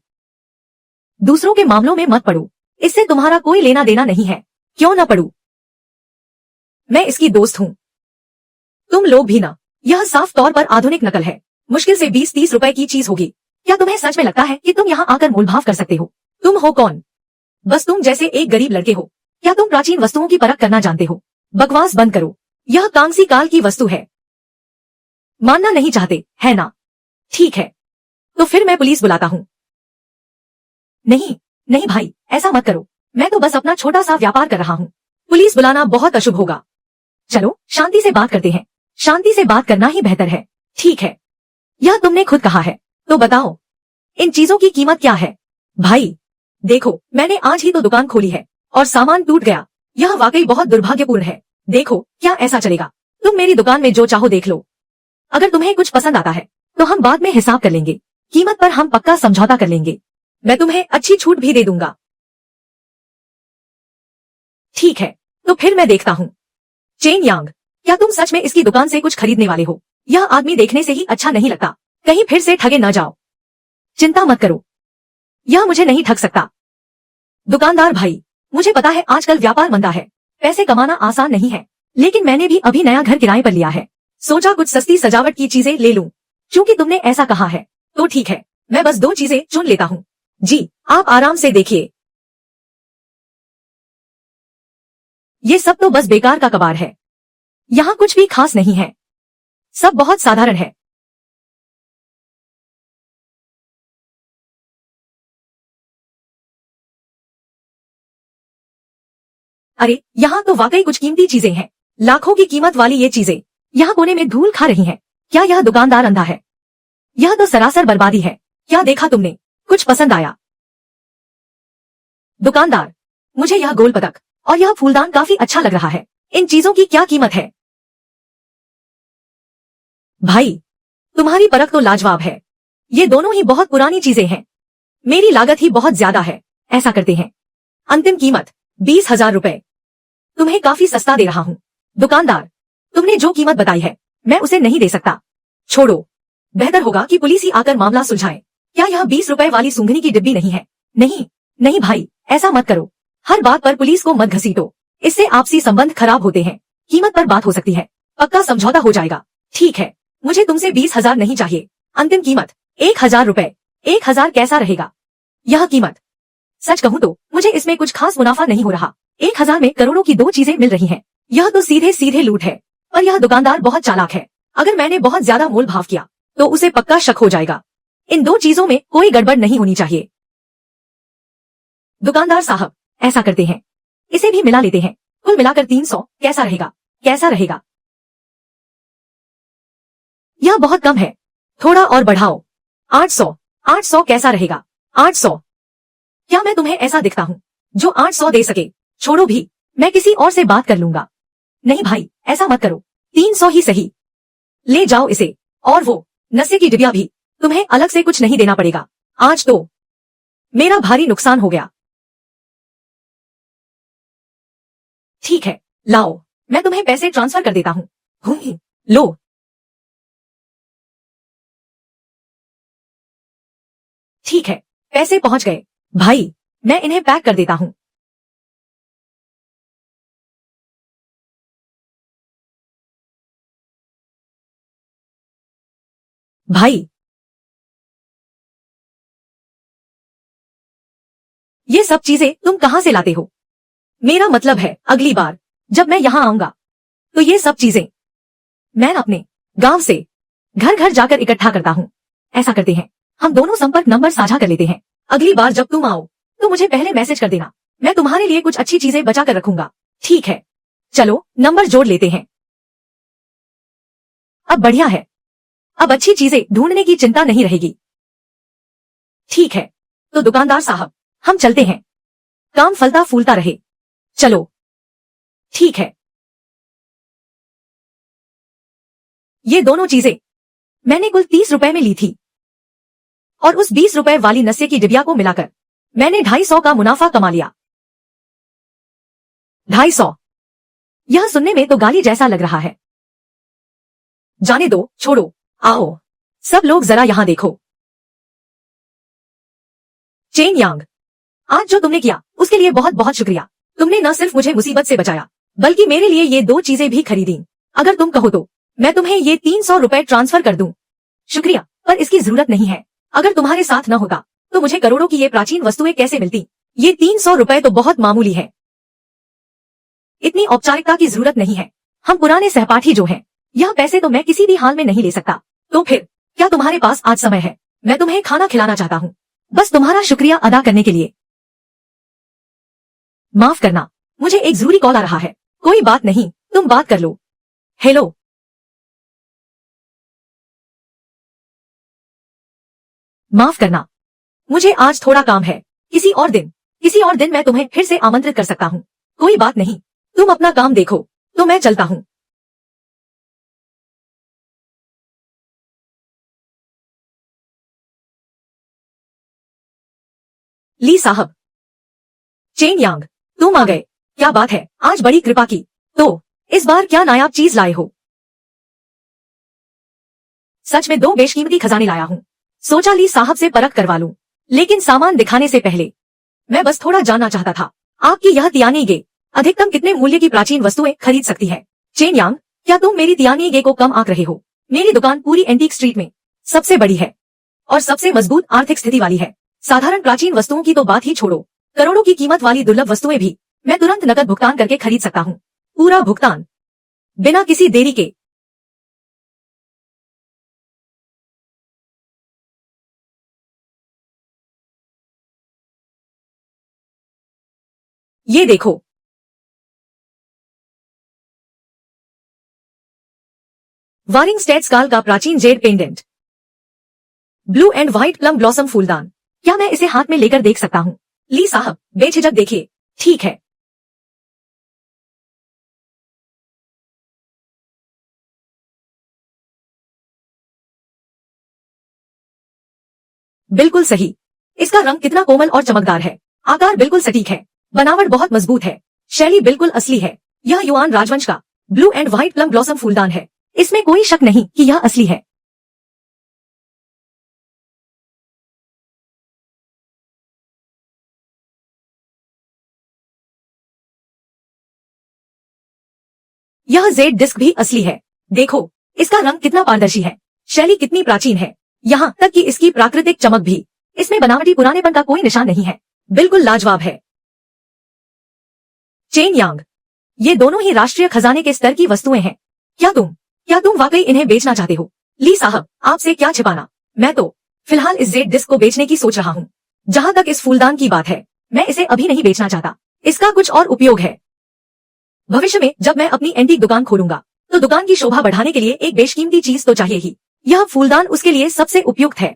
दूसरों के मामलों में मत पड़ो, इससे तुम्हारा कोई लेना देना नहीं है। क्यों ना पड़ू, मैं इसकी दोस्त हूं। तुम लोग भी ना। यह साफ तौर पर आधुनिक नकल है, मुश्किल से 20-30 रुपए की चीज होगी। क्या तुम्हें सच में लगता है कि तुम यहाँ आकर मोलभाव कर सकते हो? तुम हो कौन? बस तुम जैसे एक गरीब लड़के हो। क्या तुम प्राचीन वस्तुओं की परख करना जानते हो? बकवास बंद करो, यह कांसी काल की वस्तु है। मानना नहीं चाहते, है ना? ठीक है, तो फिर मैं पुलिस बुलाता हूँ। नहीं नहीं भाई, ऐसा मत करो, मैं तो बस अपना छोटा सा व्यापार कर रहा हूँ। पुलिस बुलाना बहुत अशुभ होगा। चलो शांति से बात करते हैं। शांति से बात करना ही बेहतर है। ठीक है, यह तुमने खुद कहा है, तो बताओ इन चीजों की कीमत क्या है? भाई देखो, मैंने आज ही तो दुकान खोली है और सामान टूट गया। यह वाकई बहुत दुर्भाग्यपूर्ण है। देखो, क्या ऐसा चलेगा? तुम मेरी दुकान में जो चाहो देख लो। अगर तुम्हें कुछ पसंद आता है तो हम बाद में हिसाब कर लेंगे। कीमत पर हम पक्का समझौता कर लेंगे। मैं तुम्हें अच्छी छूट भी दे दूंगा। ठीक है, तो फिर मैं देखता हूँ। चेन यांग, क्या तुम सच में इसकी दुकान से कुछ खरीदने वाले हो? यह आदमी देखने से ही अच्छा नहीं लगता, कहीं फिर से ठगे न जाओ। चिंता मत करो, यह मुझे नहीं ठग सकता। दुकानदार भाई, मुझे पता है आजकल व्यापार मंदा है, पैसे कमाना आसान नहीं है, लेकिन मैंने भी अभी नया घर किराए पर लिया है। सोचा कुछ सस्ती सजावट की चीजें ले लूं। क्योंकि तुमने ऐसा कहा है तो ठीक है, मैं बस 2 चीजें चुन लेता हूँ। जी, आप आराम से देखिए। ये सब तो बस बेकार का कबाड़ है, यहाँ कुछ भी खास नहीं है, सब बहुत साधारण है। अरे यहाँ तो वाकई कुछ कीमती चीजें हैं, लाखों की कीमत वाली ये चीजें यहाँ कोने में धूल खा रही हैं। क्या यह दुकानदार अंधा है? यह तो सरासर बर्बादी है। क्या देखा तुमने? कुछ पसंद आया? दुकानदार, मुझे यह गोल पदक और यह फूलदान काफी अच्छा लग रहा है। इन चीजों की क्या कीमत है? भाई, तुम्हारी परख तो लाजवाब है। ये दोनों ही बहुत पुरानी चीजें हैं। मेरी लागत ही बहुत ज्यादा है। ऐसा करते हैं, अंतिम कीमत 20,000 रुपए। तुम्हें काफी सस्ता दे रहा हूँ। दुकानदार, तुमने जो कीमत बताई है मैं उसे नहीं दे सकता। छोड़ो, बेहतर होगा कि पुलिस ही आकर मामला सुलझाए। क्या यह 20 रुपए वाली सूंघनी की डिब्बी नहीं है? नहीं नहीं भाई, ऐसा मत करो। हर बात पर पुलिस को मत घसीटो, इससे आपसी संबंध खराब होते हैं। कीमत पर बात हो सकती है, पक्का समझौता हो जाएगा। ठीक है, मुझे तुमसे 20,000 नहीं चाहिए। अंतिम कीमत 1,000 रुपए। 1,000 कैसा रहेगा? यह कीमत, सच कहूँ तो मुझे इसमें कुछ खास मुनाफा नहीं हो रहा। 1,000 में करोड़ों की दो चीजें मिल रही हैं। यह तो सीधे सीधे लूट है। पर यह दुकानदार बहुत चालाक है। अगर मैंने बहुत ज्यादा मोल भाव किया तो उसे पक्का शक हो जाएगा। इन दो चीजों में कोई गड़बड़ नहीं होनी चाहिए। दुकानदार साहब, ऐसा करते हैं, इसे भी मिला लेते हैं। कुल मिलाकर 300 कैसा रहेगा? कैसा रहेगा? यह बहुत कम है, थोड़ा और बढ़ाओ। 800। 800 कैसा रहेगा? 800। क्या मैं तुम्हें ऐसा दिखता हूँ जो 800 दे सके? छोड़ो भी, मैं किसी और से बात कर लूंगा। नहीं भाई, ऐसा मत करो, 300 ही सही। ले जाओ इसे। और वो नशे की डिबिया भी, तुम्हें अलग से कुछ नहीं देना पड़ेगा। आज तो मेरा भारी नुकसान हो गया। ठीक है, लाओ, मैं तुम्हें पैसे ट्रांसफर कर देता हूँ। लो। ठीक है, पैसे पहुंच गए। भाई, मैं इन्हें पैक कर देता हूँ। भाई, ये सब चीजें तुम कहाँ से लाते हो? मेरा मतलब है, अगली बार जब मैं यहाँ आऊंगा तो ये सब चीजें मैं अपने गांव से घर घर जाकर इकट्ठा करता हूँ। ऐसा करते हैं, हम दोनों संपर्क नंबर साझा कर लेते हैं। अगली बार जब तुम आओ तो मुझे पहले मैसेज कर देना। मैं तुम्हारे लिए कुछ अच्छी चीजें बचा कर रखूंगा। ठीक है, चलो नंबर जोड़ लेते हैं। अब बढ़िया है, अब अच्छी चीजें ढूंढने की चिंता नहीं रहेगी। ठीक है, तो दुकानदार साहब, हम चलते हैं। काम फलता फूलता रहे। चलो। ठीक है। ये दोनों चीजें मैंने कुल 30 रुपए में ली थी और उस 20 रुपए वाली नशे की डिबिया को मिलाकर मैंने 250 का मुनाफा कमा लिया। 250? यह सुनने में तो गाली जैसा लग रहा है। जाने दो, छोड़ो। आओ, सब लोग जरा यहां देखो। चेन यांग, आज जो तुमने किया उसके लिए बहुत बहुत शुक्रिया। तुमने न सिर्फ मुझे मुसीबत से बचाया बल्कि मेरे लिए ये दो चीजें भी खरीदी। अगर तुम कहो तो मैं तुम्हें ये 300 रुपए ट्रांसफर कर दूं। शुक्रिया, पर इसकी जरूरत नहीं है। अगर तुम्हारे साथ न होता तो मुझे करोड़ों की ये प्राचीन वस्तुएं कैसे मिलती? ये 300 रुपए तो बहुत मामूली है। इतनी औपचारिकता की जरूरत नहीं है। हम पुराने सहपाठी जो हैं, यह पैसे तो मैं किसी भी हाल में नहीं ले सकता। तो फिर क्या तुम्हारे पास आज समय है? मैं तुम्हें खाना खिलाना चाहता हूँ, बस तुम्हारा शुक्रिया अदा करने के लिए। माफ करना, मुझे एक जरूरी कॉल आ रहा है। कोई बात नहीं, तुम बात कर लो। हेलो। माफ करना, मुझे आज थोड़ा काम है। किसी और दिन मैं तुम्हें फिर से आमंत्रित कर सकता हूँ। कोई बात नहीं, तुम अपना काम देखो, तो मैं चलता हूँ। ली साहब। चेन यांग, तुम आ गए। क्या बात है, आज बड़ी कृपा की। तो इस बार क्या नायाब चीज लाए हो? सच में 2 बेशकीमती खजाने लाया हूँ। सोचा ली साहब से परख करवा लूं, लेकिन सामान दिखाने से पहले मैं बस थोड़ा जानना चाहता था। आपकी यह तियानी अधिकतम कितने मूल्य की प्राचीन वस्तुएं खरीद सकती है? चेन यांग, क्या तुम मेरी तियानी को कम आंक रहे हो? मेरी दुकान पूरी एंटीक स्ट्रीट में सबसे बड़ी है और सबसे मजबूत आर्थिक स्थिति वाली है। साधारण प्राचीन वस्तुओं की तो बात ही छोड़ो, करोड़ों की कीमत वाली दुर्लभ वस्तुएं भी मैं तुरंत नकद भुगतान करके खरीद सकता हूँ। पूरा भुगतान, बिना किसी देरी के। ये देखो, वारिंग स्टेट्स काल का प्राचीन Z pendant. Blue and white plum blossom फूलदान। क्या मैं इसे हाथ में लेकर देख सकता हूँ? ली साहब बेझिझक देखिए। ठीक है। बिल्कुल सही। इसका रंग कितना कोमल और चमकदार है। आकार बिल्कुल सटीक है। बनावट बहुत मजबूत है। शैली बिल्कुल असली है। यह युआन राजवंश का blue and white plum blossom फूलदान है। इसमें कोई शक नहीं कि यह असली है। यह जेड डिस्क भी असली है। देखो इसका रंग कितना पारदर्शी है। शैली कितनी प्राचीन है। यहाँ तक कि इसकी प्राकृतिक चमक भी। इसमें बनावटी पुरानेपन का कोई निशान नहीं है। बिल्कुल लाजवाब है। चेन यांग, ये दोनों ही राष्ट्रीय खजाने के स्तर की वस्तुएं हैं। क्या तुम वाकई इन्हें बेचना चाहते हो? ली साहब आपसे क्या छिपाना। मैं तो फिलहाल इस जेड डिस्क को बेचने की सोच रहा हूँ। जहाँ तक इस फूलदान की बात है, मैं इसे अभी नहीं बेचना चाहता। इसका कुछ और उपयोग है। भविष्य में जब मैं अपनी एंटीक दुकान खोलूंगा तो दुकान की शोभा बढ़ाने के लिए एक बेशकीमती चीज तो चाहिए ही। यह फूलदान उसके लिए सबसे उपयुक्त है।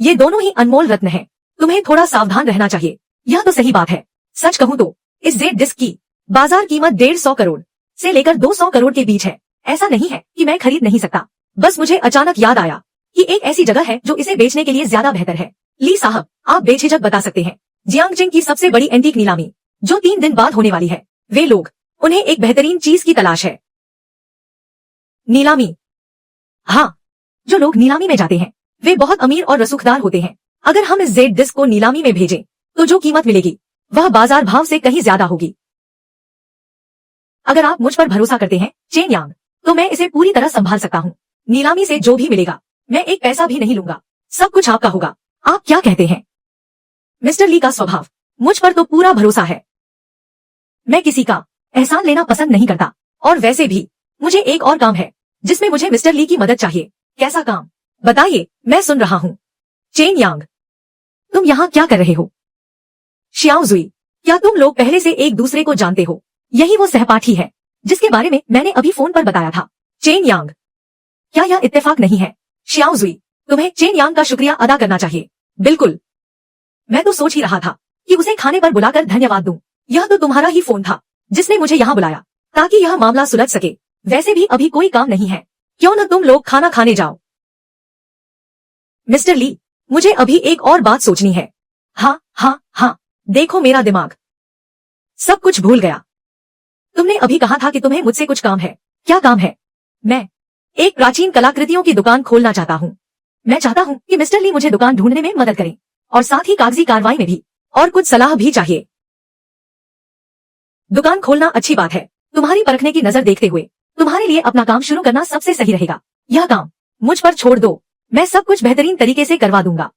ये दोनों ही अनमोल रत्न हैं। तुम्हें थोड़ा सावधान रहना चाहिए। यह तो सही बात है। सच कहूँ तो इस जेड डिस्क की बाजार कीमत 150 करोड़ से लेकर 200 करोड़ के बीच है। ऐसा नहीं है कि मैं खरीद नहीं सकता। बस मुझे अचानक याद आया कि एक ऐसी जगह है जो इसे बेचने के लिए ज्यादा बेहतर है। ली साहब आप बेझिझक बता सकते हैं। जियांगजिंग की सबसे बड़ी एंटीक नीलामी जो 3 दिन बाद होने वाली है। वे लोग, उन्हें एक बेहतरीन चीज की तलाश है। नीलामी? हाँ, जो लोग नीलामी में जाते हैं वे बहुत अमीर और रसूखदार होते हैं। अगर हम इस जेड डिस्क को नीलामी में भेजें तो जो कीमत मिलेगी वह बाजार भाव से कहीं ज्यादा होगी। अगर आप मुझ पर भरोसा करते हैं चेन यांग, तो मैं इसे पूरी तरह संभाल सकता हूँ। नीलामी से जो भी मिलेगा मैं एक पैसा भी नहीं लूंगा। सब कुछ आपका होगा। आप क्या कहते हैं? मिस्टर ली का स्वभाव, मुझ पर तो पूरा भरोसा है। मैं किसी का एहसान लेना पसंद नहीं करता। और वैसे भी मुझे एक और काम है जिसमें मुझे मिस्टर ली की मदद चाहिए। कैसा काम? बताइए, मैं सुन रहा हूँ। चेन यांग, तुम यहाँ क्या कर रहे हो? शियाओ जुई, क्या तुम लोग पहले से एक दूसरे को जानते हो? यही वो सहपाठी है जिसके बारे में मैंने अभी फोन पर बताया था। चेन यांग, क्या यह इत्तेफाक नहीं है? शियाओ जुई, तुम्हें चेन यांग का शुक्रिया अदा करना चाहिए। बिल्कुल, मैं तो सोच ही रहा था कि उसे खाने पर बुलाकर धन्यवाद दूं। यह तो तुम्हारा ही फोन था जिसने मुझे यहाँ बुलाया ताकि यह मामला सुलझ सके। वैसे भी अभी कोई काम नहीं है, क्यों न तुम लोग खाना खाने जाओ। मिस्टर ली, मुझे अभी एक और बात सोचनी है। हाँ, देखो मेरा दिमाग सब कुछ भूल गया। तुमने अभी कहा था कि तुम्हें मुझसे कुछ काम है। क्या काम है? मैं एक प्राचीन कलाकृतियों की दुकान खोलना चाहता हूँ। मैं चाहता हूँ कि मिस्टर ली मुझे दुकान ढूंढने में मदद करें और साथ ही कागजी कार्रवाई में भी, और कुछ सलाह भी चाहिए। दुकान खोलना अच्छी बात है। तुम्हारी परखने की नजर देखते हुए तुम्हारे लिए अपना काम शुरू करना सबसे सही रहेगा। यह काम मुझ पर छोड़ दो, मैं सब कुछ बेहतरीन तरीके से करवा दूंगा।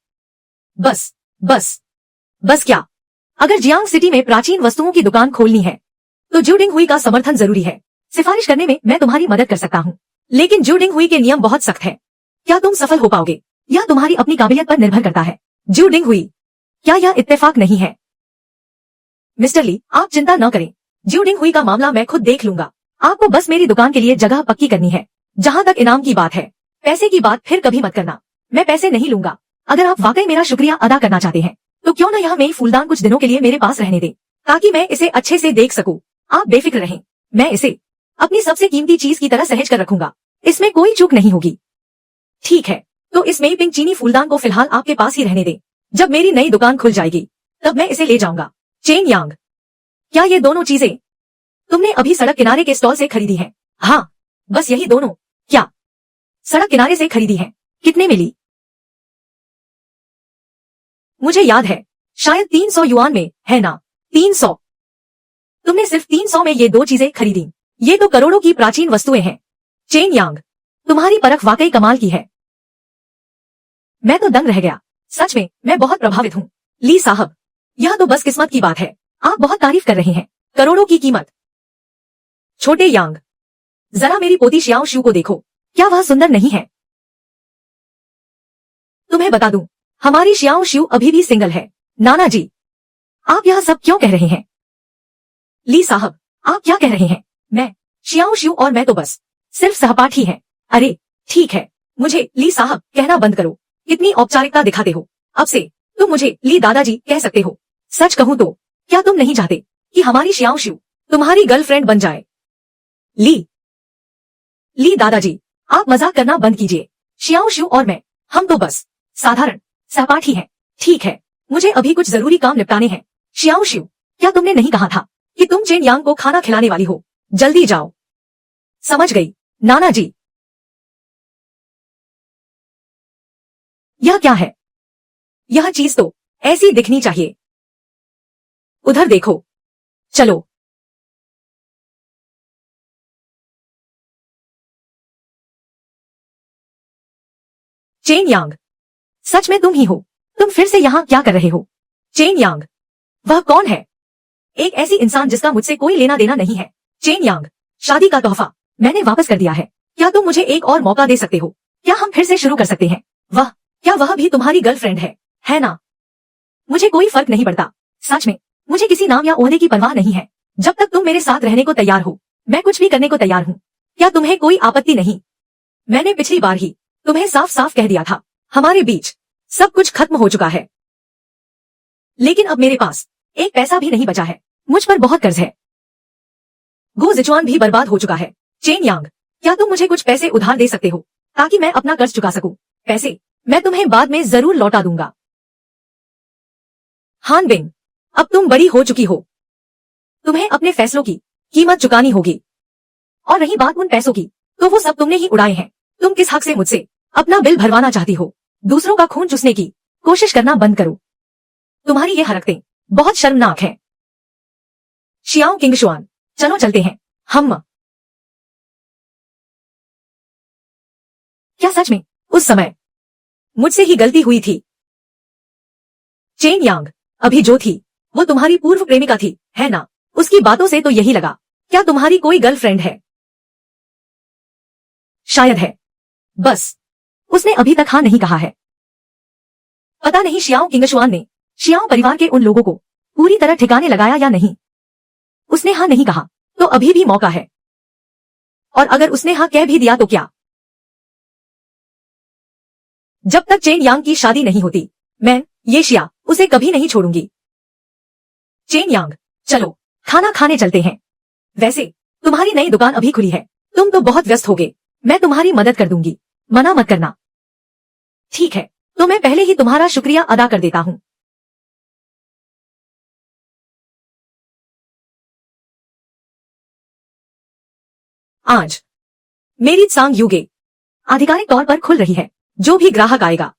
बस क्या? अगर जियांग सिटी में प्राचीन वस्तुओं की दुकान खोलनी है तो जूडिंग हुई का समर्थन जरूरी है। सिफारिश करने में मैं तुम्हारी मदद कर सकता हूँ, लेकिन जूडिंग हुई के नियम बहुत सख्त है। क्या तुम सफल हो पाओगे? यह तुम्हारी अपनी काबिलियत पर निर्भर करता है। जूडिंग हुई, क्या यह इत्तेफाक नहीं है? मिस्टर ली, आप चिंता न करें। जूडिंग हुई का मामला मैं खुद देख लूंगा। आपको बस मेरी दुकान के लिए जगह पक्की करनी है। जहाँ तक इनाम की बात है, पैसे की बात फिर कभी मत करना। मैं पैसे नहीं लूंगा। अगर आप वाकई मेरा शुक्रिया अदा करना चाहते हैं तो क्यों न यह मेरी फूलदान कुछ दिनों के लिए मेरे पास रहने दें, ताकि मैं इसे अच्छे से देख सकूं। आप बेफिक्र रहें, मैं इसे अपनी सबसे कीमती चीज की तरह सहेज कर रखूंगा। इसमें कोई चूक नहीं होगी। ठीक है, तो इस मेई पिंक चीनी फूलदान को फिलहाल आपके पास ही रहने दें। जब मेरी नई दुकान खुल जाएगी तब मैं इसे ले जाऊंगा। चेन यांग, क्या ये दोनों चीजें तुमने अभी सड़क किनारे के स्टॉल से खरीदी हैं? हाँ, बस यही दोनों। क्या सड़क किनारे से खरीदी हैं? कितने में ली? मुझे याद है, शायद 300 युआन में, है ना? 300। तुमने सिर्फ 300 में ये दो चीजें खरीदी। ये तो करोड़ों की प्राचीन वस्तुएं हैं। चेन यांग, तुम्हारी परख वाकई कमाल की है। मैं तो दंग रह गया। सच में मैं बहुत प्रभावित हूँ। ली साहब, यह तो बस किस्मत की बात है। आप बहुत तारीफ कर रहे हैं। करोड़ों की कीमत। छोटे यांग, जरा मेरी पोती शियाओ शू को देखो, क्या वह सुंदर नहीं है? तुम्हें बता दूं, हमारी शियाओ शू अभी भी सिंगल है। नाना जी, आप यह सब क्यों कह रहे हैं? ली साहब, आप क्या कह रहे हैं? मैं शियाओ शू और मैं तो बस सिर्फ सहपाठी हैं। अरे ठीक है, मुझे ली साहब कहना बंद करो। इतनी औपचारिकता दिखाते हो। अब से तुम मुझे ली दादाजी कह सकते हो। सच कहूं तो क्या तुम नहीं चाहते कि हमारी श्याओ शिव तुम्हारी गर्लफ्रेंड बन जाए? ली दादाजी, आप मजाक करना बंद कीजिए। श्याओ शिव और मैं, हम तो बस साधारण सहपाठी हैं। ठीक है, मुझे अभी कुछ जरूरी काम निपटाने हैं। श्याओ शिव, क्या तुमने नहीं कहा था कि तुम चेन यांग को खाना खिलाने वाली हो? जल्दी जाओ। समझ गई, नाना जी। यह क्या है? यह चीज तो ऐसी दिखनी चाहिए। उधर देखो। चलो। चेन यांग, सच में तुम ही हो? तुम फिर से यहाँ क्या कर रहे हो? चेन यांग, वह कौन है? एक ऐसी इंसान जिसका मुझसे कोई लेना देना नहीं है। चेन यांग, शादी का तोहफा मैंने वापस कर दिया है। क्या तुम मुझे एक और मौका दे सकते हो? क्या हम फिर से शुरू कर सकते हैं? क्या वह भी तुम्हारी गर्लफ्रेंड है ना? मुझे कोई फर्क नहीं पड़ता। सच में, मुझे किसी नाम या ओहदे की परवाह नहीं है। जब तक तुम मेरे साथ रहने को तैयार हो, मैं कुछ भी करने को तैयार हूँ। क्या तुम्हें कोई आपत्ति नहीं? मैंने पिछली बार ही तुम्हें साफ साफ कह दिया था, हमारे बीच सब कुछ खत्म हो चुका है। लेकिन अब मेरे पास एक पैसा भी नहीं बचा है। मुझ पर बहुत कर्ज है। गो जिचुआन भी बर्बाद हो चुका है। चेन यांग, क्या तुम मुझे कुछ पैसे उधार दे सकते हो ताकि मैं अपना कर्ज चुका सकूं? पैसे मैं तुम्हें बाद में जरूर लौटा दूंगा। हान बिंग, अब तुम बड़ी हो चुकी हो। तुम्हें अपने फैसलों की कीमत चुकानी होगी। और रही बात उन पैसों की, तो वो सब तुमने ही उड़ाए हैं। तुम किस हक से मुझसे अपना बिल भरवाना चाहती हो? दूसरों का खून चूसने की कोशिश करना बंद करो। तुम्हारी ये हरकतें बहुत शर्मनाक हैं। शियाओ किंगशुआन, चलो चलते हैं। हम क्या सच में उस समय मुझसे ही गलती हुई थी? चेन यांग, अभी जो थी वो तुम्हारी पूर्व प्रेमिका थी, है ना? उसकी बातों से तो यही लगा। क्या तुम्हारी कोई गर्लफ्रेंड है? शायद है। बस उसने अभी तक हाँ नहीं कहा है। पता नहीं शियाओ किंगशुआन ने शियाओ परिवार के उन लोगों को पूरी तरह ठिकाने लगाया या नहीं। उसने हाँ नहीं कहा तो अभी भी मौका है। और अगर उसने हाँ कह भी दिया तो क्या? जब तक चेन यांग की शादी नहीं होती, मैं ये शिया उसे कभी नहीं छोड़ूंगी। चेन यांग, चलो खाना खाने चलते हैं। वैसे तुम्हारी नई दुकान अभी खुली है, तुम तो बहुत व्यस्त होगे। मैं तुम्हारी मदद कर दूंगी, मना मत करना। ठीक है, तो मैं पहले ही तुम्हारा शुक्रिया अदा कर देता हूँ। आज मेरी त्सांग युगे आधिकारिक तौर पर खुल रही है। जो भी ग्राहक आएगा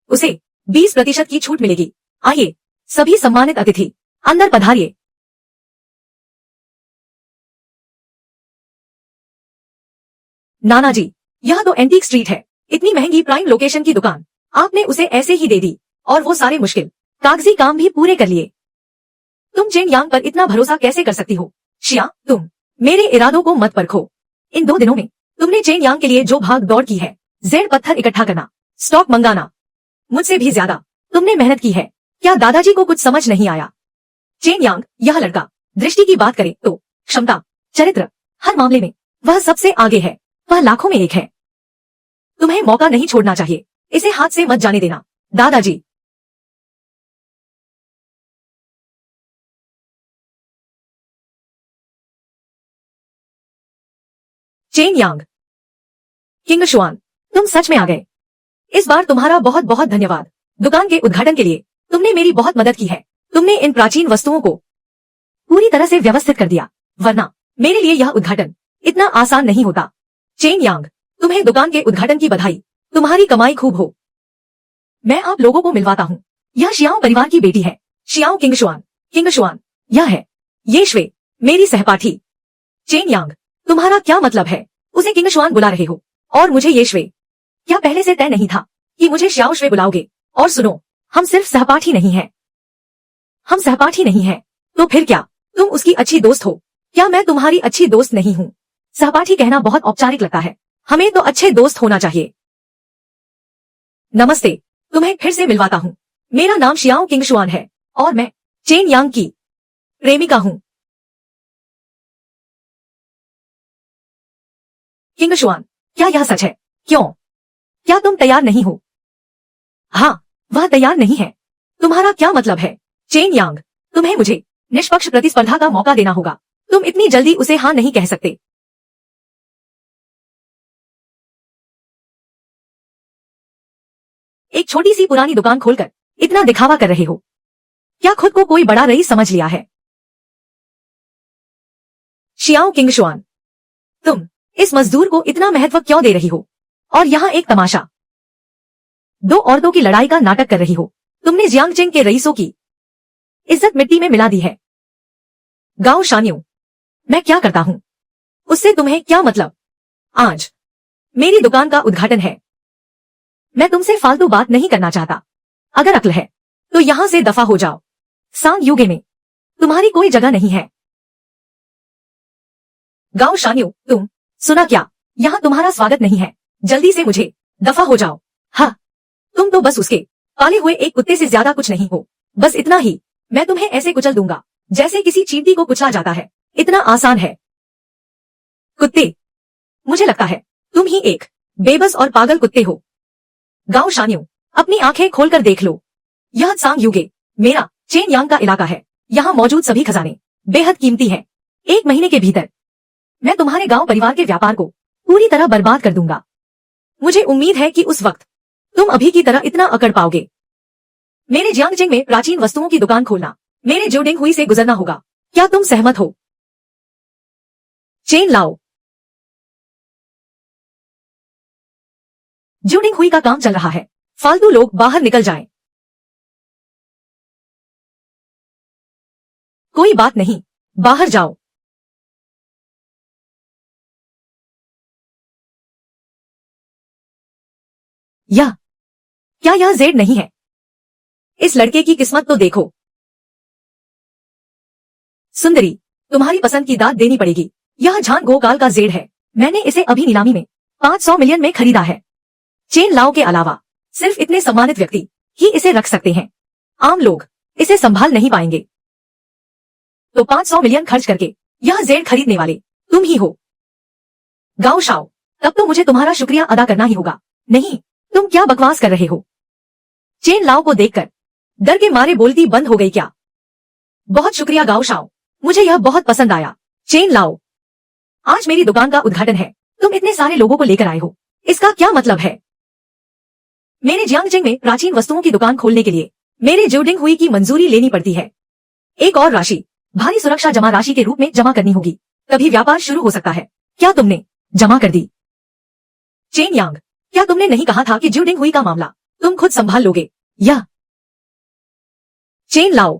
उसे 20% की छूट मिलेगी। आइए सभी सम्मानित अतिथि अंदर पधारिए। नाना जी, यह तो एंटीक स्ट्रीट है। इतनी महंगी प्राइम लोकेशन की दुकान आपने उसे ऐसे ही दे दी, और वो सारे मुश्किल कागजी काम भी पूरे कर लिए। तुम चेन यांग पर इतना भरोसा कैसे कर सकती हो? शिया, तुम मेरे इरादों को मत परखो। इन 2 दिनों में तुमने चेन यांग के लिए जो भाग दौड़ की है, जेड पत्थर इकट्ठा करना, स्टॉक मंगाना, मुझसे भी ज्यादा तुमने मेहनत की है। क्या दादाजी को कुछ समझ नहीं आया? चेन यांग, यह लड़का दृष्टि की बात करे तो क्षमता, चरित्र, हर मामले में वह सबसे आगे है। वह लाखों में एक है। तुम्हें मौका नहीं छोड़ना चाहिए। इसे हाथ से मत जाने देना, दादाजी। चेन यांग, किंगशुआन, तुम सच में आ गए। इस बार तुम्हारा बहुत बहुत धन्यवाद। दुकान के उद्घाटन के लिए तुमने मेरी बहुत मदद की है। तुमने इन प्राचीन वस्तुओं को पूरी तरह से व्यवस्थित कर दिया, वरना मेरे लिए यह उद्घाटन इतना आसान नहीं होता। चेन यांग, तुम्हें दुकान के उद्घाटन की बधाई। तुम्हारी कमाई खूब हो। मैं आप लोगों को मिलवाता हूँ। यह शियाओ परिवार की बेटी है, शियाओ किंगशुआन। किंगशुआन, यह है ये श्वे, मेरी सहपाठी। चेन यांग, तुम्हारा क्या मतलब है? उसे किंगशुआन बुला रहे हो और मुझे ये श्वे? क्या पहले से तय नहीं था कि मुझे श्याओ श्वे बुलाओगे? और सुनो, हम सिर्फ सहपाठी नहीं हैं। हम सहपाठी नहीं हैं तो फिर क्या? तुम उसकी अच्छी दोस्त हो। क्या मैं तुम्हारी अच्छी दोस्त नहीं हूँ? सहपाठी कहना बहुत औपचारिक लगता है। हमें तो अच्छे दोस्त होना चाहिए। नमस्ते, तुम्हें फिर से मिलवाता हूँ। मेरा नाम शियाओ किंगशुआन है और मैं चेन यांग की प्रेमिका हूँ। किंगशुआन, क्या यह सच है? क्यों? क्या तुम तैयार नहीं हो? हाँ, वह तैयार नहीं है। तुम्हारा क्या मतलब है? चेन यांग, तुम्हें मुझे निष्पक्ष प्रतिस्पर्धा का मौका देना होगा। तुम इतनी जल्दी उसे हाँ नहीं कह सकते। एक छोटी सी पुरानी दुकान खोलकर इतना दिखावा कर रहे हो। क्या खुद को कोई बड़ा रईस समझ लिया है? शियाओ किंगशुआन, तुम इस मजदूर को इतना महत्व क्यों दे रही हो? और यहाँ एक तमाशा, दो औरतों की लड़ाई का नाटक कर रही हो। तुमने जियांगजेंग के रईसों की इज्जत मिट्टी में मिला दी है। गाओ शानियों, मैं क्या करता हूँ उससे तुम्हें क्या मतलब? आज मेरी दुकान का उद्घाटन है। मैं तुमसे फालतू बात नहीं करना चाहता। अगर अक्ल है तो यहां से दफा हो जाओ। सांग युगे में तुम्हारी कोई जगह नहीं है। गाओ शानियों, तुम सुना क्या? यहाँ तुम्हारा स्वागत नहीं है। जल्दी से मुझे दफा हो जाओ। हाँ, तुम तो बस उसके पाले हुए एक कुत्ते से ज्यादा कुछ नहीं हो। बस इतना ही। मैं तुम्हें ऐसे कुचल दूंगा जैसे किसी चींटी को कुचला जाता है। इतना आसान है। कुत्ते, मुझे लगता है तुम ही एक बेबस और पागल कुत्ते हो। गाओ शानियों, अपनी आंखें खोलकर देख लो। यह सांग युगे मेरा चेन यांग का इलाका है। यहाँ मौजूद सभी खजाने बेहद कीमती हैं। 1 महीने के भीतर मैं तुम्हारे गांव परिवार के व्यापार को पूरी तरह बर्बाद कर दूंगा। मुझे उम्मीद है कि उस वक्त तुम अभी की तरह इतना अकड़ पाओगे। मेरे जियांगजेंग में प्राचीन वस्तुओं की दुकान खोलना मेरे जोडिंग हुई से गुजरना होगा। क्या तुम सहमत हो? चेन लाओ। जोडिंग हुई का काम चल रहा है। फालतू लोग बाहर निकल जाएं। कोई बात नहीं, बाहर जाओ। क्या यह जेड नहीं है? इस लड़के की किस्मत तो देखो। सुंदरी, तुम्हारी पसंद की दाद देनी पड़ेगी। यह झान गोकाल का जेड है। मैंने इसे अभी नीलामी में 500 मिलियन में खरीदा है। चेन लाओ के अलावा सिर्फ इतने सम्मानित व्यक्ति ही इसे रख सकते हैं। आम लोग इसे संभाल नहीं पाएंगे। तो 500 मिलियन खर्च करके यह जेड खरीदने वाले तुम ही हो। गाओ शाओ, तब तो मुझे तुम्हारा शुक्रिया अदा करना ही होगा। नहीं, तुम क्या बकवास कर रहे हो? चेन लाओ को देखकर डर के मारे बोलती बंद हो गई क्या? बहुत शुक्रिया गाओ शाओ, मुझे यह बहुत पसंद आया। चेन लाओ, आज मेरी दुकान का उद्घाटन है। तुम इतने सारे लोगों को लेकर आए हो, इसका क्या मतलब है? मेरे जियांगजेंग में प्राचीन वस्तुओं की दुकान खोलने के लिए मेरे जोडिंग हुई की मंजूरी लेनी पड़ती है। एक और राशि भारी सुरक्षा जमा राशि के रूप में जमा करनी होगी, तभी व्यापार शुरू हो सकता है। क्या तुमने जमा कर दी? चेन यांग, क्या तुमने नहीं कहा था कि जोडिंग हुई का मामला तुम खुद संभाल लोगे? यह चेन लाओ,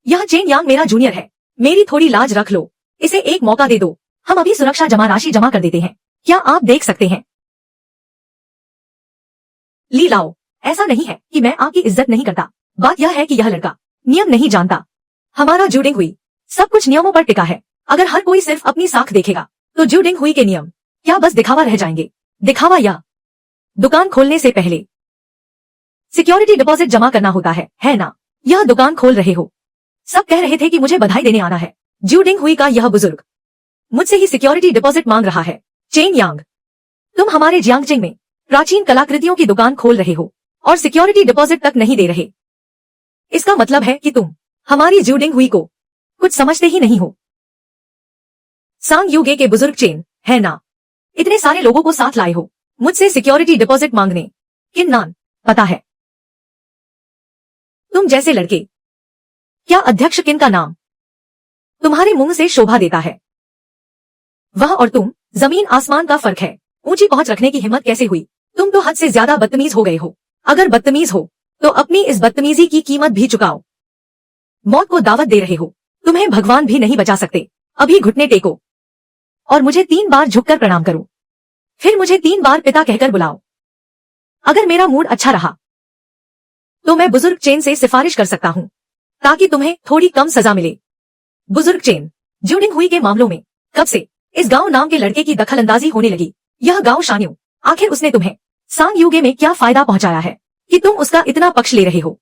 यह चेन यांग मेरा जूनियर है। मेरी थोड़ी लाज रख लो। इसे एक मौका दे दो। हम अभी सुरक्षा जमा राशि जमा कर देते हैं। क्या आप देख सकते हैं? ली लाओ, ऐसा नहीं है कि मैं आपकी इज्जत नहीं करता। बात यह है कि यह लड़का नियम नहीं जानता। हमारा जोडिंग हुई सब कुछ नियमों पर टिका है। अगर हर कोई सिर्फ अपनी साख देखेगा तो जोडिंग हुई के नियम क्या बस दिखावा रह जाएंगे? दिखावा या दुकान खोलने से पहले सिक्योरिटी डिपॉजिट जमा करना होता है ना? यह दुकान खोल रहे हो। सब कह रहे थे कि मुझे बधाई देने आना है। जोडिंग हुई का यह बुजुर्ग मुझसे ही सिक्योरिटी डिपॉजिट मांग रहा है। चेन यांग, तुम हमारे जियांगजेंग में प्राचीन कलाकृतियों की दुकान खोल रहे हो और सिक्योरिटी डिपॉजिट तक नहीं दे रहे। इसका मतलब है कि तुम हमारी जोडिंग हुई को कुछ समझते ही नहीं हो। सांग युगे के बुजुर्ग चेन, है ना? इतने सारे लोगों को साथ लाए हो मुझसे सिक्योरिटी डिपॉजिट मांगने। किन नान, पता है तुम जैसे लड़के। क्या अध्यक्ष किन का नाम तुम्हारे मुंह से शोभा देता है? वह और तुम जमीन आसमान का फर्क है। ऊंची पहुंच रखने की हिम्मत कैसे हुई? तुम तो हद से ज्यादा बदतमीज हो गए हो। अगर बदतमीज हो तो अपनी इस बदतमीजी की कीमत भी चुकाओ। मौत को दावत दे रहे हो। तुम्हें भगवान भी नहीं बचा सकते। अभी घुटने टेको और मुझे 3 बार झुककर प्रणाम करो। फिर मुझे 3 बार पिता कहकर बुलाओ। अगर मेरा मूड अच्छा रहा तो मैं बुजुर्ग चेन से सिफारिश कर सकता हूँ ताकि तुम्हें थोड़ी कम सजा मिले। बुजुर्ग चेन, जोडिंग हुई के मामलों में कब से इस गांव नाम के लड़के की दखलंदाजी होने लगी? यह गांव शानियों, आखिर उसने तुम्हें सांग युगे में क्या फायदा पहुंचाया है कि तुम उसका इतना पक्ष ले रहे हो?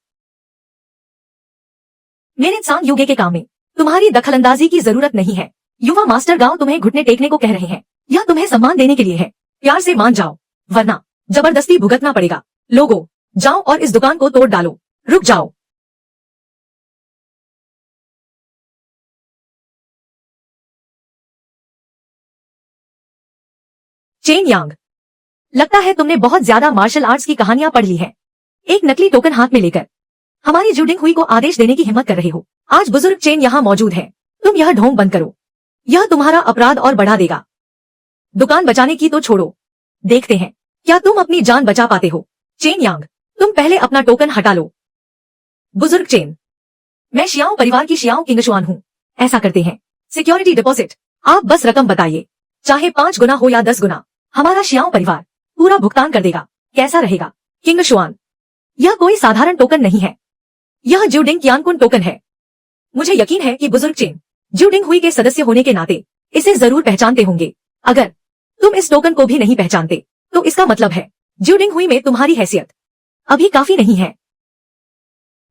मेरे सांग युगे के काम में तुम्हारी दखलंदाजी की जरूरत नहीं है। युवा मास्टर गांव तुम्हें घुटने टेकने को कह रहे हैं। यह तुम्हें सम्मान देने के लिए है। प्यार से मान जाओ वरना जबरदस्ती भुगतना पड़ेगा। लोगों, जाओ और इस दुकान को तोड़ डालो। रुक जाओ। चेन यांग, लगता है तुमने बहुत ज्यादा मार्शल आर्ट्स की कहानियां पढ़ ली है। एक नकली टोकन हाथ में लेकर हमारी जूडिंग हुई को आदेश देने की हिम्मत कर रहे हो। आज बुजुर्ग चेन यहाँ मौजूद है। तुम यह ढोंग बंद करो। यह तुम्हारा अपराध और बढ़ा देगा। दुकान बचाने की तो छोड़ो, देखते हैं क्या तुम अपनी जान बचा पाते हो। चेन यांग, तुम पहले अपना टोकन हटा लो। बुजुर्ग चेन, मैं शियाओ परिवार की शियाओ किंगशुआन हूँ। ऐसा करते हैं, सिक्योरिटी डिपॉजिट। आप बस रकम बताइए, चाहे 5 गुना हो या 10 गुना, हमारा शियाओ परिवार पूरा भुगतान कर देगा। कैसा रहेगा? किंगशुआन, यह कोई साधारण टोकन नहीं है, यह ज्यूडिंग क्यानकुन टोकन है। मुझे यकीन है कि बुजुर्ग चेन ज्यूडिंग हुई के सदस्य होने के नाते इसे जरूर पहचानते होंगे। अगर तुम इस टोकन को भी नहीं पहचानते तो इसका मतलब है ज्यूडिंग हुई में तुम्हारी हैसियत अभी काफी नहीं है।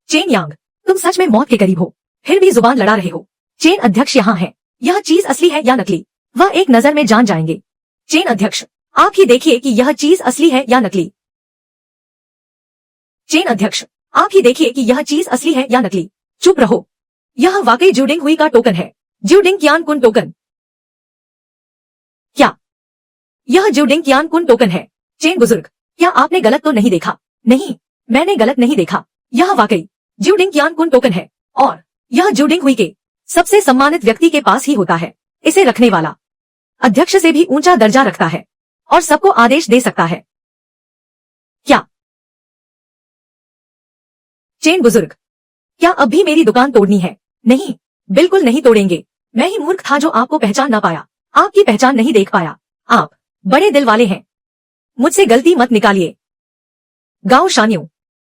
चेन यांग, तुम सच में मौत के करीब हो, फिर भी जुबान लड़ा रहे हो। चेन अध्यक्ष यहाँ है, यह चीज असली है या नकली, वह एक नजर में जान जाएंगे। चेन अध्यक्ष, आप ही देखिए कि यह चीज असली है या नकली। चेन अध्यक्ष, आप ही देखिए कि यह चीज असली है या नकली। चुप रहो, यह वाकई ज्यूडिंग हुई का टोकन है। ज्यूडिंग क्यानकुन टोकन। क्या यह ज्यूडिंग क्यानकुन टोकन है? चेन बुजुर्ग, क्या आपने गलत तो नहीं देखा? नहीं, मैंने गलत नहीं देखा। यह वाकई ज्यूडिंग क्यानकुन टोकन है और यह ज्यूडिंग हुई के सबसे सम्मानित व्यक्ति के पास ही होता है। इसे रखने वाला अध्यक्ष से भी ऊंचा दर्जा रखता है और सबको आदेश दे सकता है। क्या? चेन बुजुर्ग, क्या अब भी मेरी दुकान तोड़नी है? नहीं, बिल्कुल नहीं तोड़ेंगे। मैं ही मूर्ख था जो आपको पहचान ना पाया, आपकी पहचान नहीं देख पाया। आप बड़े दिल वाले हैं, मुझसे गलती मत निकालिए। गाओ शानियों,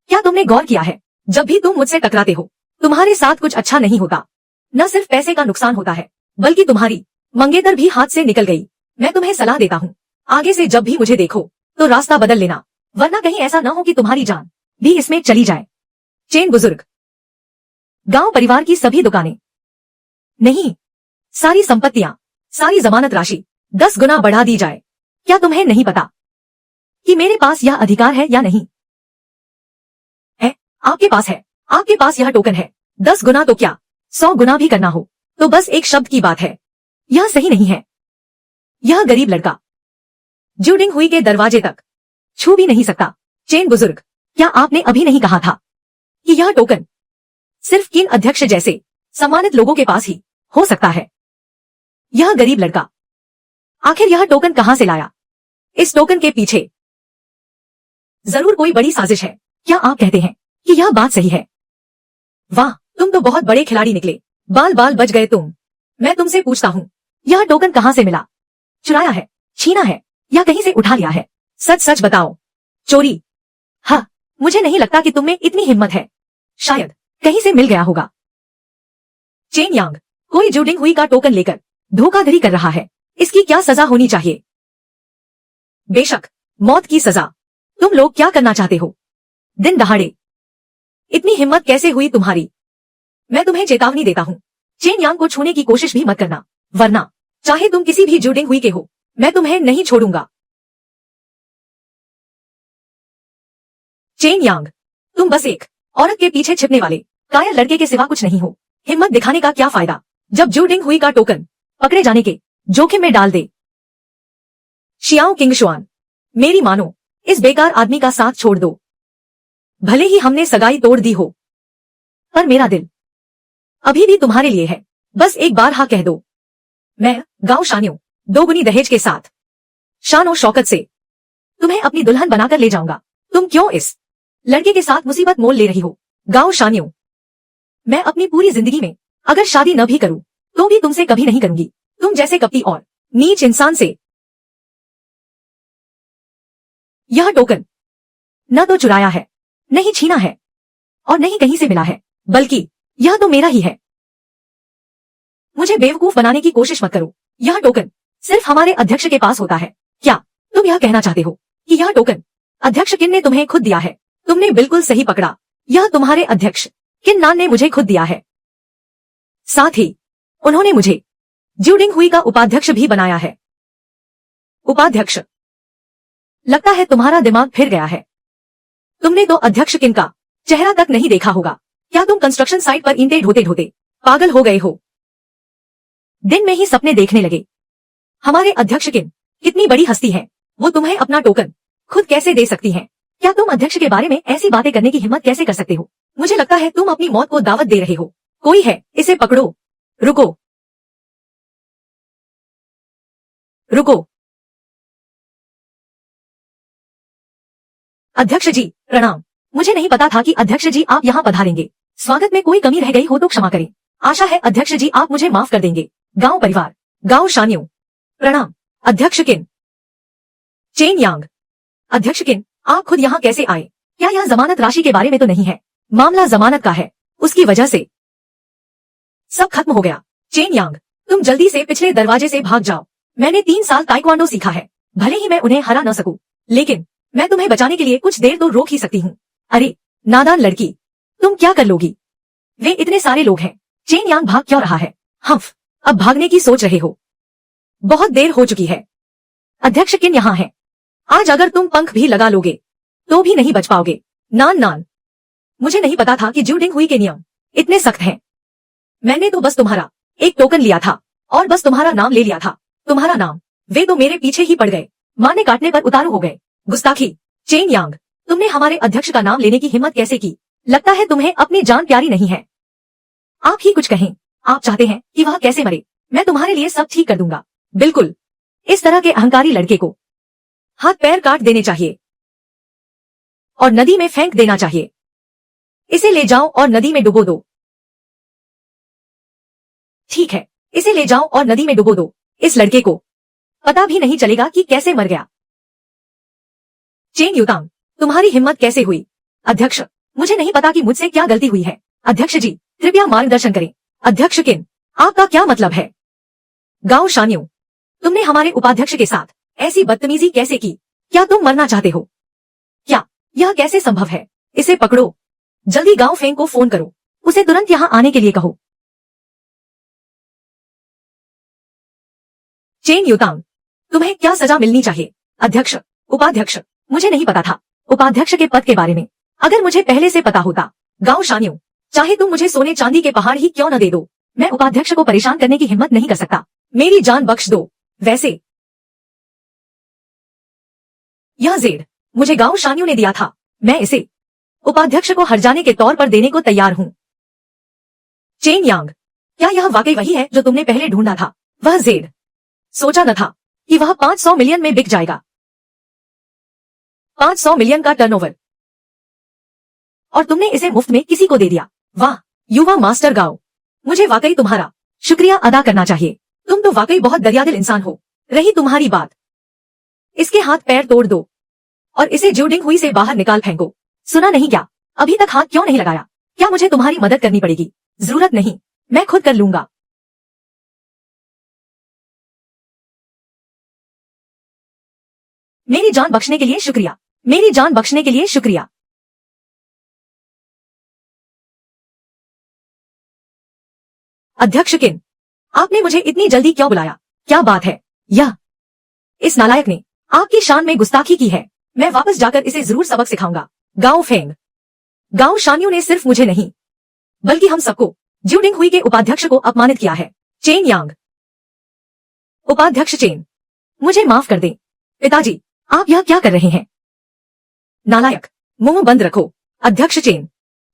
क्या तुमने गौर किया है, जब भी तुम मुझसे टकराते हो तुम्हारे साथ कुछ अच्छा नहीं होता। न सिर्फ पैसे का नुकसान होता है बल्कि तुम्हारी मंगेतर भी हाथ से निकल गई। मैं तुम्हें सलाह देता हूँ, आगे से जब भी मुझे देखो तो रास्ता बदल लेना, वरना कहीं ऐसा न हो कि तुम्हारी जान भी इसमें चली जाए। चेन बुजुर्ग, गांव परिवार की सभी दुकानें नहीं, सारी संपत्तियां, सारी जमानत राशि 10 गुना बढ़ा दी जाए। क्या तुम्हें नहीं पता कि मेरे पास यह अधिकार है या नहीं? है, आपके पास है, आपके पास यह टोकन है। 10 गुना तो क्या, 100 गुना भी करना हो तो बस एक शब्द की बात है। यह सही नहीं है। यह गरीब लड़का ज्यूडिंग हुई के दरवाजे तक छू भी नहीं सकता। चेन बुजुर्ग, क्या आपने अभी नहीं कहा था कि यह टोकन सिर्फ किन अध्यक्ष जैसे सम्मानित लोगों के पास ही हो सकता है? यह गरीब लड़का आखिर यह टोकन कहां से लाया? इस टोकन के पीछे जरूर कोई बड़ी साजिश है। क्या आप कहते हैं कि यह बात सही है? वाह, तुम तो बहुत बड़े खिलाड़ी निकले, बाल बाल बच गए तुम। मैं तुमसे पूछता हूँ, यह टोकन कहां से मिला? चुराया है, छीना है या कहीं से उठा लिया है? सच सच बताओ। चोरी? हाँ, मुझे नहीं लगता कि तुम में इतनी हिम्मत है, शायद कहीं से मिल गया होगा। चेन यांग, कोई ज्यूडिंग हुई का टोकन लेकर धोखाधड़ी कर रहा है, इसकी क्या सजा होनी चाहिए? बेशक मौत की सजा। तुम लोग क्या करना चाहते हो? दिन दहाड़े इतनी हिम्मत कैसे हुई तुम्हारी? मैं तुम्हें चेतावनी देता हूँ, चेन यांग को छूने की कोशिश भी मत करना, वरना चाहे तुम किसी भी ज्यूडिंग हुई के हो, मैं तुम्हें नहीं छोड़ूंगा। चेन यांग, तुम बस एक औरत के पीछे छिपने वाले कायर लड़के के सिवा कुछ नहीं हो। हिम्मत दिखाने का क्या फायदा जब ज्यूडिंग हुई का टोकन पकड़े जाने के जोखिम में डाल दे। शियाओ किंगशुआन, मेरी मानो, इस बेकार आदमी का साथ छोड़ दो। भले ही हमने सगाई तोड़ दी हो, पर मेरा दिल अभी भी तुम्हारे लिए है। बस एक बार हाँ कह दो। मैं गांव शानियों 2 गुनी दहेज के साथ शान और शौकत से तुम्हें अपनी दुल्हन बनाकर ले जाऊंगा। तुम क्यों इस लड़के के साथ मुसीबत मोल ले रही हो? गांव शानियों, मैं अपनी पूरी जिंदगी में अगर शादी न भी करूं तो भी तुमसे कभी नहीं करूंगी। तुम जैसे कपटी और नीच इंसान से यह टोकन न तो चुराया है, नहीं छीना है और नहीं कहीं से मिला है, बल्कि यह तो मेरा ही है। मुझे बेवकूफ बनाने की कोशिश मत करो। यह टोकन सिर्फ हमारे अध्यक्ष के पास होता है। क्या तुम यह कहना चाहते हो कि यह टोकन अध्यक्ष किन ने तुम्हें खुद दिया है? तुमने बिल्कुल सही पकड़ा, यह तुम्हारे अध्यक्ष किन्नान ने मुझे खुद दिया है। साथ ही उन्होंने मुझे ज्यूडिंग हुई का उपाध्यक्ष भी बनाया है। उपाध्यक्ष? लगता है तुम्हारा दिमाग फिर गया है। तुमने तो अध्यक्ष किन का चेहरा तक नहीं देखा होगा। क्या तुम कंस्ट्रक्शन साइट पर ईंटें ढोते ढोते पागल हो गए हो? दिन में ही सपने देखने लगे। हमारे अध्यक्ष किन कितनी बड़ी हस्ती है, वो तुम्हें अपना टोकन खुद कैसे दे सकती हैं? क्या तुम अध्यक्ष के बारे में ऐसी बातें करने की हिम्मत कैसे कर सकते हो? मुझे लगता है तुम अपनी मौत को दावत दे रहे हो। कोई है, इसे पकड़ो। रुको, रुको। अध्यक्ष जी प्रणाम। मुझे नहीं पता था कि अध्यक्ष जी आप यहाँ पधारेंगे। स्वागत में कोई कमी रह गई हो तो क्षमा करें। आशा है अध्यक्ष जी आप मुझे माफ कर देंगे। गांव परिवार, गांव शानियों, प्रणाम। अध्यक्ष किन चेन यांग। अध्यक्ष किन आप खुद यहाँ कैसे आए? क्या यह जमानत राशि के बारे में तो नहीं है? मामला जमानत का है, उसकी वजह से सब खत्म हो गया। चेन यांग तुम जल्दी से पिछले दरवाजे से भाग जाओ। मैंने 3 साल ताइक्वांडो सीखा है। भले ही मैं उन्हें हरा न सकूं, लेकिन मैं तुम्हें बचाने के लिए कुछ देर तो रोक ही सकती हूँ। अरे नादान लड़की, तुम क्या कर लोगी? वे इतने सारे लोग हैं। चेन यांग भाग क्यों रहा है? हम्फ, अब भागने की सोच रहे हो? बहुत देर हो चुकी है। अध्यक्ष किन यहाँ है। आज अगर तुम पंख भी लगा लोगे तो भी नहीं बच पाओगे। नान नान, मुझे नहीं पता था कि ज्यूडिंग हुई के नियम इतने सख्त हैं। मैंने तो बस तुम्हारा एक टोकन लिया था और बस तुम्हारा नाम ले लिया था। तुम्हारा नाम, वे तो मेरे पीछे ही पड़ गए। मारने काटने पर उतारू हो गए। गुस्ताखी। चेन यांग तुमने हमारे अध्यक्ष का नाम लेने की हिम्मत कैसे की? लगता है तुम्हें अपनी जान प्यारी नहीं है। आप ही कुछ कहें। आप चाहते हैं कि वह कैसे मरे? मैं तुम्हारे लिए सब ठीक कर दूंगा। बिल्कुल, इस तरह के अहंकारी लड़के को हाथ पैर काट देने चाहिए और नदी में फेंक देना चाहिए। इसे ले जाओ और नदी में डुबो दो। ठीक है, इसे ले जाओ और नदी में डुबो दो। इस लड़के को पता भी नहीं चलेगा कि कैसे मर गया। चेन युतांग तुम्हारी हिम्मत कैसे हुई? अध्यक्ष मुझे नहीं पता कि मुझसे क्या गलती हुई है। अध्यक्ष जी कृपया मार्गदर्शन करें। अध्यक्ष किन आपका क्या मतलब है? गांव शानियों तुमने हमारे उपाध्यक्ष के साथ ऐसी बदतमीजी कैसे की? क्या तुम मरना चाहते हो? क्या यह कैसे संभव है? इसे पकड़ो। जल्दी गांव फेंग को फोन करो। उसे तुरंत यहाँ आने के लिए कहो। चेन युतांग तुम्हें क्या सजा मिलनी चाहिए? अध्यक्ष उपाध्यक्ष मुझे नहीं पता था उपाध्यक्ष के पद के बारे में। अगर मुझे पहले से पता होता। गांव शानियों चाहे तुम मुझे सोने चांदी के पहाड़ ही क्यों न दे दो, मैं उपाध्यक्ष को परेशान करने की हिम्मत नहीं कर सकता। मेरी जान बख्श दो। वैसे यह जेड मुझे गांव शानियों ने दिया था। मैं इसे उपाध्यक्ष को हर जाने के तौर पर देने को तैयार हूँ। चेन यांग क्या यह वाकई वही है जो तुमने पहले ढूंढा था? वह जेड सोचा न था कि वह 500 मिलियन में बिक जाएगा। 500 मिलियन का टर्नओवर, और तुमने इसे मुफ्त में किसी को दे दिया। वाह युवा मास्टर गाओ, मुझे वाकई तुम्हारा शुक्रिया अदा करना चाहिए। तुम तो वाकई बहुत दरियादिल इंसान हो। रही तुम्हारी बात, इसके हाथ पैर तोड़ दो और इसे ज्यूडिंग हुई से बाहर निकाल फेंको। सुना नहीं क्या? अभी तक हाथ क्यों नहीं लगाया? क्या मुझे तुम्हारी मदद करनी पड़ेगी? जरूरत नहीं, मैं खुद कर लूंगा। मेरी जान बख्शने के लिए शुक्रिया। मेरी जान बख्शने के लिए शुक्रिया। अध्यक्ष किन आपने मुझे इतनी जल्दी क्यों बुलाया? क्या बात है? यह इस नालायक ने आपकी शान में गुस्ताखी की है। मैं वापस जाकर इसे जरूर सबक सिखाऊंगा। गांव फेंग गांव शानियों ने सिर्फ मुझे नहीं बल्कि हम सबको ज्यूडिंग हुई के उपाध्यक्ष को अपमानित किया है। चेन यांग उपाध्यक्ष चेन मुझे माफ कर दें। पिताजी आप यह क्या कर रहे हैं? नालायक मुंह बंद रखो। अध्यक्ष चेन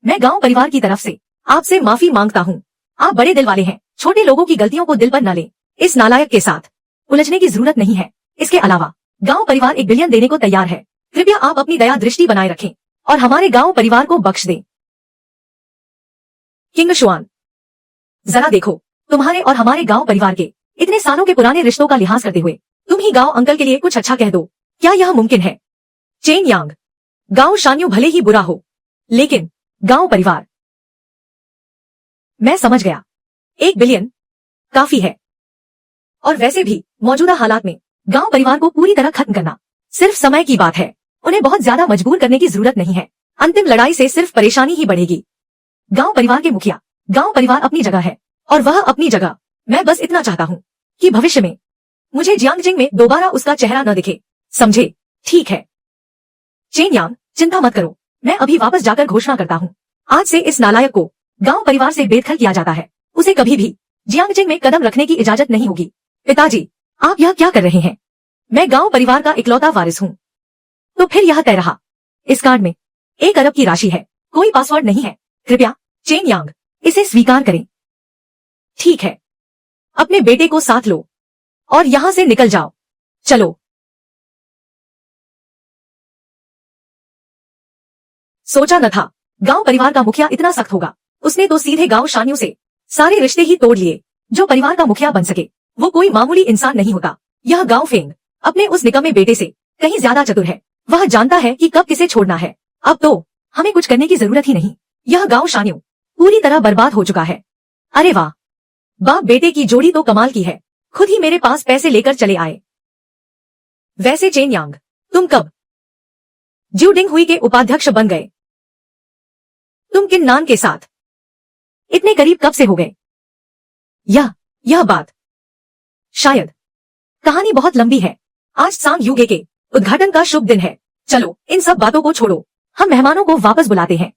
मैं गांव परिवार की तरफ से आपसे माफी मांगता हूँ। आप बड़े दिल वाले हैं, छोटे लोगों की गलतियों को दिल पर न लें। इस नालायक के साथ उलझने की जरूरत नहीं है। इसके अलावा गांव परिवार 1 बिलियन देने को तैयार है। कृपया आप अपनी दया दृष्टि बनाए रखें और हमारे गांव परिवार को बख्श दें। किंग शुआन जरा देखो, तुम्हारे और हमारे गांव परिवार के इतने सालों के पुराने रिश्तों का लिहाज करते हुए तुम ही गांव अंकल के लिए कुछ अच्छा कह दो। क्या यह मुमकिन है? चेन यांग गांव शानियों भले ही बुरा हो, लेकिन गांव परिवार, मैं समझ गया। 1 बिलियन काफी है। और वैसे भी मौजूदा हालात में गांव परिवार को पूरी तरह खत्म करना सिर्फ समय की बात है। उन्हें बहुत ज्यादा मजबूर करने की जरूरत नहीं है। अंतिम लड़ाई से सिर्फ परेशानी ही बढ़ेगी। गांव परिवार के मुखिया, गांव परिवार अपनी जगह है और वह अपनी जगह। मैं बस इतना चाहता हूँ कि भविष्य में मुझे जियांगजिंग में दोबारा उसका चेहरा न दिखे। समझे? ठीक है। चेन यांग चिंता मत करो, मैं अभी वापस जाकर घोषणा करता हूँ, आज से इस नालायक को गांव परिवार से बेदखल किया जाता है। उसे कभी भी जियांगजिंग में कदम रखने की इजाजत नहीं होगी। पिताजी, आप यह क्या कर रहे हैं? मैं गांव परिवार का इकलौता वारिस हूँ। तो फिर यह तय रहा। इस कार्ड में 1 अरब की राशि है, कोई पासवर्ड नहीं है। कृपया चेन यांग इसे स्वीकार करें। ठीक है, अपने बेटे को साथ लो और यहां से निकल जाओ। चलो। सोचा न था गांव परिवार का मुखिया इतना सख्त होगा। उसने तो सीधे गांव शानियों से सारे रिश्ते ही तोड़ लिए। जो परिवार का मुखिया बन सके वो कोई मामूली इंसान नहीं होता। यह गांव फेंग अपने उस निकम्मे बेटे से कहीं ज्यादा चतुर है। वह जानता है कि कब किसे छोड़ना है। अब तो हमें कुछ करने की जरूरत ही नहीं। यह गांव शानियों पूरी तरह बर्बाद हो चुका है। अरे वाह, बाप बेटे की जोड़ी तो कमाल की है। खुद ही मेरे पास पैसे लेकर चले आए। वैसे चेन यांग, तुम कब ज्यूडिंग हुई के उपाध्यक्ष बन गए? तुम किन नान के साथ इतने करीब कब से हो गए? यह बात शायद कहानी बहुत लंबी है। आज सांग युगे के उद्घाटन का शुभ दिन है। चलो इन सब बातों को छोड़ो, हम मेहमानों को वापस बुलाते हैं।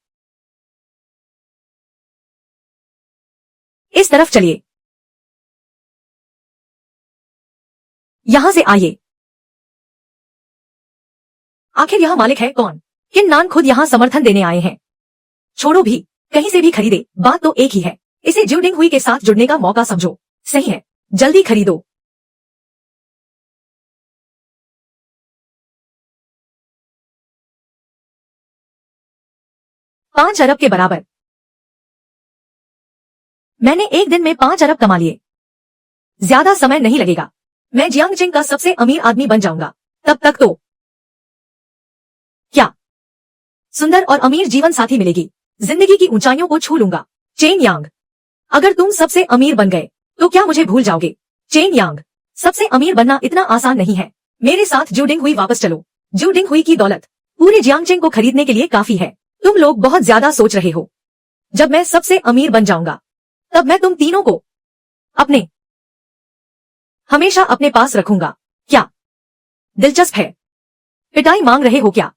इस तरफ चलिए, यहां से आइए। आखिर यह मालिक है कौन? किन नान खुद यहां समर्थन देने आए हैं। छोड़ो भी, कहीं से भी खरीदे, बात तो एक ही है। इसे ज्यूडिंग हुई के साथ जुड़ने का मौका समझो। सही है, जल्दी खरीदो। 5 अरब के बराबर। मैंने एक दिन में 5 अरब कमा लिए। ज्यादा समय नहीं लगेगा, मैं जियांगजिंग का सबसे अमीर आदमी बन जाऊंगा। तब तक तो क्या सुंदर और अमीर जीवन साथी मिलेगी। जिंदगी की ऊंचाइयों को छू लूंगा। चेन यांग, अगर तुम सबसे अमीर बन गए तो क्या मुझे भूल जाओगे? चेन यांग, सबसे अमीर बनना इतना आसान नहीं है। मेरे साथ ज्यूडिंग हुई वापस चलो। ज्यूडिंग हुई की दौलत पूरे जियांगजिंग को खरीदने के लिए काफी है। तुम लोग बहुत ज्यादा सोच रहे हो। जब मैं सबसे अमीर बन जाऊंगा तब मैं तुम तीनों को हमेशा अपने पास रखूंगा। क्या दिलचस्प है? पिटाई मांग रहे हो क्या?